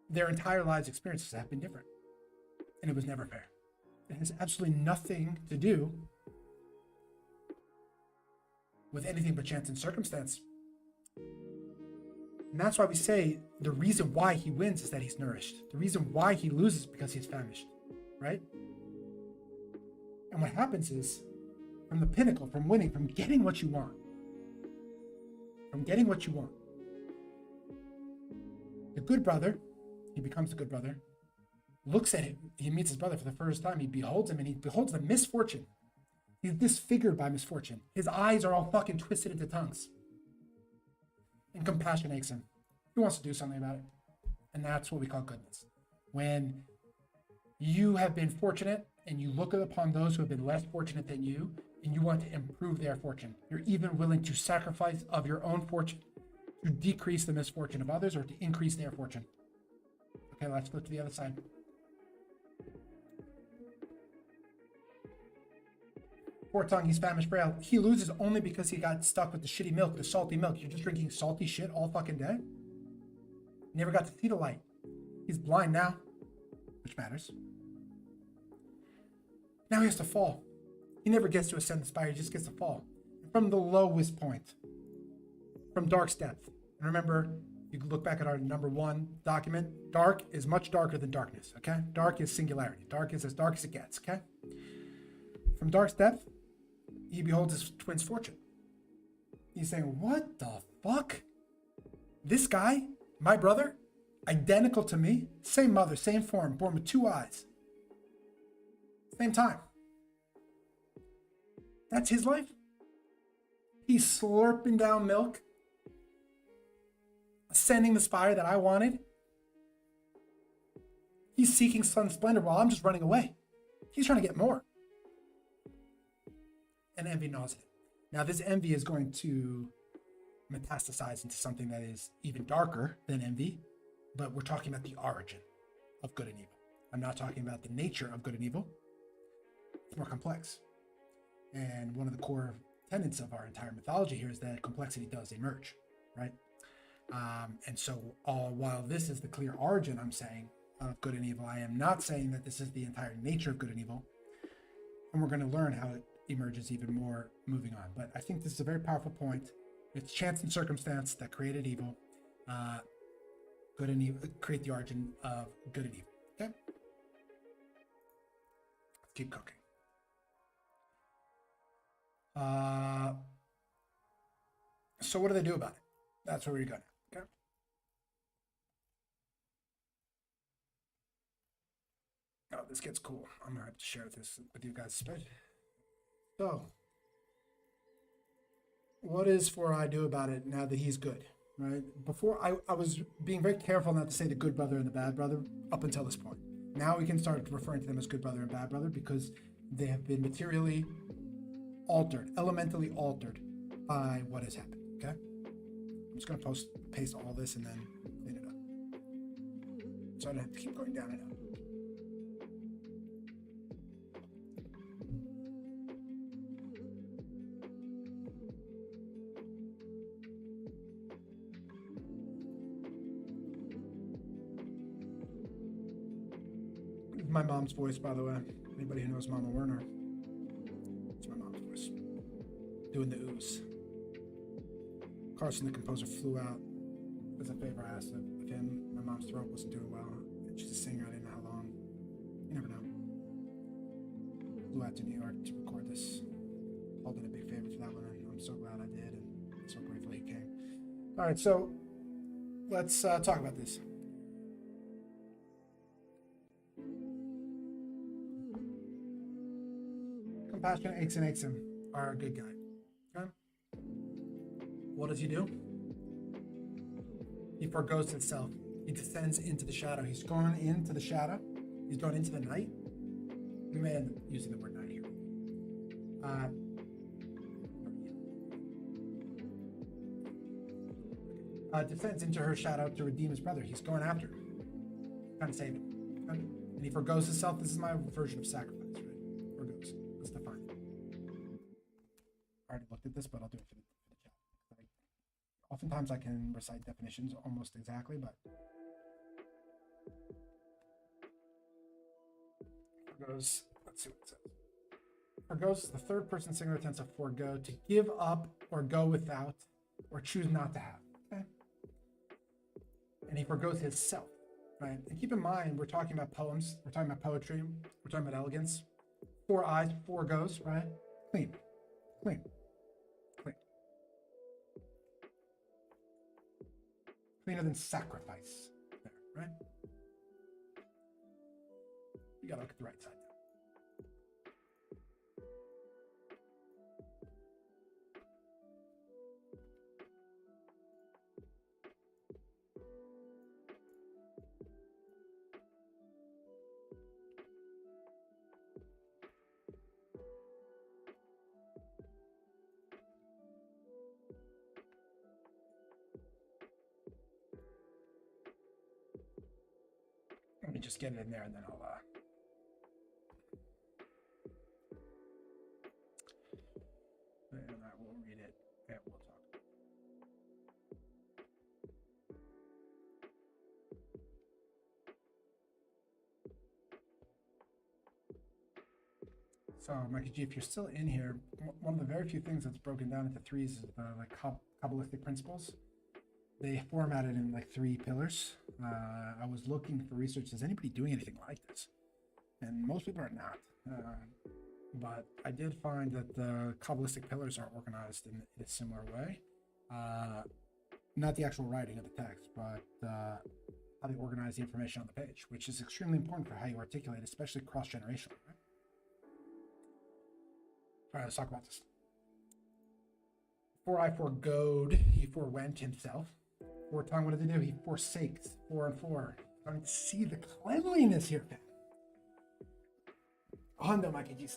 [SPEAKER 1] their entire lives' experiences have been different. And it was never fair. It has absolutely nothing to do with anything but chance and circumstance. And that's why we say the reason why he wins is that he's nourished. The reason why he loses is because he's famished, right? And what happens is, from the pinnacle, from winning, from getting what you want, the good brother, he becomes the good brother, looks at him, he meets his brother for the first time, he beholds him, and he beholds the misfortune. He's disfigured by misfortune. His eyes are all fucking twisted into tongues. And compassion aches him. He wants to do something about it. And that's what we call goodness. When you have been fortunate and you look upon those who have been less fortunate than you, and you want to improve their fortune, you're even willing to sacrifice of your own fortune to decrease the misfortune of others or to increase their fortune. Okay, let's flip to the other side. Poor tongue, he's famished, frail. He loses only because he got stuck with the shitty milk, the salty milk. You're just drinking salty shit all fucking day. Never got to see the light. He's blind now, which matters. Now he has to fall. He never gets to ascend the spire, he just gets to fall. From the lowest point, from dark's depth. And remember, you can look back at our number 1 document. Dark is much darker than darkness, okay? Dark is singularity. Dark is as dark as it gets, okay? From dark's depth, he beholds his twin's fortune. He's saying, what the fuck? This guy, my brother, identical to me, same mother, same form, born with 2 eyes. Same time. That's his life. He's slurping down milk, ascending the spire that I wanted. He's seeking sun splendor while I'm just running away. He's trying to get more. And envy gnaws it. Now, this envy is going to metastasize into something that is even darker than envy, but we're talking about the origin of good and evil. I'm not talking about the nature of good and evil. It's more complex. And one of the core tenets of our entire mythology here is that complexity does emerge, right? And so while this is the clear origin, I'm saying, of good and evil, I am not saying that this is the entire nature of good and evil. And we're going to learn how it emerges even more moving on. But I think this is a very powerful point. It's chance and circumstance that created evil. Good and evil create the origin of good and evil. Okay? Let's keep cooking. So what do they do about it? That's where we're going. Okay. Oh, this gets cool. I'm gonna have to share this with you guys. So, what is for I do about it now that he's good? Right? Before I was being very careful not to say the good brother and the bad brother up until this point. Now we can start referring to them as good brother and bad brother because they have been materially altered, elementally altered by what has happened. Okay, I'm just gonna paste all this and then clean it up, so I don't have to keep going down and up. My mom's voice, by the way. Anybody who knows Mama Werner, it's my mom's voice doing the ooze. Carson, the composer, flew out as a favor. I asked of him. My mom's throat wasn't doing well. She's a singer. I didn't know how long. You never know. to New York to record this. Holding a big favor for that one, and I'm so glad I did, and so grateful he came. All right, so let's talk about this. Compassion aches and aches him are a good guy. Okay? What does he do? He forgoes himself. He descends into the shadow. He's going into the shadow. He's going into the night. We may end up using the word night here. Descends into her shadow to redeem his brother. He's going after her, trying to save him. Okay? And he forgoes himself. This is my version of sacrifice, right? Forgoes. Let's define it. I already looked at this, but I'll do it for the chat. Oftentimes I can recite definitions almost exactly, but forgoes, let's see what it says. Forgoes is the third person singular tense of forego, to give up or go without or choose not to have. Okay? And he forgoes his self, right? And keep in mind, we're talking about poems, we're talking about poetry, we're talking about elegance. 4 eyes, 4 goes, right? Clean, clean, clean. Cleaner than sacrifice, there, right? You gotta look at the right side. Let me just get it in there and then I'll and I will read it and we'll talk. So Mikey G, if you're still in here, one of the very few things that's broken down into 3s is the like Kabbalistic principles. They formatted in like 3 pillars. I was looking for research. Is anybody doing anything like this? And most people are not. But I did find that the Kabbalistic pillars are organized in a similar way. Not the actual writing of the text, but how they organize the information on the page, which is extremely important for how you articulate, especially cross-generationally. Right? All right, let's talk about this. For I forgoed, he forwent himself. For tongue, what did he do? He forsakes. 4 and 4. Starting to see the cleanliness here, Finn. Hondo, Mikey G.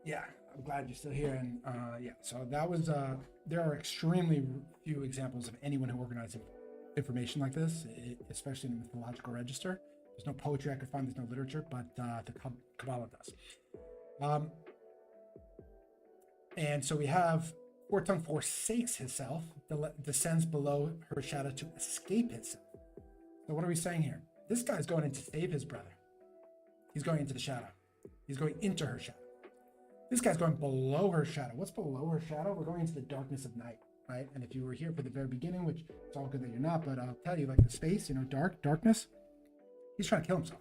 [SPEAKER 1] Yeah, I'm glad you're still here. And yeah, so that was, there are extremely few examples of anyone who organized information like this, especially in the mythological register. There's no poetry I could find, there's no literature, but the Kabbalah does. And so we have, for tongue forsakes himself, descends below her shadow to escape himself. So what are we saying here? This guy's going in to save his brother. He's going into the shadow. He's going into her shadow. This guy's going below her shadow. What's below her shadow? We're going into the darkness of night, right? And if you were here for the very beginning, which it's all good that you're not, but I'll tell you, like the space, darkness, he's trying to kill himself.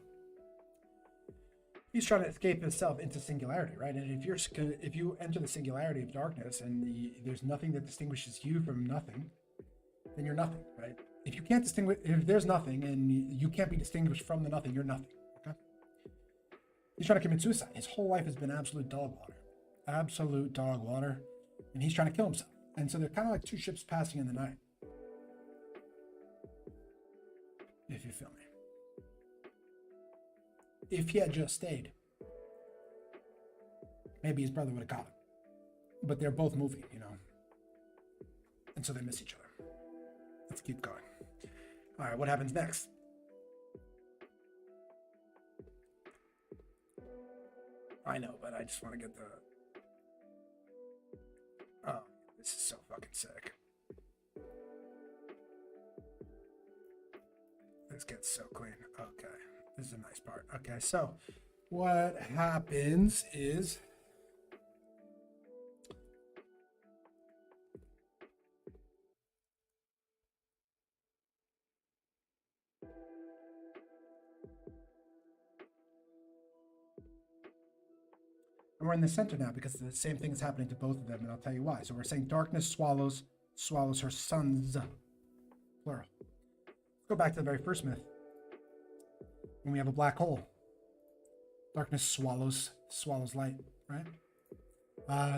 [SPEAKER 1] He's trying to escape himself into singularity, right? And if you enter the singularity of darkness and there's nothing that distinguishes you from nothing, then you're nothing, right? If you can't distinguish, if there's nothing and you can't be distinguished from the nothing, you're nothing, okay? He's trying to commit suicide. His whole life has been absolute dog water, and he's trying to kill himself. And so they're kind of like 2 ships passing in the night, if you feel me. If he had just stayed, maybe his brother would have got him. But they're both moving, and so they miss each other. Let's keep going. All right, what happens next? I know, but I just want to get the... Oh, this is so fucking sick. This gets so clean. Okay. This is a nice part. Okay, so what happens is And we're in the center now because the same thing is happening to both of them, and I'll tell you why. So we're saying darkness swallows her sons, plural. Let's go back to the very first myth. When we have a black hole, darkness swallows light, right?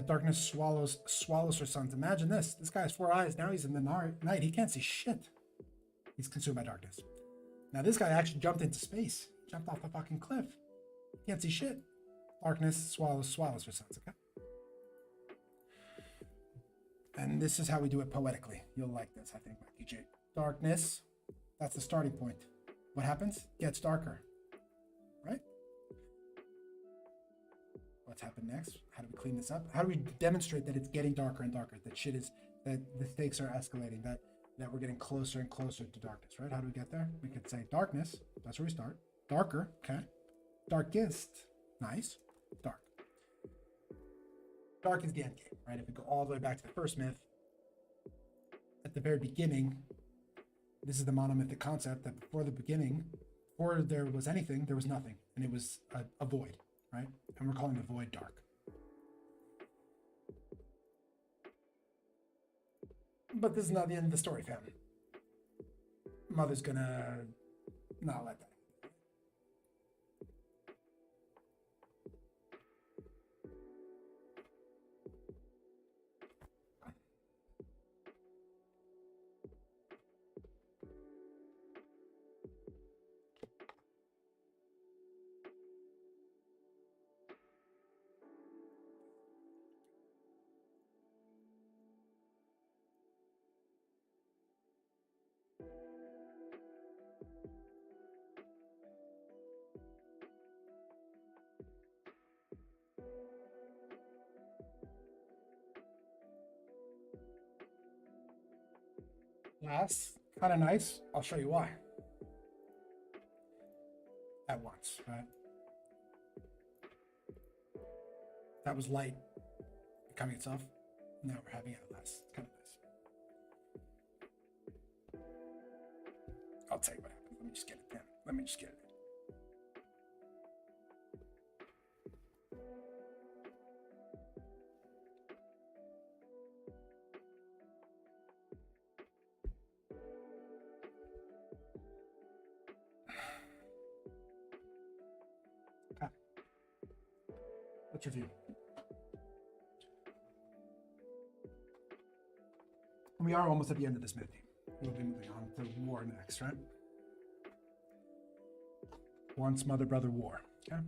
[SPEAKER 1] Darkness swallows her sons. Imagine this. This guy has 4 eyes. Now he's in the night. He can't see shit. He's consumed by darkness. Now this guy actually jumped into space. Jumped off a fucking cliff. Can't see shit. Darkness swallows her sons, okay? And this is how we do it poetically. You'll like this, I think, my DJ. Darkness, that's the starting point. What happens? Gets darker, right? What's happened next? How do we clean this up? How do we demonstrate that it's getting darker and darker? That the stakes are escalating, that we're getting closer and closer to darkness, right? How do we get there? We could say darkness, that's where we start. Darker, okay. Darkest, nice. Dark. Dark is the end game, right? If we go all the way back to the first myth, at the very beginning, this is the monomythic concept that before there was anything, there was nothing. And it was a void, right? And we're calling the void dark. But this is not the end of the story, fam. Mother's gonna not let that. That's kind of nice. I'll show you why. At once, right? That was light becoming itself. Now we're having it at last. It's kind of nice. I'll tell you what happened. Let me just get it then. Let me just get it. Let's review. We are almost at the end of this myth. We'll be moving on to war next, right? Once mother brother war. Okay.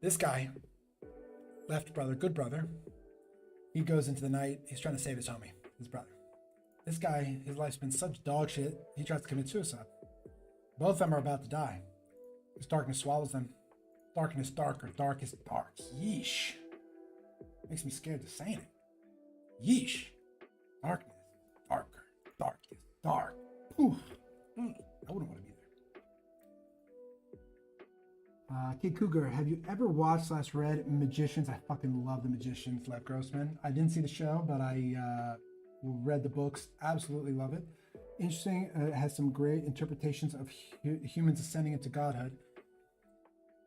[SPEAKER 1] This guy, left brother, good brother, he goes into the night. He's trying to save his homie, his brother. This guy, his life's been such dog shit, he tries to commit suicide. Both of them are about to die. This darkness swallows them. Darkness darker, darkest dark. Yeesh. Makes me scared to say it. Yeesh. Darkness darker, darkest dark. Poof. I wouldn't want to be there. Kid Cougar, have you ever watched / read Magicians? I fucking love The Magicians, Lev Grossman. I didn't see the show, but I read the books. Absolutely love it. Interesting. It has some great interpretations of humans ascending into godhood.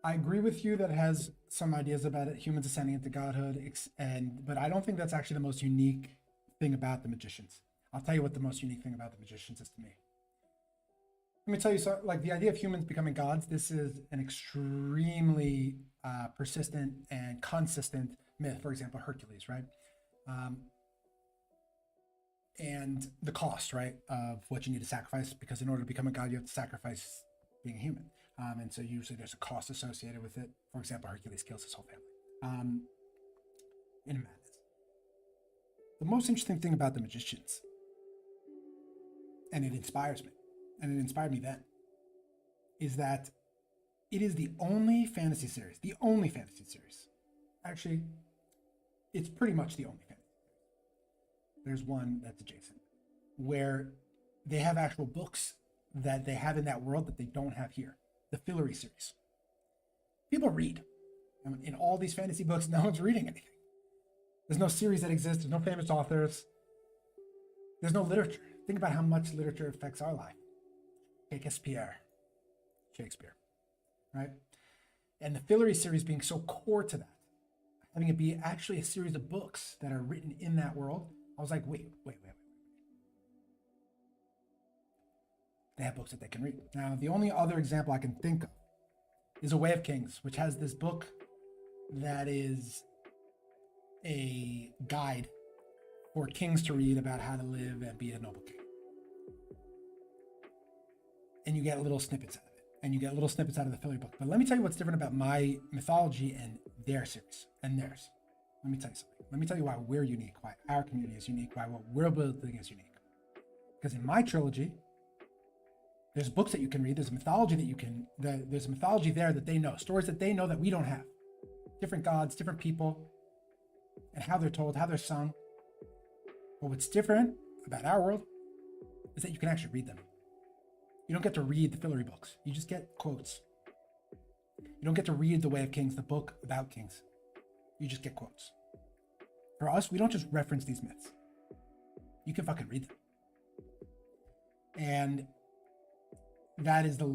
[SPEAKER 1] I agree with you that it has some ideas about it, humans ascending into godhood, but I don't think that's actually the most unique thing about The Magicians. I'll tell you what the most unique thing about The Magicians is to me. Let me tell you, so like the idea of humans becoming gods, this is an extremely persistent and consistent myth. For example, Hercules, right? And the cost, right, of what you need to sacrifice, because in order to become a god, you have to sacrifice being a human. And so usually there's a cost associated with it. For example, Hercules kills his whole family in madness. The most interesting thing about The Magicians, and it inspires me, and it inspired me then, is that it is the only fantasy series, actually, it's pretty much the only fantasy. There's one that's adjacent, where they have actual books that they have in that world that they don't have here. The Fillory series. People read. In all these fantasy books, no one's reading anything. There's no series that exists. There's no famous authors. There's no literature. Think about how much literature affects our life. Shakespeare, right? And the Fillory series being so core to that, having it be actually a series of books that are written in that world, I was like, wait. They have books that they can read. Now, the only other example I can think of is A Way of Kings, which has this book that is a guide for kings to read about how to live and be a noble king. And you get little snippets out of it. And you get little snippets out of the Fillory book. But let me tell you what's different about my mythology and their series and theirs. Let me tell you something. Let me tell you why we're unique, why our community is unique, why what we're building is unique. Because in my trilogy, there's books that you can read. There's a mythology there's a mythology there that they know, stories that they know that we don't have. Different gods, different people, and how they're told, how they're sung. But what's different about our world is that you can actually read them. You don't get to read the Fillory books. You just get quotes. You don't get to read The Way of Kings, the book about kings. You just get quotes. For us, we don't just reference these myths. You can fucking read them. And that is the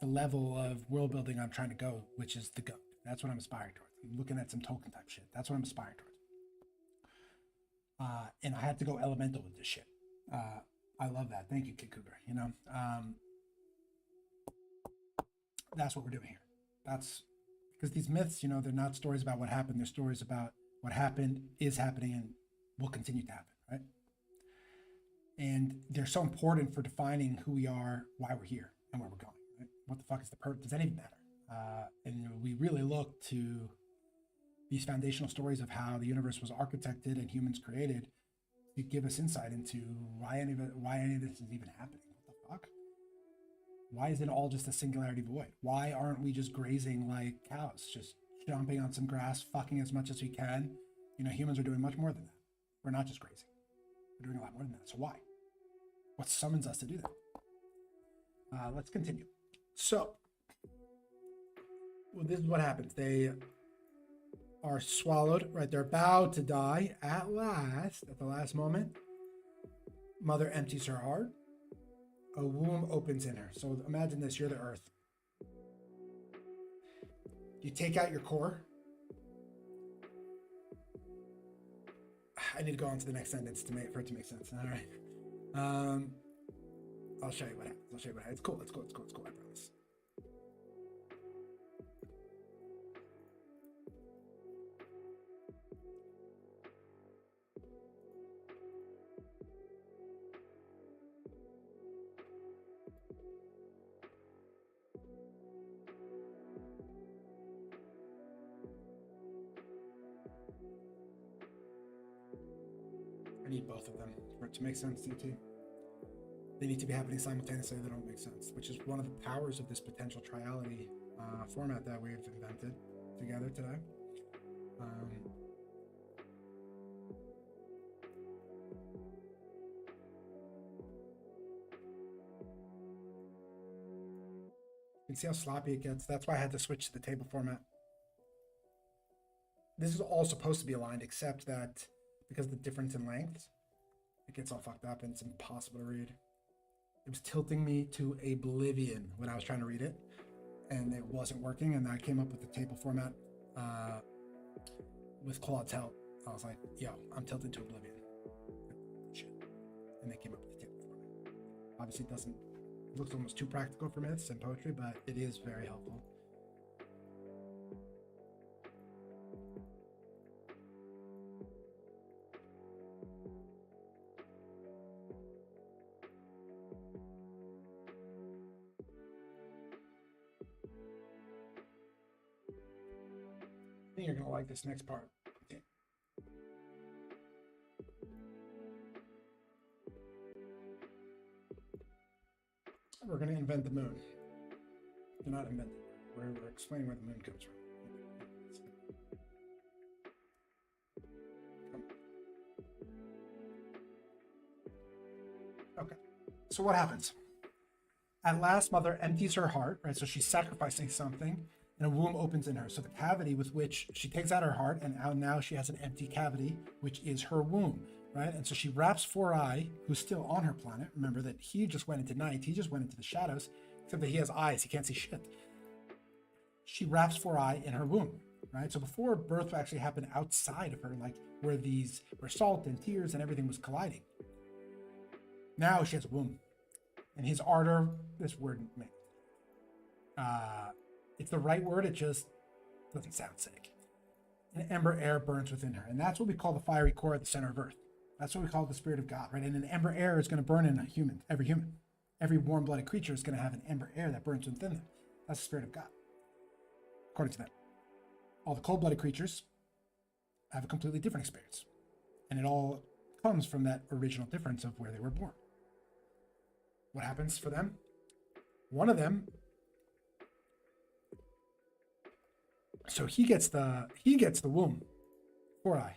[SPEAKER 1] level of world building I'm trying to go, which is the GOAT. That's what I'm aspiring towards. I'm looking at some Tolkien type shit. That's what I'm aspiring towards. And I had to go elemental with this shit. I love that. Thank you, Kid Cougar. That's what we're doing here. That's because these myths, they're not stories about what happened. They're stories about what happened, is happening, and will continue to happen, right? And they're so important for defining who we are, why we're here, and where we're going. Right? What the fuck is the purpose? Does that even matter? And we really look to these foundational stories of how the universe was architected and humans created to give us insight into why any of this is even happening. What the fuck? Why is it all just a singularity void? Why aren't we just grazing like cows, just jumping on some grass, fucking as much as we can? Humans are doing much more than that. We're not just grazing. We're doing a lot more than that. So why? What summons us to do that? Let's continue. So, this is what happens. They are swallowed, right? They're about to die at the last moment. Mother empties her heart. A womb opens in her. So imagine this, you're the earth. You take out your core. I need to go on to the next sentence for it to make sense. All right. I'll show you what happens. It's cool. I promise. I need both of them for it to make sense, CT. They need to be happening simultaneously. They don't make sense, which is one of the powers of this potential triality format that we've invented together today. You can see how sloppy it gets. That's why I had to switch to the table format. This is all supposed to be aligned, except that because of the difference in lengths, it gets all fucked up and it's impossible to read. It was tilting me to oblivion when I was trying to read it, and it wasn't working. And I came up with the table format with Claude's help. I was like, yo, I'm tilted to oblivion. Shit. And they came up with the table format. Obviously, it looks almost too practical for myths and poetry, but it is very helpful. I think you're gonna like this next part. Okay. We're gonna invent the moon. Do not invent it. We're explaining where the moon comes from. Okay. So what happens? At last, Mother empties her heart, right? So she's sacrificing something, and a womb opens in her. So the cavity with which she takes out her heart, and now she has an empty cavity, which is her womb. right? And so she wraps 4i, who's still on her planet. Remember that he just went into night. He just went into the shadows, except that he has eyes. He can't see shit. She wraps 4i in her womb, right? So before birth actually happened outside of her, like where salt and tears and everything was colliding. Now she has a womb. And his ardor, this word, it's the right word, it just doesn't sound sick. An ember air burns within her. And that's what we call the fiery core at the center of Earth. That's what we call the spirit of God, right? And an ember air is going to burn in a human, every human. Every warm-blooded creature is going to have an ember air that burns within them. That's the spirit of God, according to them. All the cold-blooded creatures have a completely different experience. And it all comes from that original difference of where they were born. What happens for them? One of them, so he gets the womb, 4i.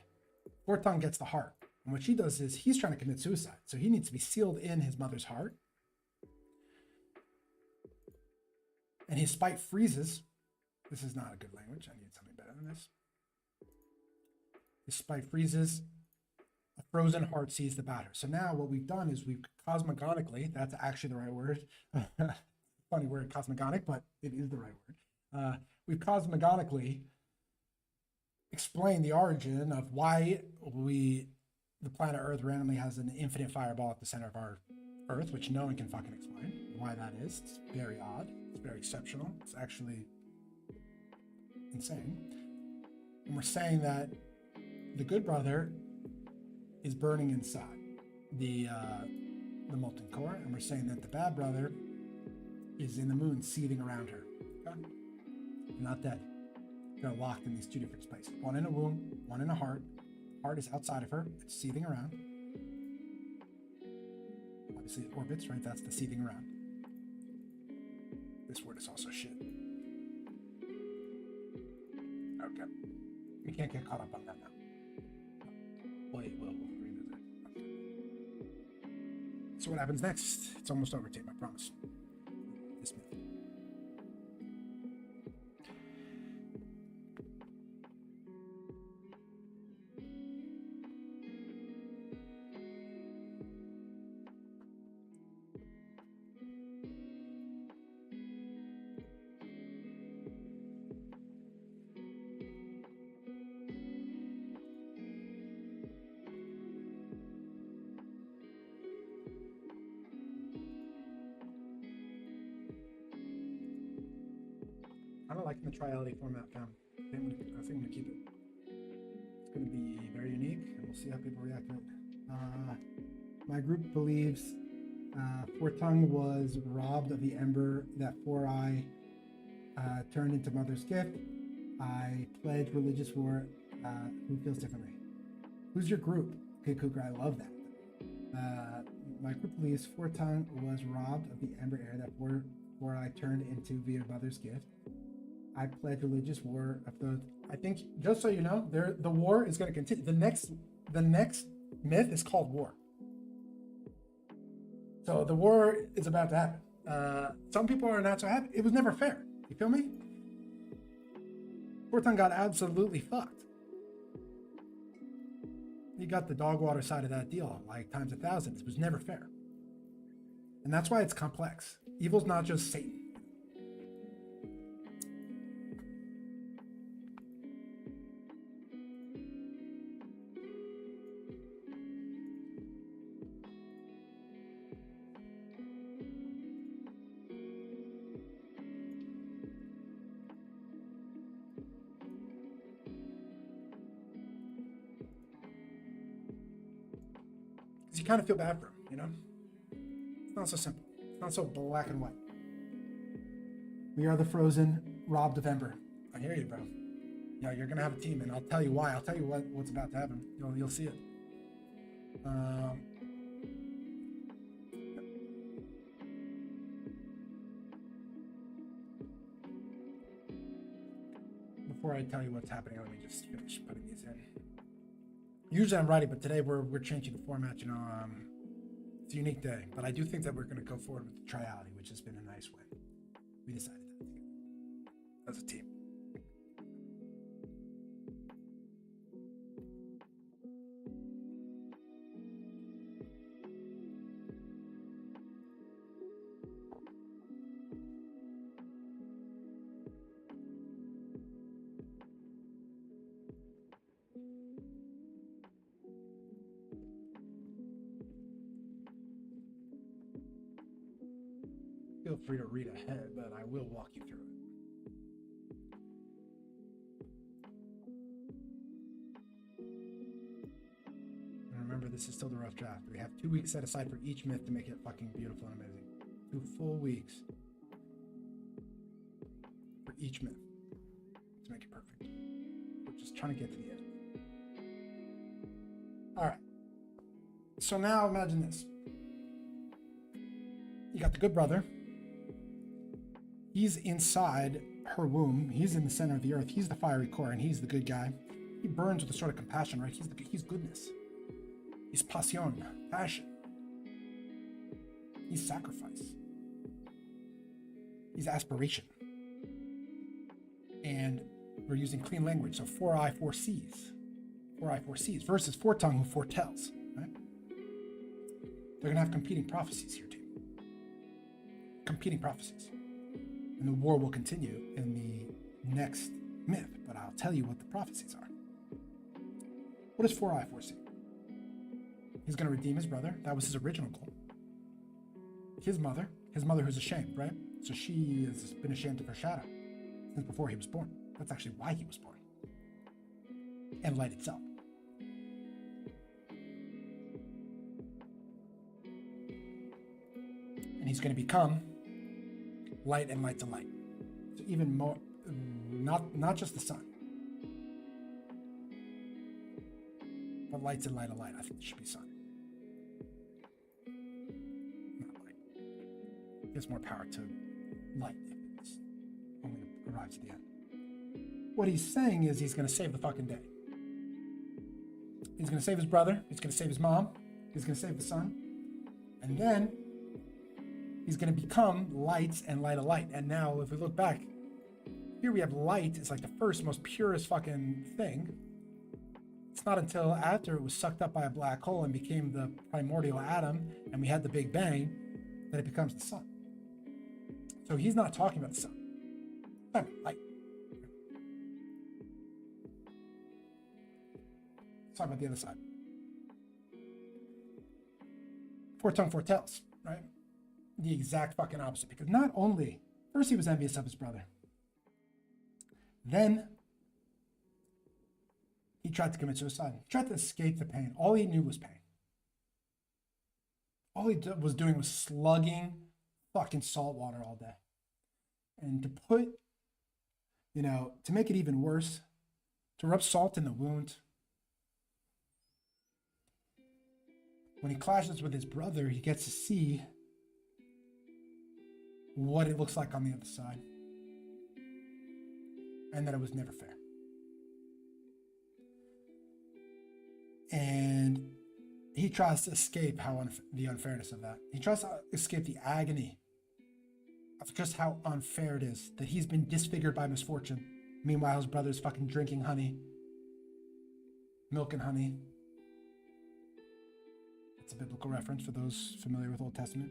[SPEAKER 1] 4-tongue gets the heart. And what she does is he's trying to commit suicide. So he needs to be sealed in his mother's heart. And his spite freezes. This is not a good language. I need something better than this. His spite freezes. A frozen heart sees the batter. So now what we've done is we've cosmogonically, that's actually the right word. Funny word, cosmogonic, but it is the right word. We've cosmogonically explained the origin of why the planet Earth randomly has an infinite fireball at the center of our Earth, which no one can fucking explain why that is. It's very odd. It's very exceptional. It's actually insane. And we're saying that the good brother is burning inside the molten core, and we're saying that the bad brother is in the moon seething around her. Okay? Not dead. They're locked in these two different spaces. One in a womb, one in a heart. Heart is outside of her. It's seething around. Obviously it orbits, right? That's the seething around. This word is also shit. Okay. We can't get caught up on that now. Wait, we'll revisit. Okay. So what happens next? It's almost over, Tim, I promise. This myth. I don't like the Triality format, fam. I think I'm going to keep it. It's going to be very unique, and we'll see how people react to it. My group believes 4-tongue was robbed of the ember that 4i turned into Mother's gift. I pledge religious war. Who feels differently? Who's your group? Okay, Kuka, I love that. My group believes 4-tongue was robbed of the ember air that 4i turned into via Mother's gift. I pledge religious war of those. I think, just so you know, the war is going to continue. The next myth is called war. So the war is about to happen. Some people are not so happy. It was never fair. You feel me? 4-tongue got absolutely fucked. He got the dog water side of that deal, like times 1,000. It was never fair. And that's why it's complex. Evil's not just Satan. You kind of feel bad for him, you know? It's not so simple. It's not so black and white. We are the frozen, robbed of ember. I hear you, bro. Yeah, you're gonna have a team, and I'll tell you why. I'll tell you what's about to happen. You'll see it. Before I tell you what's happening, let me just finish putting these in. Usually I'm writing, but today we're changing the format. You know, it's a unique day, but I do think that we're going to go forward with the Triality, which has been a nice win. We decided that together as a team. feel free to read ahead, but I will walk you through it. And remember, this is still the rough draft. We have 2 weeks set aside for each myth to make it fucking beautiful and amazing. 2 full weeks for each myth to make it perfect. We're just trying to get to the end. All right. So now imagine this. You got the good brother. He's inside her womb. He's in the center of the earth. He's the fiery core, and he's the good guy. He burns with a sort of compassion, right? He's goodness. He's passion, passion. He's sacrifice. He's aspiration. And we're using clean language, so 4I, 4Cs. 4I, 4Cs versus 4-tongue who foretells, right? They're going to have competing prophecies here too. Competing prophecies. And the war will continue in the next myth, but I'll tell you what the prophecies are. What is 4I, 4C? He's going to redeem his brother. That was his original goal. His mother who's ashamed, right? So she has been ashamed of her shadow since before he was born. That's actually why he was born. And light itself. And he's going to become light and light to light. So even more, not just the sun, but lights and light of light. I think it should be sun. Not light. Gives more power to light if it's only arrives at the end. What he's saying is he's going to save the fucking day. He's going to save his brother. He's going to save his mom. He's going to save the sun. And then he's going to become lights and light of light. And now if we look back, here we have light. It's like the first, most purest fucking thing. It's not until after it was sucked up by a black hole and became the primordial atom and we had the Big Bang that it becomes the sun. So he's not talking about the sun. He's talking about light. Let's talk about the other side. 4-tongue foretells, right? The exact fucking opposite. Because not only, first he was envious of his brother. Then he tried to commit suicide. He tried to escape the pain. All he knew was pain. All he was doing was slugging fucking salt water all day. And to put, to make it even worse, to rub salt in the wound. When he clashes with his brother, he gets to see what it looks like on the other side. And that it was never fair. And he tries to escape the unfairness of that. He tries to escape the agony of just how unfair it is that he's been disfigured by misfortune. Meanwhile, his brother's fucking drinking honey. Milk and honey. It's a biblical reference for those familiar with Old Testament.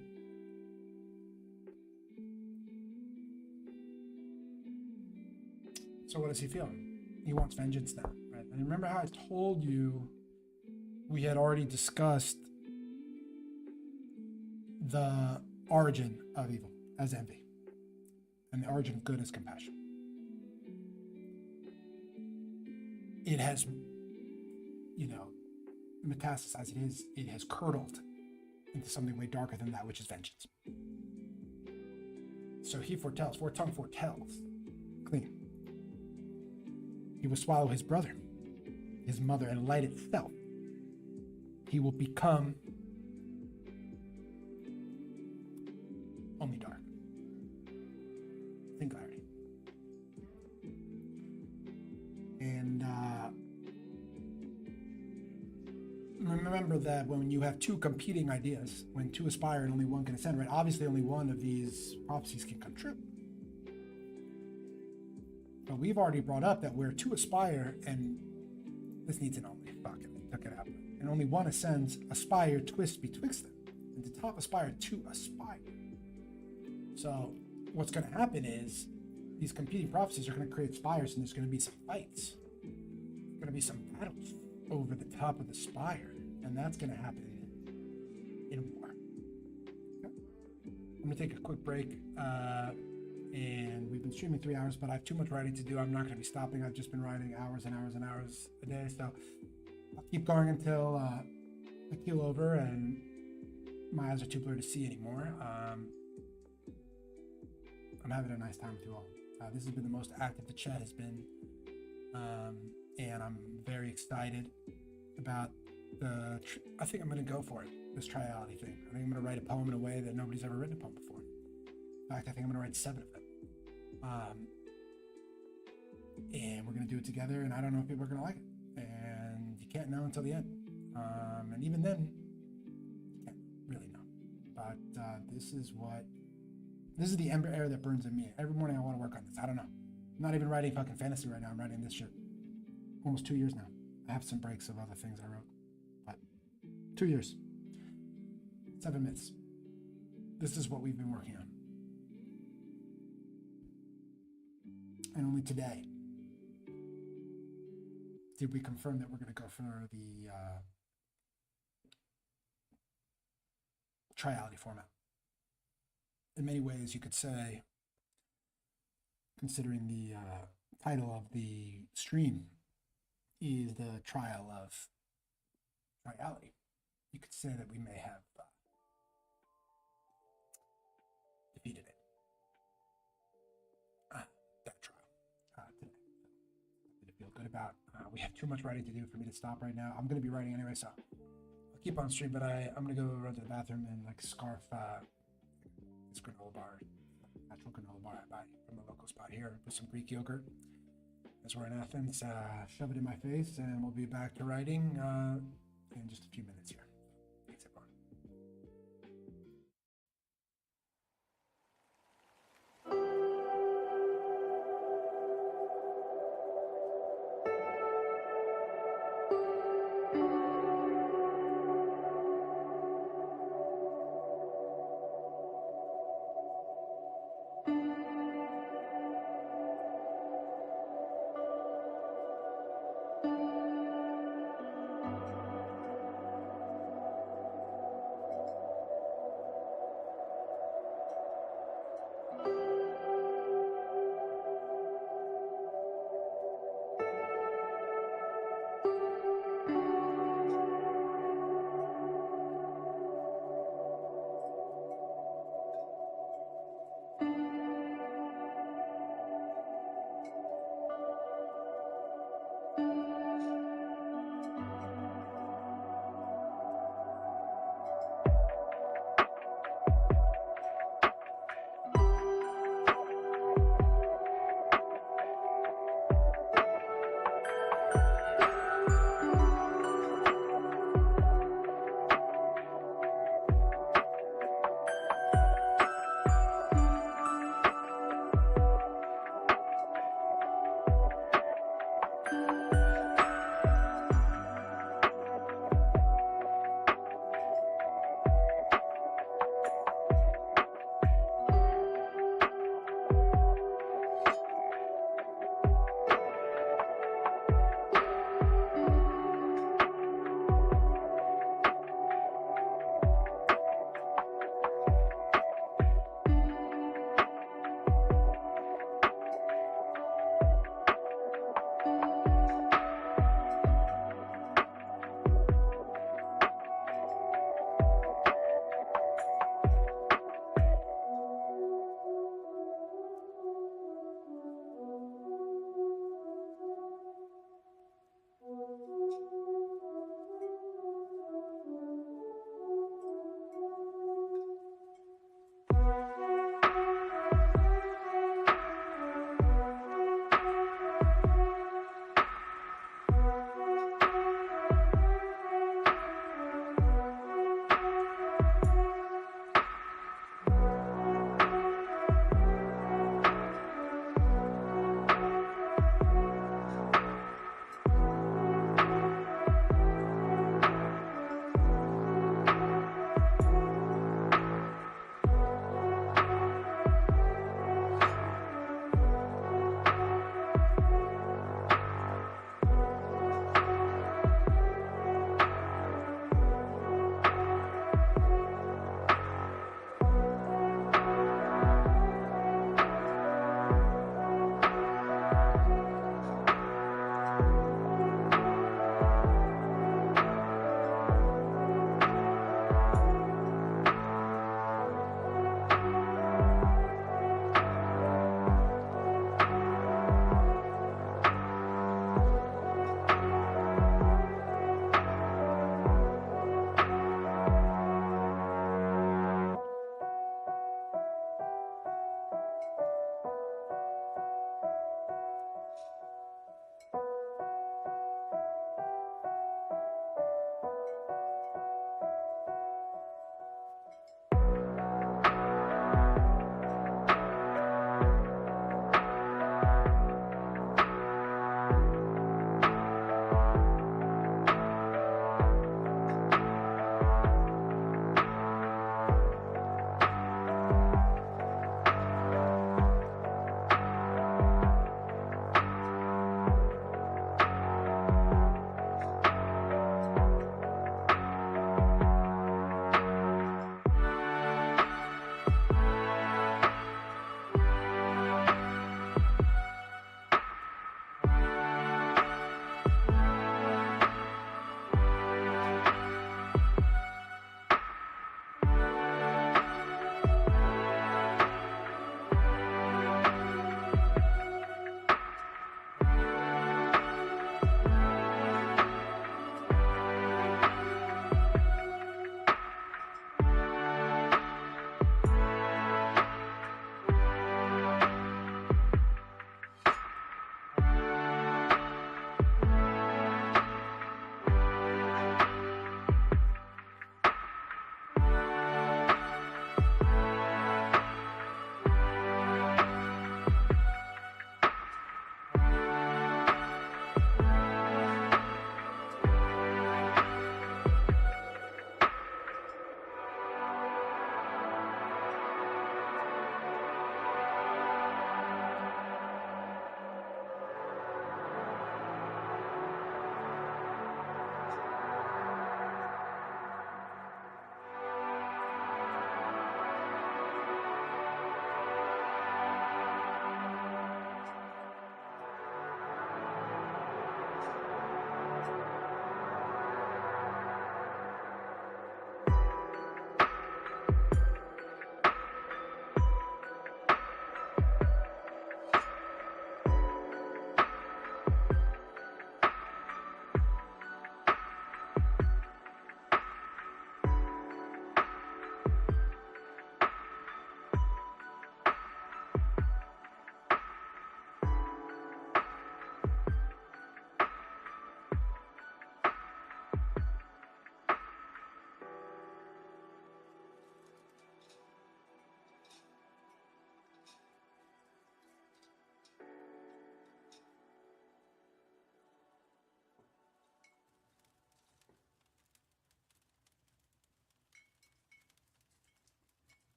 [SPEAKER 1] So what is he feeling? He wants vengeance now, right? And remember how I told you we had already discussed the origin of evil as envy and the origin of good as compassion. It has, metastasized. It has curdled into something way darker than that, which is vengeance. So he foretells, 4-tongue foretells, clean. He will swallow his brother, his mother, and light itself. He will become only dark. Singularity. And remember that when you have two competing ideas, when two aspire and only one can ascend, right? Obviously only one of these prophecies can come true. But we've already brought up that where two aspire, and this needs an only. Fuck it, took it out. And only one ascends, aspire, twist betwixt them. And to top aspire, two aspire. So what's going to happen is these competing prophecies are going to create spires, and there's going to be some fights. There's going to be some battles over the top of the spire. And that's going to happen in war. Okay? I'm gonna take a quick break. And we've been streaming 3 hours, but I have too much writing to do. I'm not going to be stopping. I've just been writing hours and hours and hours a day, so I'll keep going until I keel over and my eyes are too blurry to see anymore. I'm having a nice time with you all. This has been the most active the chat has been, and I'm very excited about I think I'm going to go for it, this Triality thing. I think I'm going to write a poem in a way that nobody's ever written a poem before. In fact, I think I'm going to write 7 of them. And we're going to do it together, and I don't know if people are going to like it. And you can't know until the end. And even then, you can't really know. But this is the ember air that burns in me. Every morning I want to work on this. I don't know. I'm not even writing fucking fantasy right now. I'm writing this shit. Almost 2 years now. I have some breaks of other things I wrote. But 2 years. 7 myths. This is what we've been working on. And only today did we confirm that we're going to go for the Triality format. In many ways, you could say, considering the title of the stream is the trial of Triality, you could say that we may have defeated it. That trial today. Something to feel good about. We have too much writing to do for me to stop right now. I'm going to be writing anyway, so I'll keep on stream, but I'm going to go run to the bathroom and like scarf this granola bar, natural granola bar I buy from the local spot here with some Greek yogurt. As we're in Athens, shove it in my face, and we'll be back to writing in just a few minutes here. Thanks, everyone.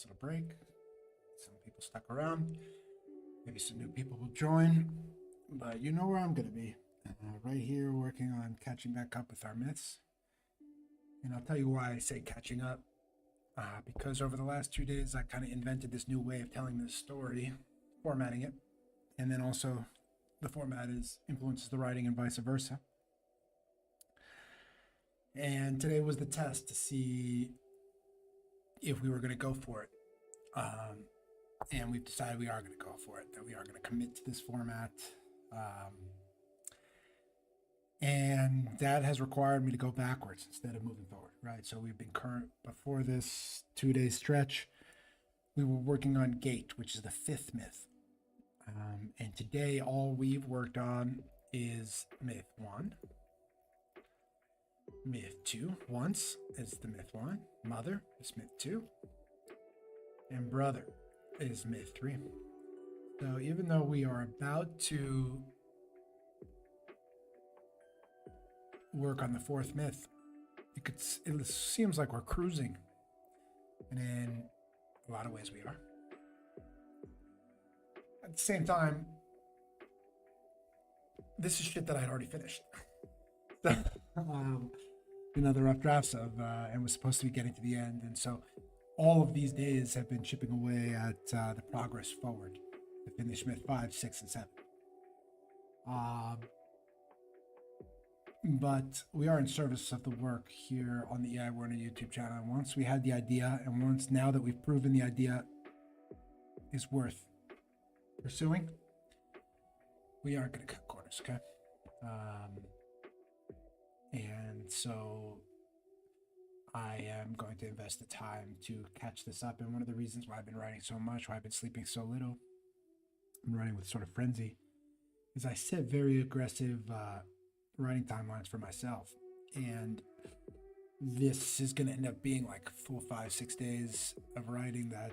[SPEAKER 1] nice little break. Some people stuck around. Maybe some new people will join. But you know where I'm going to be. Right here working on catching back up with our myths. And I'll tell you why I say catching up. Because over the last 2 days, I kind of invented this new way of telling this story, formatting it. And then also the format influences the writing and vice versa. And today was the test to see if we were going to go for it. And we've decided we are going to go for it, that we are going to commit to this format. And that has required me to go backwards instead of moving forward, right? So we've been before this 2-day stretch, we were working on gate, which is the 5th myth. And today, all we've worked on is myth 1. Myth 2, once is the myth 1. Mother is myth 2. And brother is myth 3. So even though we are about to work on the 4th myth, it seems like we're cruising. And in a lot of ways we are. At the same time, this is shit that I had already finished. The rough drafts of, and was supposed to be getting to the end. And so all of these days have been chipping away at the progress forward to finish myth 5, 6, and 7. But we are in service of the work here on the AI Warner YouTube channel. And once we had the idea, and now that we've proven the idea is worth pursuing, we aren't going to cut corners, okay? And so I am going to invest the time to catch this up. And one of the reasons why I've been writing so much, why I've been sleeping so little, and writing with sort of frenzy, is I set very aggressive writing timelines for myself. And this is going to end up being like full 5-6 days of writing that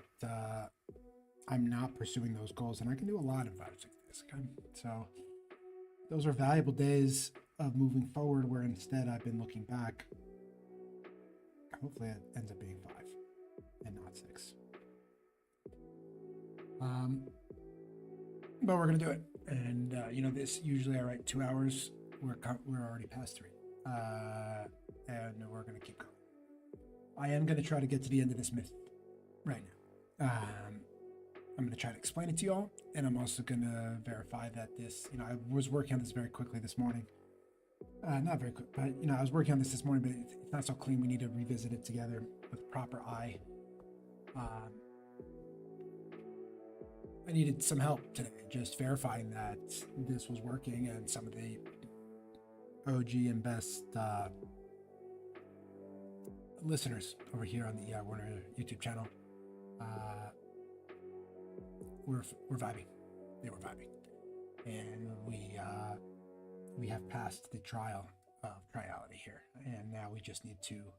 [SPEAKER 1] I'm not pursuing those goals. And I can do a lot in 5 or 6 days. Okay? So those are valuable days of moving forward, where instead I've been looking back. Hopefully it ends up being 5 and not 6. But we're going to do it. And, this usually I write 2 hours. We're already past 3. And we're going to keep going. I am going to try to get to the end of this myth right now. I'm going to try to explain it to y'all. And I'm also going to verify that this, I was working on this very quickly this morning. Not very quick, but, I was working on this morning, but it's not so clean. We need to revisit it together with proper eye. I needed some help today, just verifying that this was working, and some of the OG and best listeners over here on the Warner YouTube channel were vibing. They were vibing, and we have passed the trial of Triality here, and now we just need to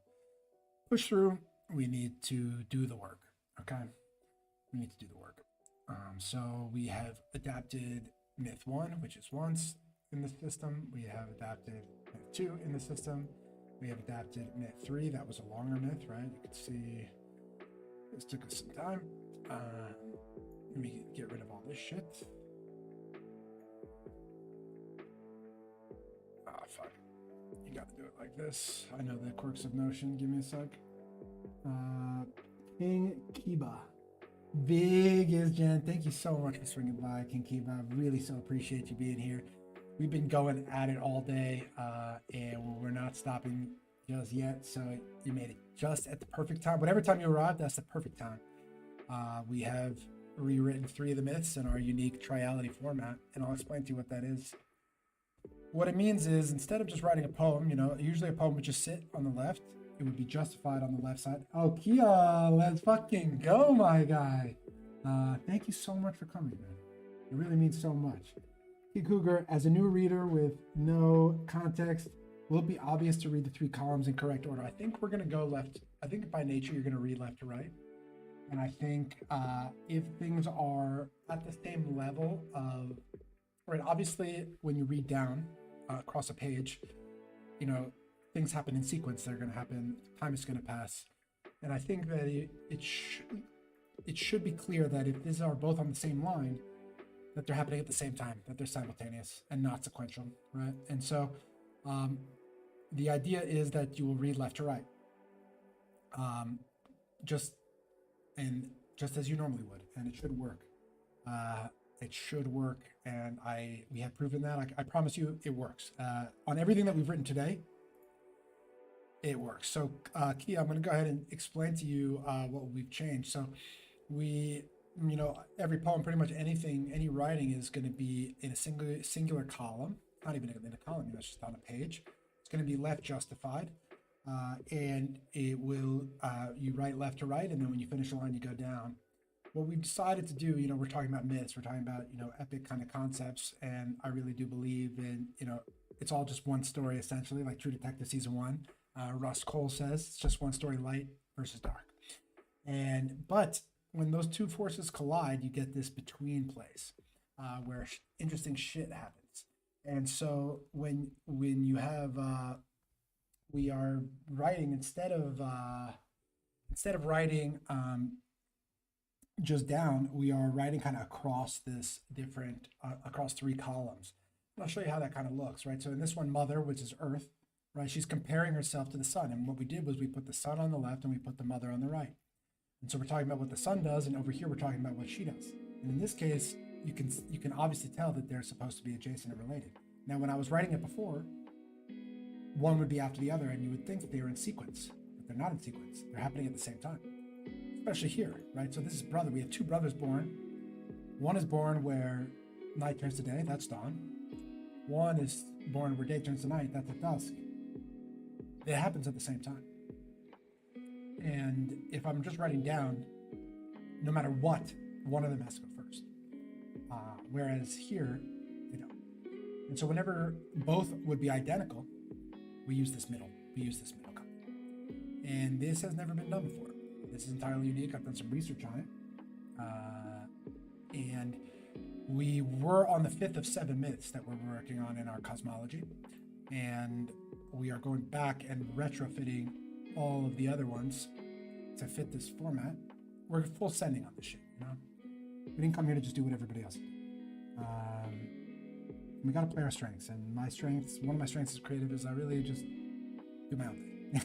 [SPEAKER 1] push through. We need to do the work. Okay, we need to do the work. So we have adapted myth 1, which is once in the system. We have adapted myth 2 in the system. We have adapted myth 3. That was a longer myth, right? You can see this took us some time. Let me get rid of all this shit. Fuck. You gotta do it like this. I know the quirks of Notion. Give me a sec. King Kiba. Big is Jen. Thank you so much for swinging by, King Kiba. I really so appreciate you being here. We've been going at it all day, and we're not stopping just yet. So you made it just at the perfect time. Whatever time you arrived, that's the perfect time. We have rewritten 3 of the myths in our unique Triality format, and I'll explain to you what that is. What it means is, instead of just writing a poem, usually a poem would just sit on the left. It would be justified on the left side. Oh, Kia, let's fucking go, my guy. Thank you so much for coming, man. It really means so much. Kid Cougar, as a new reader with no context, will it be obvious to read the 3 columns in correct order? I think we're going to go left. I think by nature, you're going to read left to right. And I think if things are at the same level of, right, obviously, when you read down across a page, things happen in sequence. They're going to happen. Time is going to pass. And I think that it should be clear that if these are both on the same line, that they're happening at the same time, that they're simultaneous and not sequential, right? And so the idea is that you will read left to right, um, just just as you normally would, and it should work. It should work, and we have proven that. I promise you, it works. On everything that we've written today, it works. So, Kia, I'm going to go ahead and explain to you what we've changed. So, every poem, pretty much anything, any writing is going to be in a singular column. Not even in a column, it's just on a page. It's going to be left justified, and it will you write left to right, and then when you finish a line, you go down. What we've decided to do, we're talking about myths, we're talking about epic kind of concepts, and I really do believe in it's all just one story essentially, like True Detective season 1. Russ Cole says it's just one story, light versus dark. But when those two forces collide, you get this between place where interesting shit happens. And so when you have we are writing instead of writing just down, we are writing kind of across this different across 3 columns. And I'll show you how that kind of looks, right? So in this one, mother, which is earth, right? She's comparing herself to the sun. And what we did was we put the sun on the left and we put the mother on the right. And so we're talking about what the sun does, and over here we're talking about what she does. And in this case, you can obviously tell that they're supposed to be adjacent and related. Now, when I was writing it before, one would be after the other, and you would think that they were in sequence, but they're not in sequence. They're happening at the same time, especially here, right? So this is brother. We have 2 brothers born. One is born where night turns to day, that's dawn. One is born where day turns to night, that's at dusk. It happens at the same time. And if I'm just writing down, no matter what, one of them has to go first. Whereas here, they don't. And so whenever both would be identical, we use this middle column. And this has never been done before. This is entirely unique. I've done some research on it. And we were on the 5th of 7 myths that we're working on in our cosmology. And we are going back and retrofitting all of the other ones to fit this format. We're full sending on this shit, We didn't come here to just do what everybody else did. We got to play our strengths, and one of my strengths as creative is I really just do my own thing.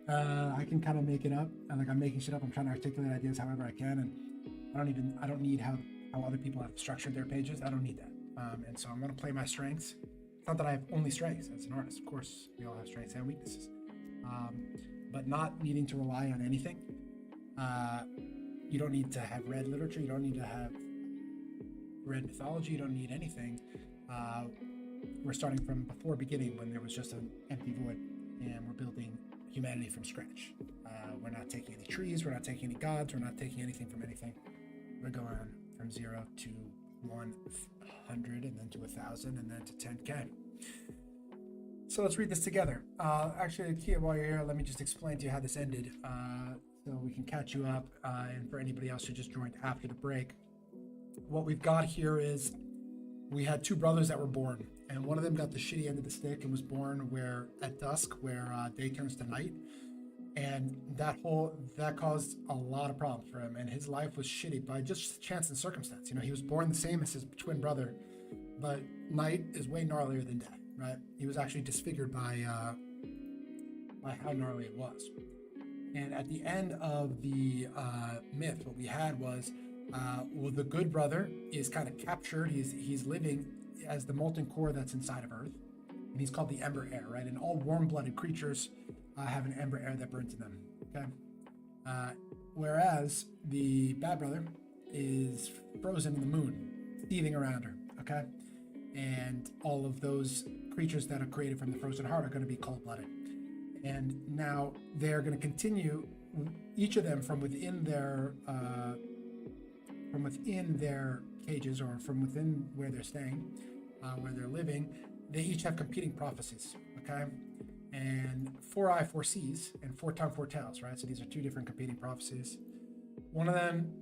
[SPEAKER 1] I can kind of make it up, and like I'm making shit up. I'm trying to articulate ideas however I can, and I don't need how other people have structured their pages. I don't need that. And so I'm going to play my strengths. It's not that I have only strengths as an artist. Of course, we all have strengths and weaknesses. But not needing to rely on anything. You don't need to have read literature. You don't need to have read mythology. You don't need anything. We're starting from before beginning, when there was just an empty void, and we're building humanity from scratch. We're not taking any trees. We're not taking any gods. We're not taking anything from anything. We're going from 0 to 100, and then to 1,000, and then to 10K. So let's read this together. Actually, Kia, while you're here, let me just explain to you how this ended, so we can catch you up, and for anybody else who just joined after the break. What we've got here is we had 2 brothers that were born, and one of them got the shitty end of the stick and was born at dusk, where day turns to night. And that caused a lot of problems for him, and his life was shitty by just chance and circumstance. He was born the same as his twin brother, but night is way gnarlier than day, right? He was actually disfigured by how gnarly it was. And at the end of the myth, what we had was, the good brother is kind of captured. He's living as the molten core that's inside of Earth, and he's called the Ember Air, right? And all warm-blooded creatures have an ember air that burns in them, okay? Whereas the bad brother is frozen in the moon, seething around her, okay? And all of those creatures that are created from the frozen heart are going to be cold-blooded. And now they're going to continue, each of them from within their cages, or from within where they're staying, where they're living, they each have competing prophecies, okay? And 4 eye, 4 sees, and 4 tongue, 4 tails, right? So these are 2 different competing prophecies. One of them,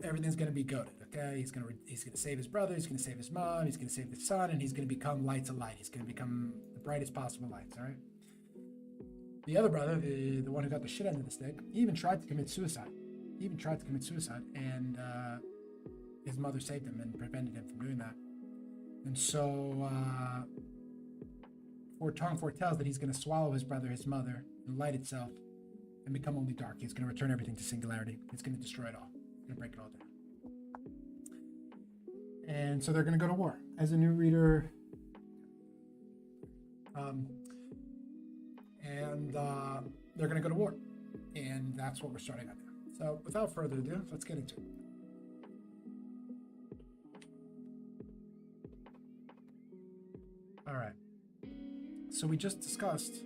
[SPEAKER 1] everything's going to be goated, okay? He's going to save his brother, he's going to save his mom, he's going to save the son, and he's going to become light to light. He's going to become the brightest possible lights, all right? The other brother, the one who got the shit end of the stick, he even tried to commit suicide. He even tried to commit suicide, and his mother saved him and prevented him from doing that. And so Tongue foretells that he's going to swallow his brother, his mother, and light itself, and become only dark. He's going to return everything to singularity. He's going to destroy it all. He's going to break it all down. And so they're going to go to war. As a new reader, they're going to go to war. And that's what we're starting on now. So without further ado, let's get into it. All right. So we just discussed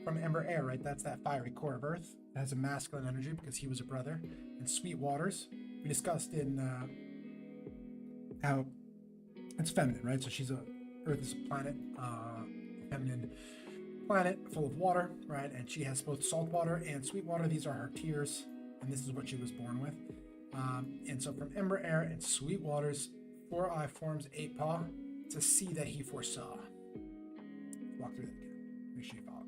[SPEAKER 1] from Ember Air, right? That's that fiery core of Earth. It has a masculine energy because he was a brother. And Sweet Waters, we discussed in how it's feminine, right? So Earth is a planet, feminine planet full of water, right? And she has both salt water and sweet water. These are her tears, and this is what she was born with. And so from Ember Air and Sweet Waters, 4-eye forms 8-paw to see that he foresaw. Let's walk through that again. Make sure you follow.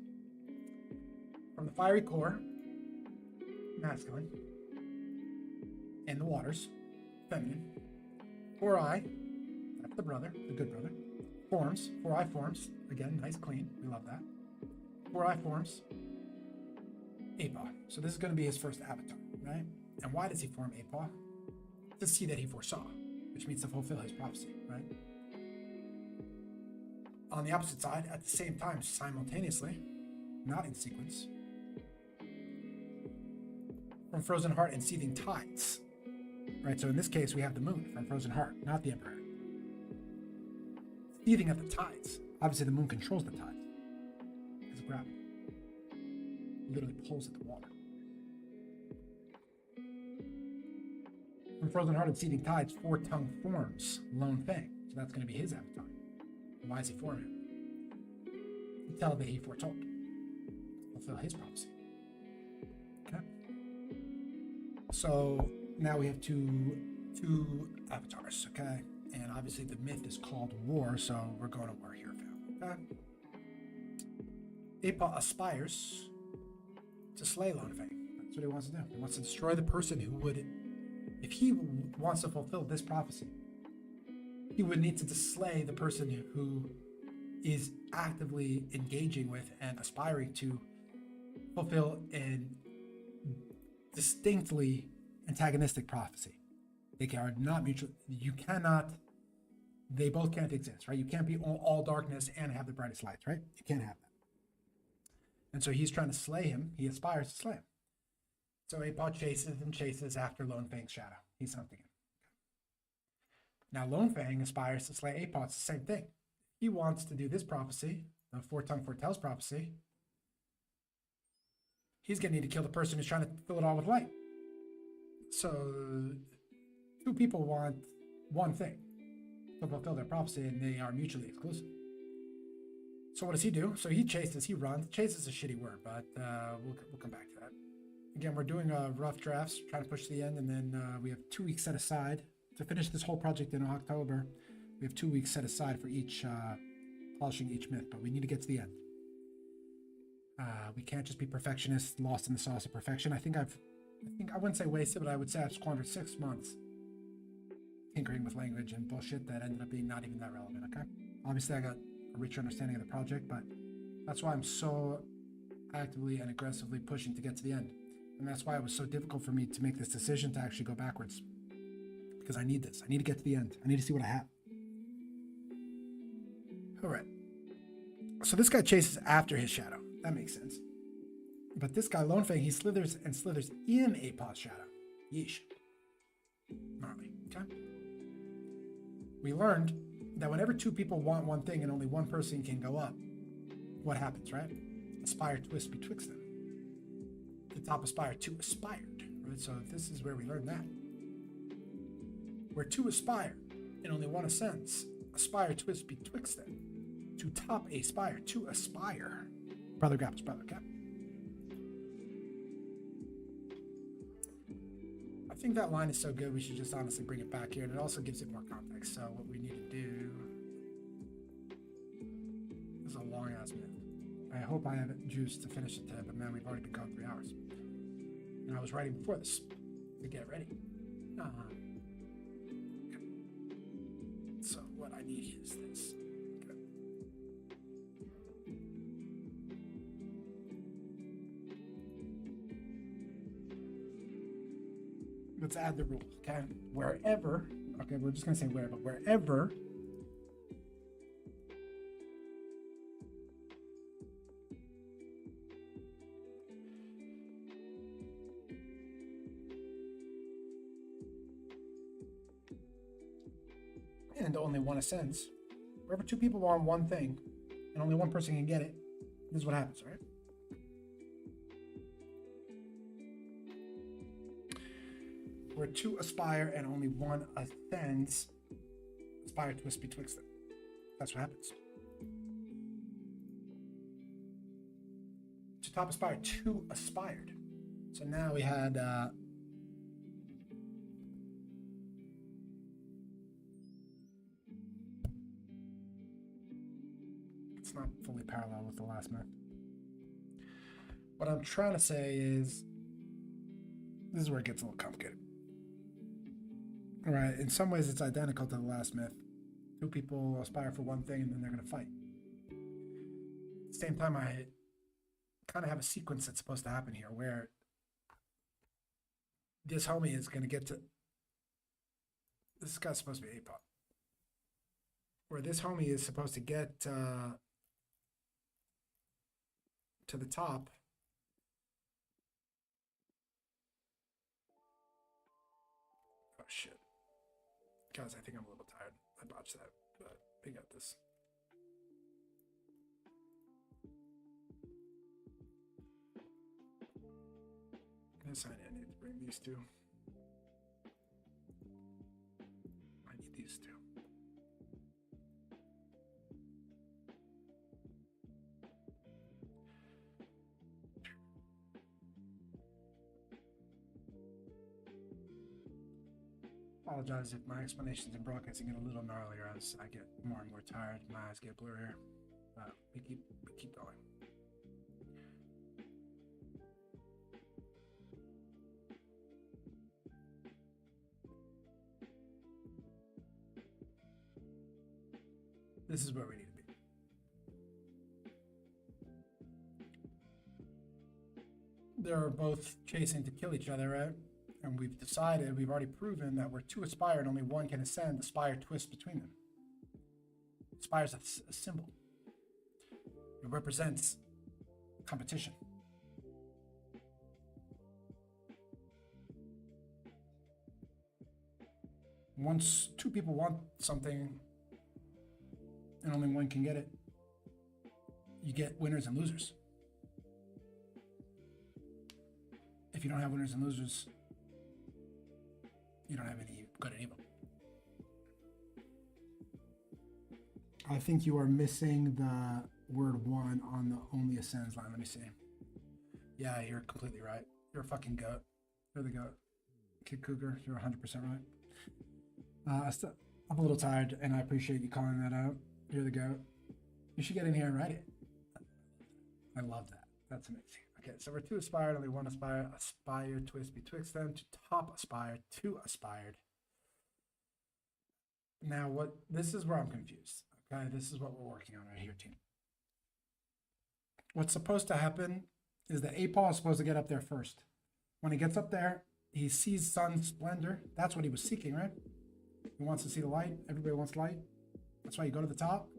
[SPEAKER 1] From the fiery core, masculine, and the waters, feminine. 4-eye, that's the brother, the good brother. Forms, 4-eye forms, again, nice, clean. We love that. 4-eye forms, 8-paw. So this is going to be his first avatar, right? And why does he form 8-paw? To see that he foresaw, which means to fulfill his prophecy, right? On the opposite side, at the same time, simultaneously, not in sequence, from Frozen Heart and Seething Tides, right? So in this case, we have the moon from Frozen Heart, not the Emperor. Seething at the tides. Obviously, the moon controls the tides because of gravity. It literally pulls at the water. From Frozen Heart and Seething Tides, 4-tongue forms Lone Fang. So that's going to be his avatar. Why is he forming him? To tell that he foretold. Fulfill his prophecy. Okay. So now we have two avatars, okay? And obviously the myth is called war, so we're going to war here, fam. Okay? 8-paw aspires to slay Lone Fang. That's what he wants to do. He wants to destroy the person who would, if he wants to fulfill this prophecy, he would need to slay the person who is actively engaging with and aspiring to fulfill a distinctly antagonistic prophecy. They are not mutual. You cannot. They both can't exist, right? You can't be all darkness and have the brightest lights, right? You can't have that. And so he's trying to slay him. He aspires to slay him. So 8-paw chases and chases after Lone Fang's shadow. He's hunting him. Now Lone Fang aspires to slay 8-paw. It's the same thing. He wants to do this prophecy, the 4-tongue foretells prophecy. He's going to need to kill the person who's trying to fill it all with light. So two people want one thing to fulfill their prophecy, and they are mutually exclusive. So what does he do? So he chases, he runs. Chase is a shitty word, but we'll come back to that. Again, we're doing rough drafts, trying to push to the end, and then we have 2 weeks set aside to finish this whole project in October. We have 2 weeks set aside for each polishing each myth, but we need to get to the end. We can't just be perfectionists, lost in the sauce of perfection. I think I wouldn't say wasted, but I would say I've squandered 6 months tinkering with language and bullshit that ended up being not even that relevant, okay? Obviously, I got a richer understanding of the project, but that's why I'm so actively and aggressively pushing to get to the end. And that's why it was so difficult for me to make this decision to actually go backwards. Because I need this. I need to get to the end. I need to see what I have. All right. So this guy chases after his shadow. That makes sense. But this guy, Lone Fang, he slithers and slithers in 8-paw's shadow. Yeesh. Gnarly. Okay? We learned that whenever 2 people want one thing and only one person can go up, what happens, right? Aspire twists betwixt them. The top aspire, 2 aspired. Right? So this is where we learn that. Where 2 aspire and only one ascends, aspire twists betwixt them. To top a spire, to aspire. Brother grapples brother, okay? I think that line is so good, we should just honestly bring it back here, and it also gives it more context. So what we need to do, this is a long ass myth. I hope I have juice to finish it today, but man, we've already been going 3 hours. And I was writing before this. to get ready. Okay. So what I need is this. Okay. Let's add the rule. Okay, wherever. Okay, we're just gonna say where, but wherever. And only one ascends. Wherever two people are on one thing, and only one person can get it, this is what happens, right? Where two aspire and only one ascends, aspire twist betwixt them. That's what happens. To top aspire, two aspired. So now we had it's not fully parallel with the last myth. What I'm trying to say is this is where it gets a little complicated. All right, in some ways it's identical to the last myth. Two people aspire for one thing and then they're going to fight. At the same time, I kind of have a sequence that's supposed to happen here where this homie is going to get to, this guy's supposed to be APOP, where this homie is supposed to get to the top. Oh shit. Guys, I think I'm a little tired. I botched that, but we got this. Yes, I need to bring these two. I need these two. Apologize if my explanations and broadcasting get a little gnarlier as I get more and more tired. My eyes get blurrier, but we keep going. This is where we need to be. They're both chasing to kill each other, right? And we've already proven that where two aspire and only one can ascend, aspire twists between them. Aspire is a symbol. It represents competition. Once two people want something and only one can get it, you get winners and losers. If you don't have winners and losers, you don't have any good and evil. I think you are missing the word one on the only ascends line. Let me see. Yeah, you're completely right. You're a fucking goat. You're the goat. Kid Cougar, you're 100% right. I'm a little tired, and I appreciate you calling that out. You're the goat. You should get in here and write it. I love that. That's amazing. Okay, so we're two aspired, only one aspire. Aspire, twist betwixt them. To top aspire, two aspired. Now, this is where I'm confused. Okay, this is what we're working on right here, team. What's supposed to happen is that APOL is supposed to get up there first. When he gets up there, he sees sun splendor. That's what he was seeking, right? He wants to see the light. Everybody wants light. That's why you go to the top.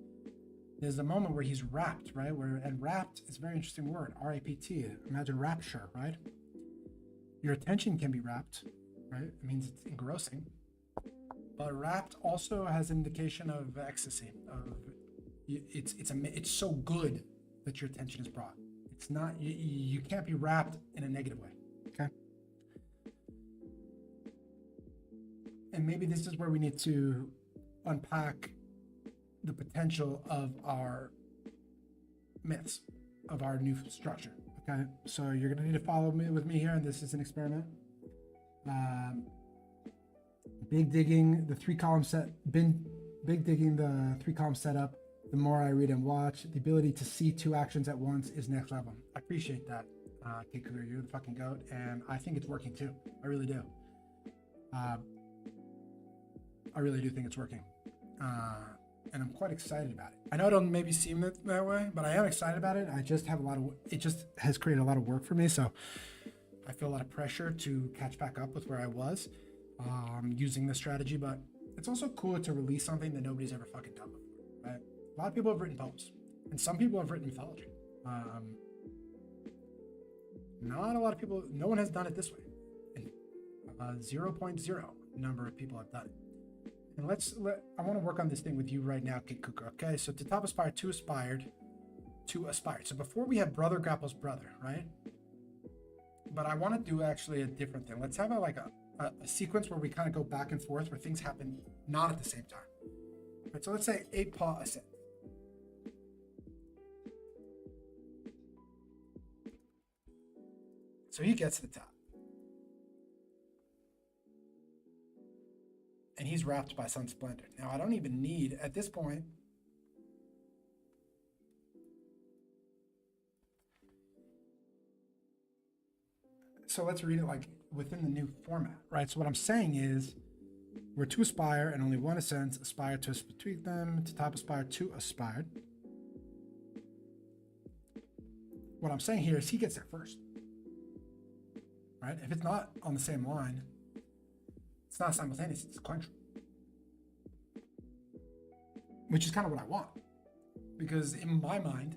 [SPEAKER 1] There's a moment where he's rapt, right? And rapt is a very interesting word, R-A-P-T. Imagine rapture, right? Your attention can be rapt, right? It means it's engrossing. But rapt also has an indication of ecstasy. It's so good that your attention is brought. It's not, you can't be rapt in a negative way, okay? And maybe this is where we need to unpack the potential of our myths, of our new structure, okay? So you're gonna need to follow me with me here, and this is an experiment. Big digging the three column setup. The more I read and watch, the ability to see two actions at once is next level. I appreciate that, Kid Cougar. You're the fucking goat, and I think it's working too. I really do. I really do think it's working. And I'm quite excited about it. I know it don't maybe seem that way, but I am excited about it. I just have it just has created a lot of work for me. So I feel a lot of pressure to catch back up with where I was using this strategy, but it's also cool to release something that nobody's ever fucking done before, right? A lot of people have written poems, and some people have written mythology. Not a lot of people, no one has done it this way. And 0.0 number of people have done it. And I want to work on this thing with you right now, Kid Cougar. Okay, so to top aspire, to aspired, to aspired. So before we have brother grapples brother, right? But I want to do actually a different thing. Let's have a sequence where we kind of go back and forth, where things happen not at the same time. Right, so let's say 8 paw ascent. So he gets to the top. And he's wrapped by Sun Splendor. Now, I don't even need, at this point, so let's read it like within the new format, right? So what I'm saying is we're to aspire and only one ascends, aspire to between them, to top aspire, to aspired. What I'm saying here is he gets there first, right? If it's not on the same line, it's not simultaneous, it's sequential. Which is kind of what I want. Because in my mind,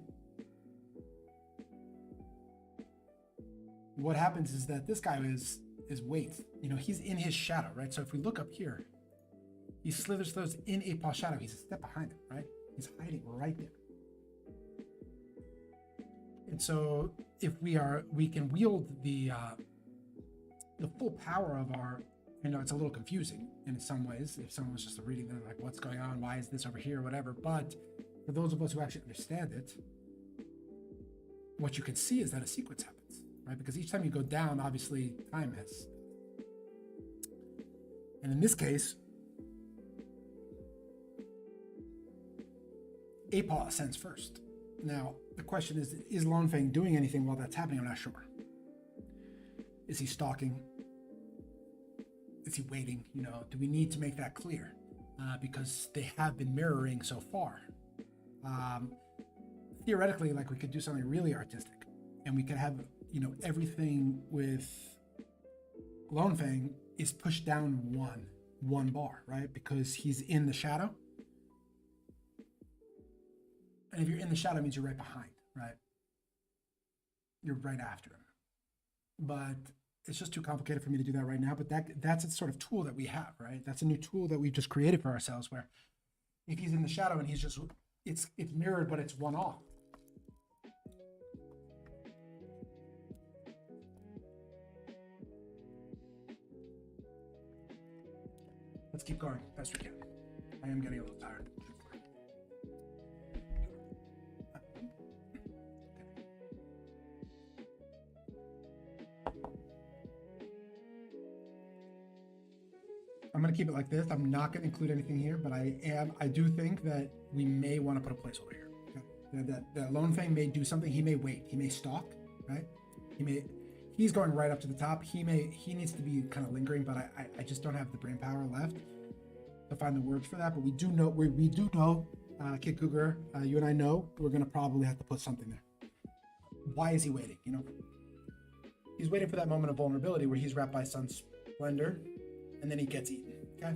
[SPEAKER 1] what happens is that this guy is weight. You know, he's in his shadow, right? So if we look up here, he slithers in 8 paw shadow. He's a step behind it, right? He's hiding right there. And so if we can wield the full power of our, you know, it's a little confusing in some ways. If someone was just reading, they're like, what's going on? Why is this over here? Whatever. But for those of us who actually understand it, what you can see is that a sequence happens, right? Because each time you go down, obviously time has. And in this case, 8 paw ascends first. Now, the question is Lone Fang doing anything while that's happening? I'm not sure. Is he stalking? Is he waiting? You know, do we need to make that clear? Because they have been mirroring so far. Theoretically, like we could do something really artistic, and we could have, you know, everything with Lone Fang is pushed down one bar, right? Because he's in the shadow. And if you're in the shadow, it means you're right behind, right? You're right after him. But it's just too complicated for me to do that right now, but that's a sort of tool that we have, right? That's a new tool that we've just created for ourselves, where if he's in the shadow and he's just, it's mirrored, but it's one off. Let's keep going best we can. I am getting a little tired. I'm going to keep it like this. I'm not going to include anything here, but I do think that we may want to put a placeholder here. Okay? That Lone Fang may do something. He may wait. He may stalk, right? He's going right up to the top. He needs to be kind of lingering, but I just don't have the brain power left to find the words for that. But we do know, Kid Cougar, you and I know we're going to probably have to put something there. Why is he waiting? You know, he's waiting for that moment of vulnerability where he's wrapped by Sun Splendor, and then he gets eaten, okay?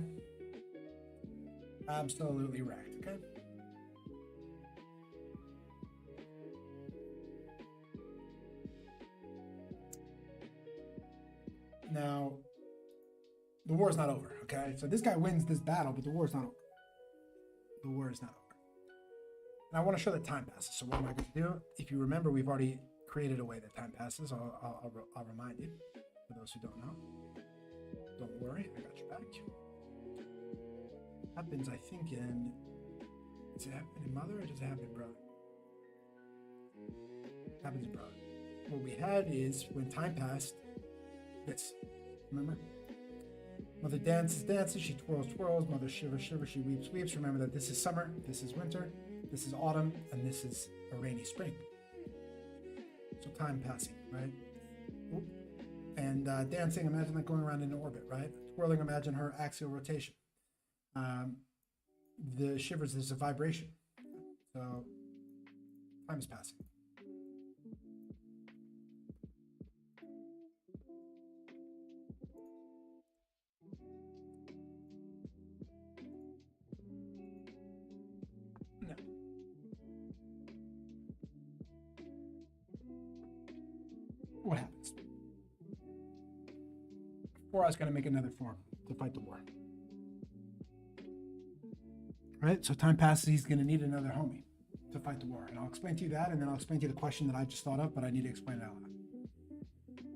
[SPEAKER 1] Absolutely wrecked, okay? Now, the war is not over, okay? So this guy wins this battle, but the war is not over. The war is not over. And I want to show that time passes. So what am I going to do? If you remember, we've already created a way that time passes. I'll remind you, for those who don't know. Don't worry, I got your back. Happens, I think, does it happen in Mother or does it happen in Brother? Happens in Brother. What we had is, when time passed, this. Remember? Mother dances, she twirls. Mother shivers, she weeps. Remember that this is summer, this is winter, this is autumn, and this is a rainy spring. So time passing, right? And dancing, imagine like going around in an orbit, right? whirling, imagine her axial rotation. The shivers, there's a vibration. So time is passing. No. What happens? 4i is going to make another form to fight the war. Right? So time passes, he's going to need another homie to fight the war. And I'll explain to you that, and then I'll explain to you the question that I just thought of, but I need to explain it out loud,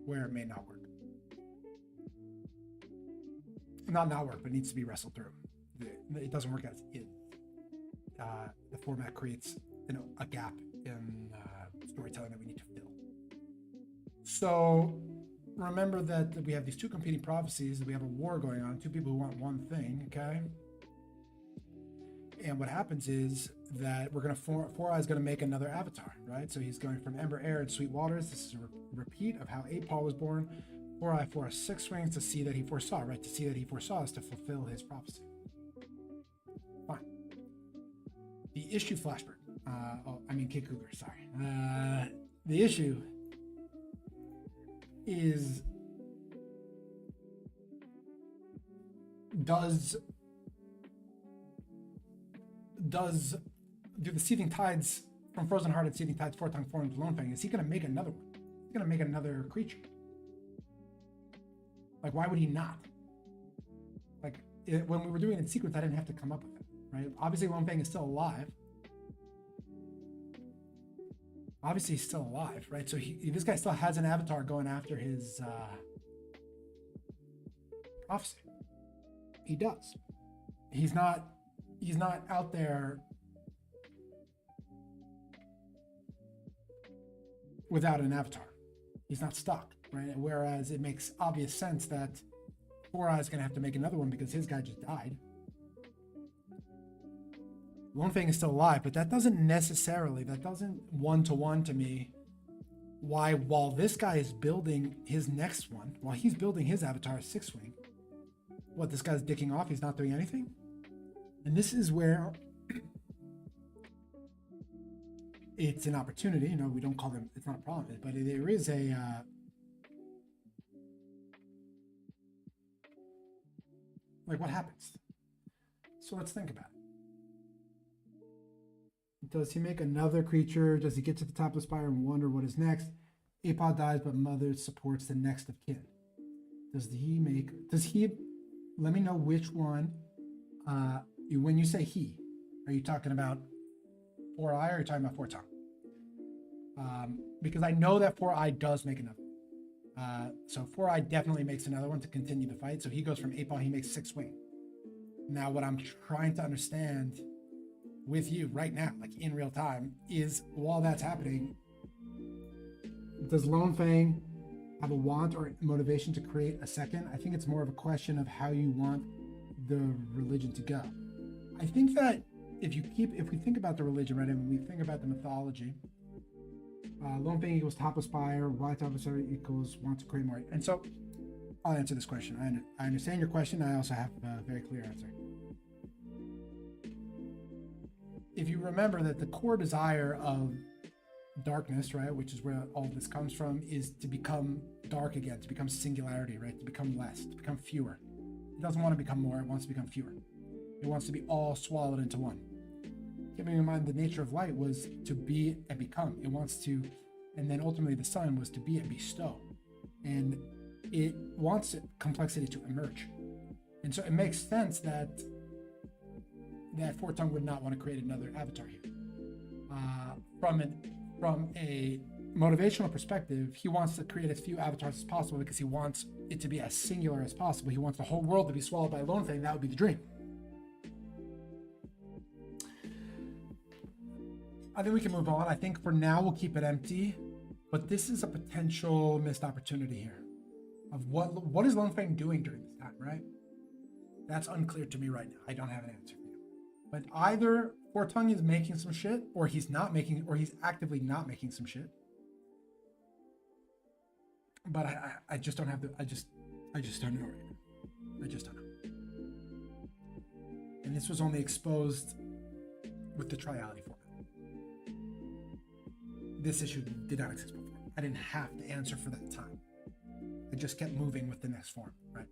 [SPEAKER 1] where it may not work. Not work, but it needs to be wrestled through. It doesn't work as is. The format creates a gap in storytelling that we need to fill. So remember that we have these two competing prophecies, that we have a war going on, two people who want one thing, okay? And what happens is that we're going to, 4i is going to make another avatar, right? So he's going from Ember, Air, and Sweet Waters. This is a repeat of how Apal was born. 4i, 4 has 6 wings to see that he foresaw, right? To see that he foresaw is to fulfill his prophecy. Fine. The issue, Flashbird. Kid Cougar, sorry. The issue is, do the Seething Tides from Frozen Heart and Seething Tides 4-tongue form into Lone Fang, is he going to make another one? He's going to make another creature. Like, why would he not? Like, when we were doing it in sequence, I didn't have to come up with it, right? Obviously, Lone Fang is still alive. Obviously, he's still alive, right? So this guy still has an avatar going after his prophecy. He does. He's not out there without an avatar. He's not stuck, right? Whereas it makes obvious sense that 4i is going to have to make another one because his guy just died. Lone Fang is still alive, but that doesn't one-to-one to me why, while this guy is building his next one, while he's building his avatar 6-wing, what, this guy's dicking off, he's not doing anything? And this is where it's an opportunity. We don't call them, it's not a problem, but there is a like, what happens? So let's think about it. Does he make another creature? Does he get to the top of the spire and wonder what is next? Apod dies, but Mother supports the next of kin. Does he, let me know which one, when you say he, are you talking about 4i or are you talking about 4-tongue? Because I know that 4i does make another. So 4i definitely makes another one to continue the fight. So he goes from Apal, he makes 6-wing. Now what I'm trying to understand with you right now, like in real time, is while that's happening, does Lone Fang have a want or motivation to create a second? I think it's more of a question of how you want the religion to go. I think that if we think about the religion, right, and we think about the mythology, Lone Fang equals top of spire, Y top of spire equals want to create more. And so I'll answer this question. I understand your question. I also have a very clear answer. If you remember that the core desire of darkness, right, which is where all of this comes from, is to become dark again, to become singularity, right, to become less, to become fewer. It doesn't want to become more, it wants to become fewer. It wants to be all swallowed into one. Keeping in mind the nature of light was to be and become. It wants to, and then ultimately the sun was to be and bestow. And it wants complexity to emerge. And so it makes sense that 4-tongue would not want to create another avatar here. From a motivational perspective, he wants to create as few avatars as possible because he wants it to be as singular as possible. He wants the whole world to be swallowed by Lone Fang. That would be the dream. I think we can move on. I think for now we'll keep it empty, but this is a potential missed opportunity here of what is Lone Fang doing during this time, right? That's unclear to me right now. I don't have an answer for you. But either 4-tongue is making some shit, or he's actively not making some shit. But I just don't have I just don't know right now. I just don't know. And this was only exposed with the Triality format. This issue did not exist before. I didn't have to answer for that time. I just kept moving with the next form, right?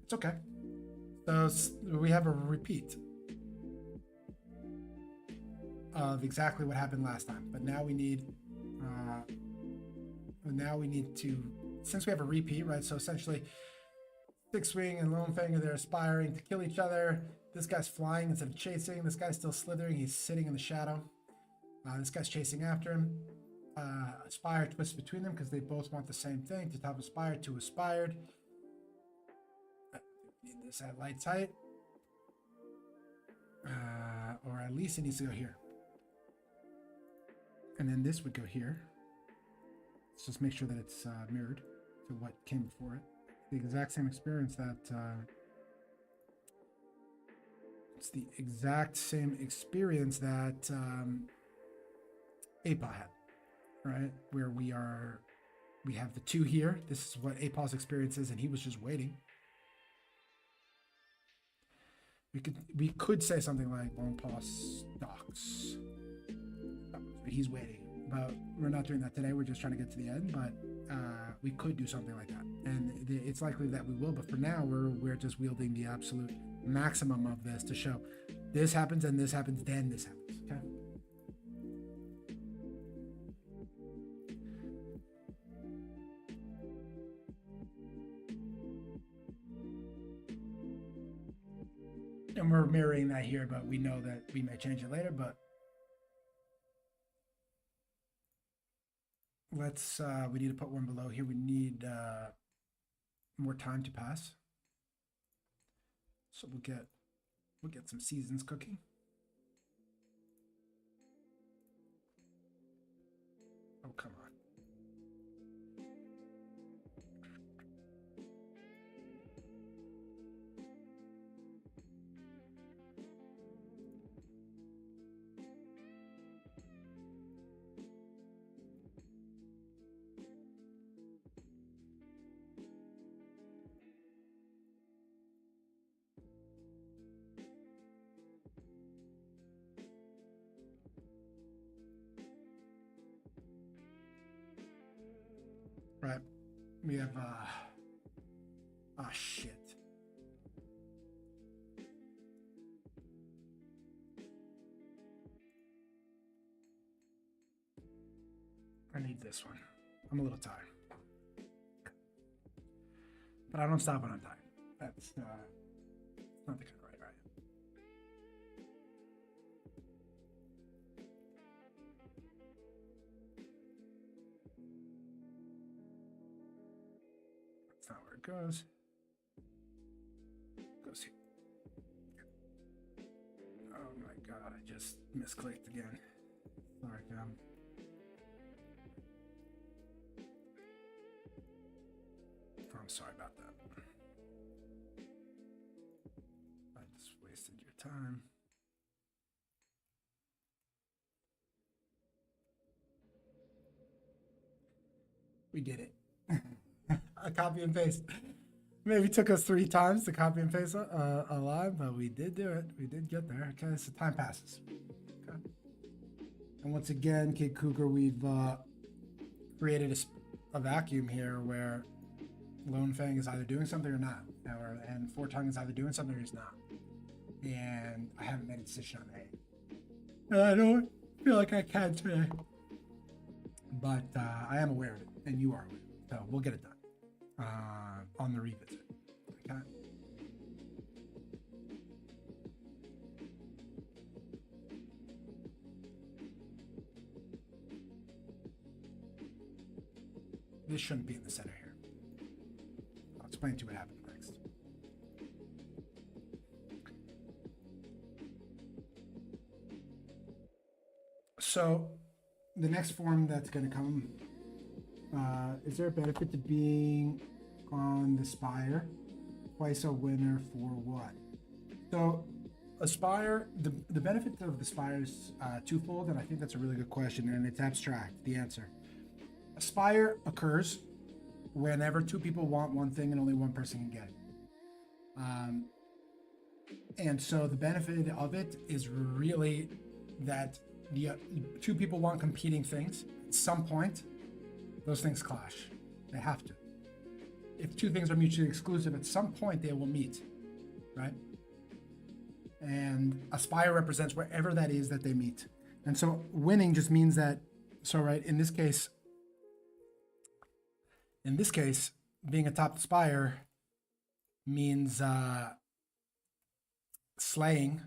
[SPEAKER 1] It's okay. So we have a repeat of exactly what happened last time, but now we need to, since we have a repeat, right? So essentially, Six Wing and Lone Fang, they're aspiring to kill each other. This guy's flying instead of chasing. This guy's still slithering. He's sitting in the shadow. This guy's chasing after him. Aspire twists between them because they both want the same thing. To top Aspire, two aspired. Need this at light tight. Or at least it needs to go here. And then this would go here. Let's just make sure that it's mirrored to what came before it. The exact same experience that it's the exact same experience that APA had, right? Where we have the two here. This is what APA's experience is, and he was just waiting. We could say something like Lone Paw stalks. He's waiting, but we're not doing that today. We're just trying to get to the end, but we could do something like that, and it's likely that we will. But for now, we're just wielding the absolute maximum of this to show this happens, and this happens, then this happens. Okay. And we're mirroring that here, but we know that we may change it later, but let's, we need to put one below here. We need more time to pass. So we'll get some seasons cooking. Oh, come on. Right. We have, shit. I need this one. I'm a little tired. But I don't stop when I'm tired. That's, not the kind of right. That's not where it goes. It goes here. Oh my god, I just misclicked again. Sorry, I'm sorry about that. I just wasted your time. We did it. A copy and paste. Maybe took us 3 times to copy and paste a line, but we did do it. We did get there. Okay, so time passes. Okay. And once again, Kid Cougar, we've created a vacuum here where Lone Fang is either doing something or not, and Four Tongue is either doing something or he's not. And I haven't made a decision on that. And I don't feel like I can today. But I am aware of it, and you are aware. So we'll get it done on the revisit. Okay. This shouldn't be in the center here. I'll explain to you what happened next. So the next form that's going to come, is there a benefit to being on the Spire? Twice a winner for what? So Aspire, the benefit of the Spire is twofold, and I think that's a really good question, and it's abstract, the answer. Aspire occurs whenever 2 people want one thing and only one person can get it. And so the benefit of it is really that the two people want competing things. At some point, those things clash. They have to. If two things are mutually exclusive, at some point they will meet, right? And aspire represents wherever that is that they meet. And so winning just means that, so right, in this case, being atop the spire means slaying.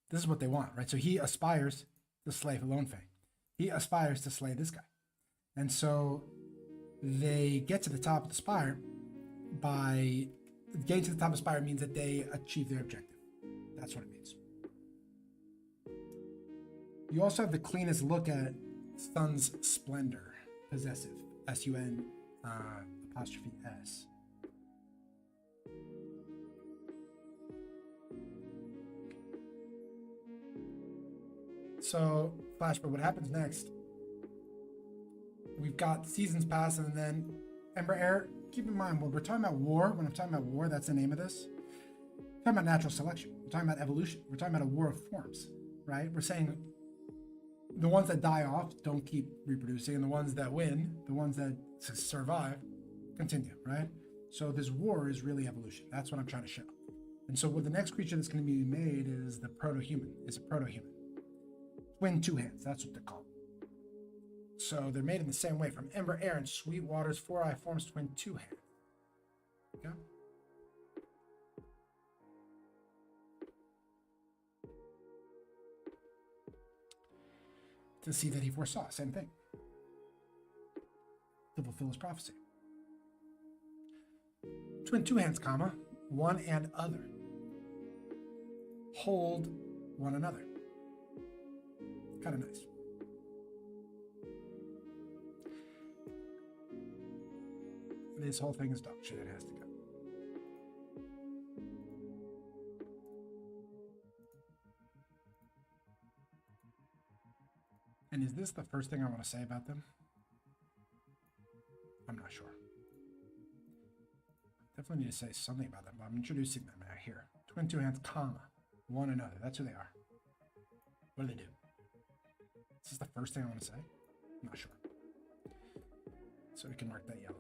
[SPEAKER 1] This is what they want, right? So he aspires to slay Lone Fang. He aspires to slay this guy. And so they get to the top of the spire by getting to the top of the spire means that they achieve their objective. That's what it means. You also have the cleanest look at Sun's splendor, possessive, S-U-N apostrophe S. So, flash, but what happens next? We've got seasons pass, and then Ember Air. Keep in mind, when we're talking about war, that's the name of this. We're talking about natural selection. We're talking about evolution. We're talking about a war of forms, right? We're saying the ones that die off don't keep reproducing, and the ones that win, the ones that survive, continue, right? So this war is really evolution. That's what I'm trying to show. And so what the next creature that's going to be made is the proto-human. It's a proto-human. Twin two hands, that's what they're called. So they're made in the same way from Ember Air and Sweet Water's 4-eye forms twin two hand. Okay? To see that he foresaw, same thing. To fulfill his prophecy. Twin two hands, comma, one and other. Hold one another. Kind of nice. This whole thing is dog shit. It has to go. And is this the first thing I want to say about them? I'm not sure. Definitely need to say something about them, but I'm introducing them out here. Twin two hands, comma, one another. That's who they are. What do they do? Is this the first thing I want to say? I'm not sure. So we can mark that yellow.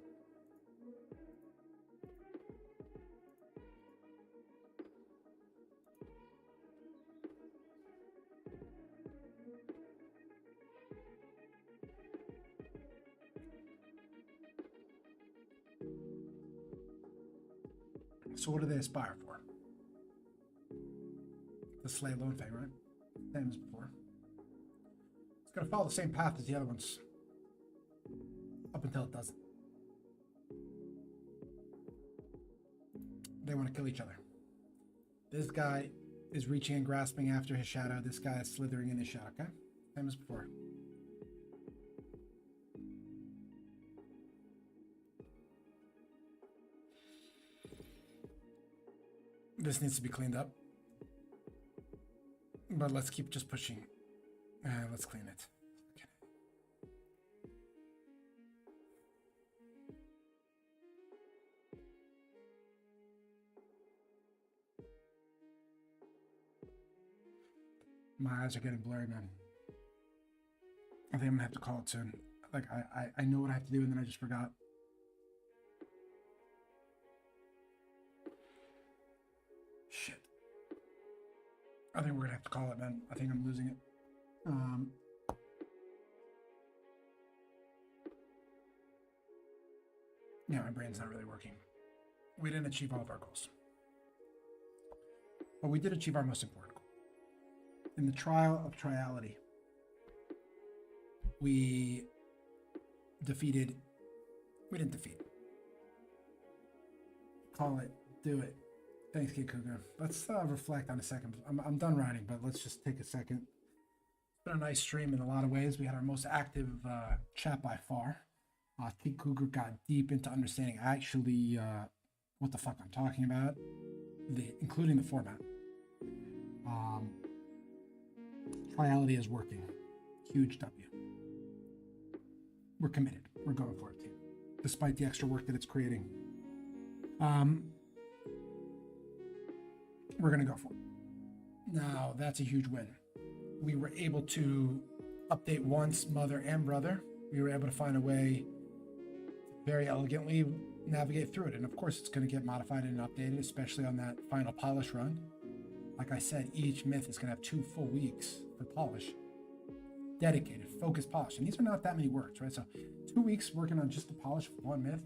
[SPEAKER 1] So what do they aspire for? To slay Lone Fang, right? Same as before. It's going to follow the same path as the other ones. Up until it doesn't. They want to kill each other. This guy is reaching and grasping after his shadow. This guy is slithering in his shadow, okay? Same as before. This needs to be cleaned up. But let's keep just pushing. Let's clean it. Okay. My eyes are getting blurry, man. I think I'm gonna have to call it soon. Like, I know what I have to do, and then I just forgot. Shit. I think we're gonna have to call it, man. I think I'm losing it. Yeah, my brain's not really working. We didn't achieve all of our goals. But we did achieve our most important goal. In the trial of Triality, we didn't defeat. Call it, do it. Thanks, Kid Cougar. Let's reflect on a second. I'm done writing, but let's just take a second. It's been a nice stream in a lot of ways. We had our most active chat by far. Kid Cougar got deep into understanding actually what the fuck I'm talking about, including the format. Triality is working. Huge W. We're committed. We're going for it, too, despite the extra work that it's creating. we're going to go for it. Now, that's a huge win. We were able to update once, mother and brother. We were able to find a way very elegantly navigate through it. And of course, it's going to get modified and updated, especially on that final polish run. Like I said, each myth is going to have 2 full weeks for polish. Dedicated, focused polish. And these are not that many words, right? So 2 weeks working on just the polish of one myth,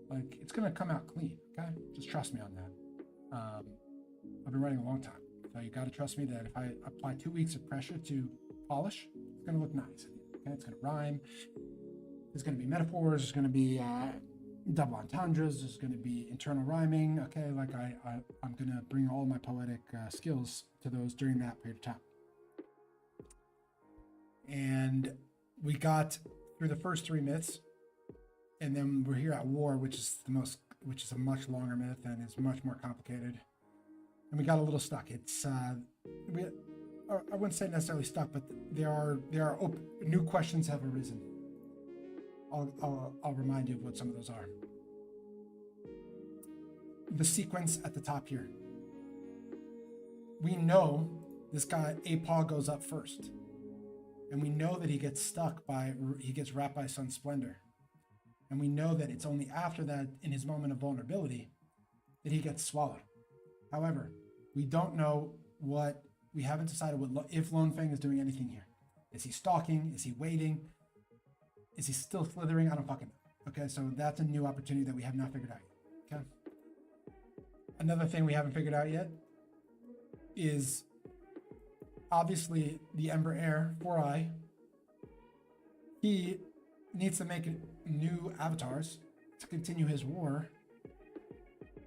[SPEAKER 1] like it's going to come out clean, okay? Just trust me on that. I've been writing a long time. So you got to trust me that if I apply 2 weeks of pressure to polish, it's going to look nice. Okay? It's going to rhyme. There's going to be metaphors. There's going to be double entendres. There's going to be internal rhyming. Okay, like I'm going to bring all my poetic skills to those during that period of time. And we got through the first 3 myths, and then we're here at War, which is a much longer myth and is much more complicated. And we got a little stuck. It's I wouldn't say necessarily stuck, but there are new questions have arisen. I'll remind you of what some of those are. The sequence at the top here. We know this guy Apaw goes up first, and we know that he gets wrapped by Sun Splendor, and we know that it's only after that, in his moment of vulnerability, that he gets swallowed. However, we don't know we haven't decided if Lone Fang is doing anything here. Is he stalking? Is he waiting? Is he still slithering? I don't fucking know. Okay, so that's a new opportunity that we have not figured out yet. Okay. Another thing we haven't figured out yet is obviously the Ember Heir, 4-Eye. He needs to make new avatars to continue his war,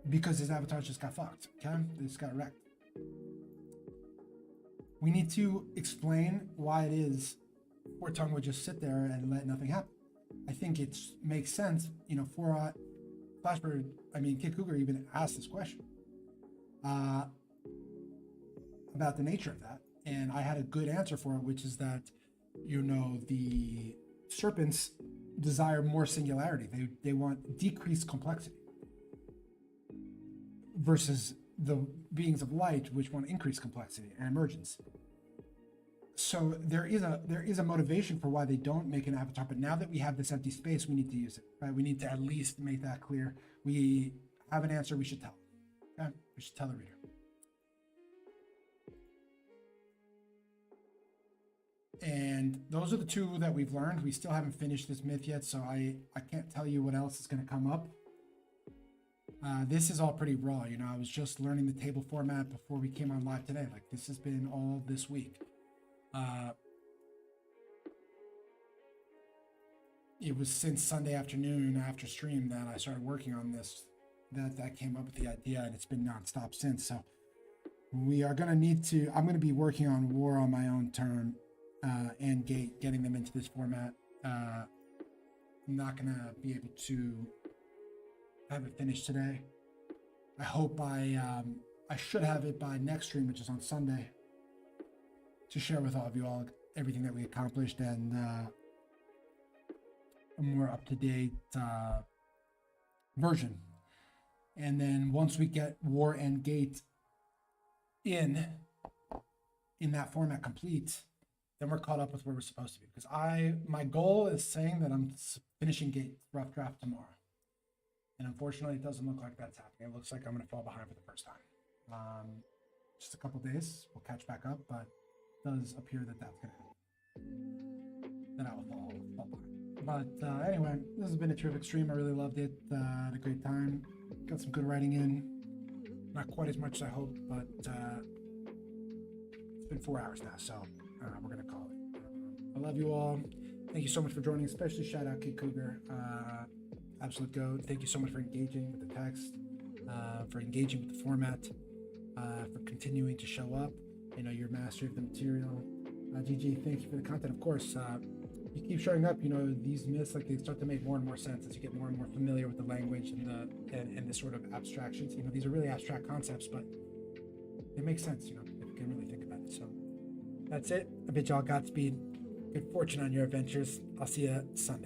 [SPEAKER 1] because his avatars just got fucked, okay? They just got wrecked. We need to explain why it is Four Tongue would just sit there and let nothing happen. I think it makes sense, for Kid Cougar even asked this question about the nature of that. And I had a good answer for it, which is that, the serpents desire more singularity. They want decreased complexity, versus the beings of light, which want increased complexity and emergence. So there is a motivation for why they don't make an avatar. But now that we have this empty space, we need to use it, right? We need to at least make that clear. We have an answer we should tell. Okay? We should tell the reader. And those are the 2 that we've learned. We still haven't finished this myth yet, so I can't tell you what else is going to come up. This is all pretty raw. I was just learning the table format before we came on live today. Like, this has been all this week. It was since Sunday afternoon after stream that I started working on this, that came up with the idea, and it's been nonstop since. So we are going to need to, I'm going to be working on War on my own term, and getting them into this format. I'm not going to be able to have it finished today. I hope I should have it by next stream, which is on Sunday, to share with all of you all everything that we accomplished and a more up-to-date version. And then once we get War and Gate in that format complete, then we're caught up with where we're supposed to be. Because my goal is saying that I'm finishing Gate rough draft tomorrow. And unfortunately, it doesn't look like that's happening. It looks like I'm going to fall behind for the first time. Just a couple days, we'll catch back up, but it does appear that that's going to happen. Then I will fall behind. But anyway, this has been a terrific stream. I really loved it. Had a great time. Got some good writing in. Not quite as much as I hoped, but it's been 4 hours now, so we're going to call it. I love you all. Thank you so much for joining, especially shout out Kid Cougar. Absolute goat. Thank you so much for engaging with the text, for engaging with the format, for continuing to show up. Your mastery of the material. GG, thank you for the content. Of course, you keep showing up. These myths, like, they start to make more and more sense as you get more and more familiar with the language and the sort of abstractions. These are really abstract concepts, but they make sense. If you can really think about it. So that's it. I bid y'all Godspeed. Good fortune on your adventures. I'll see you Sunday.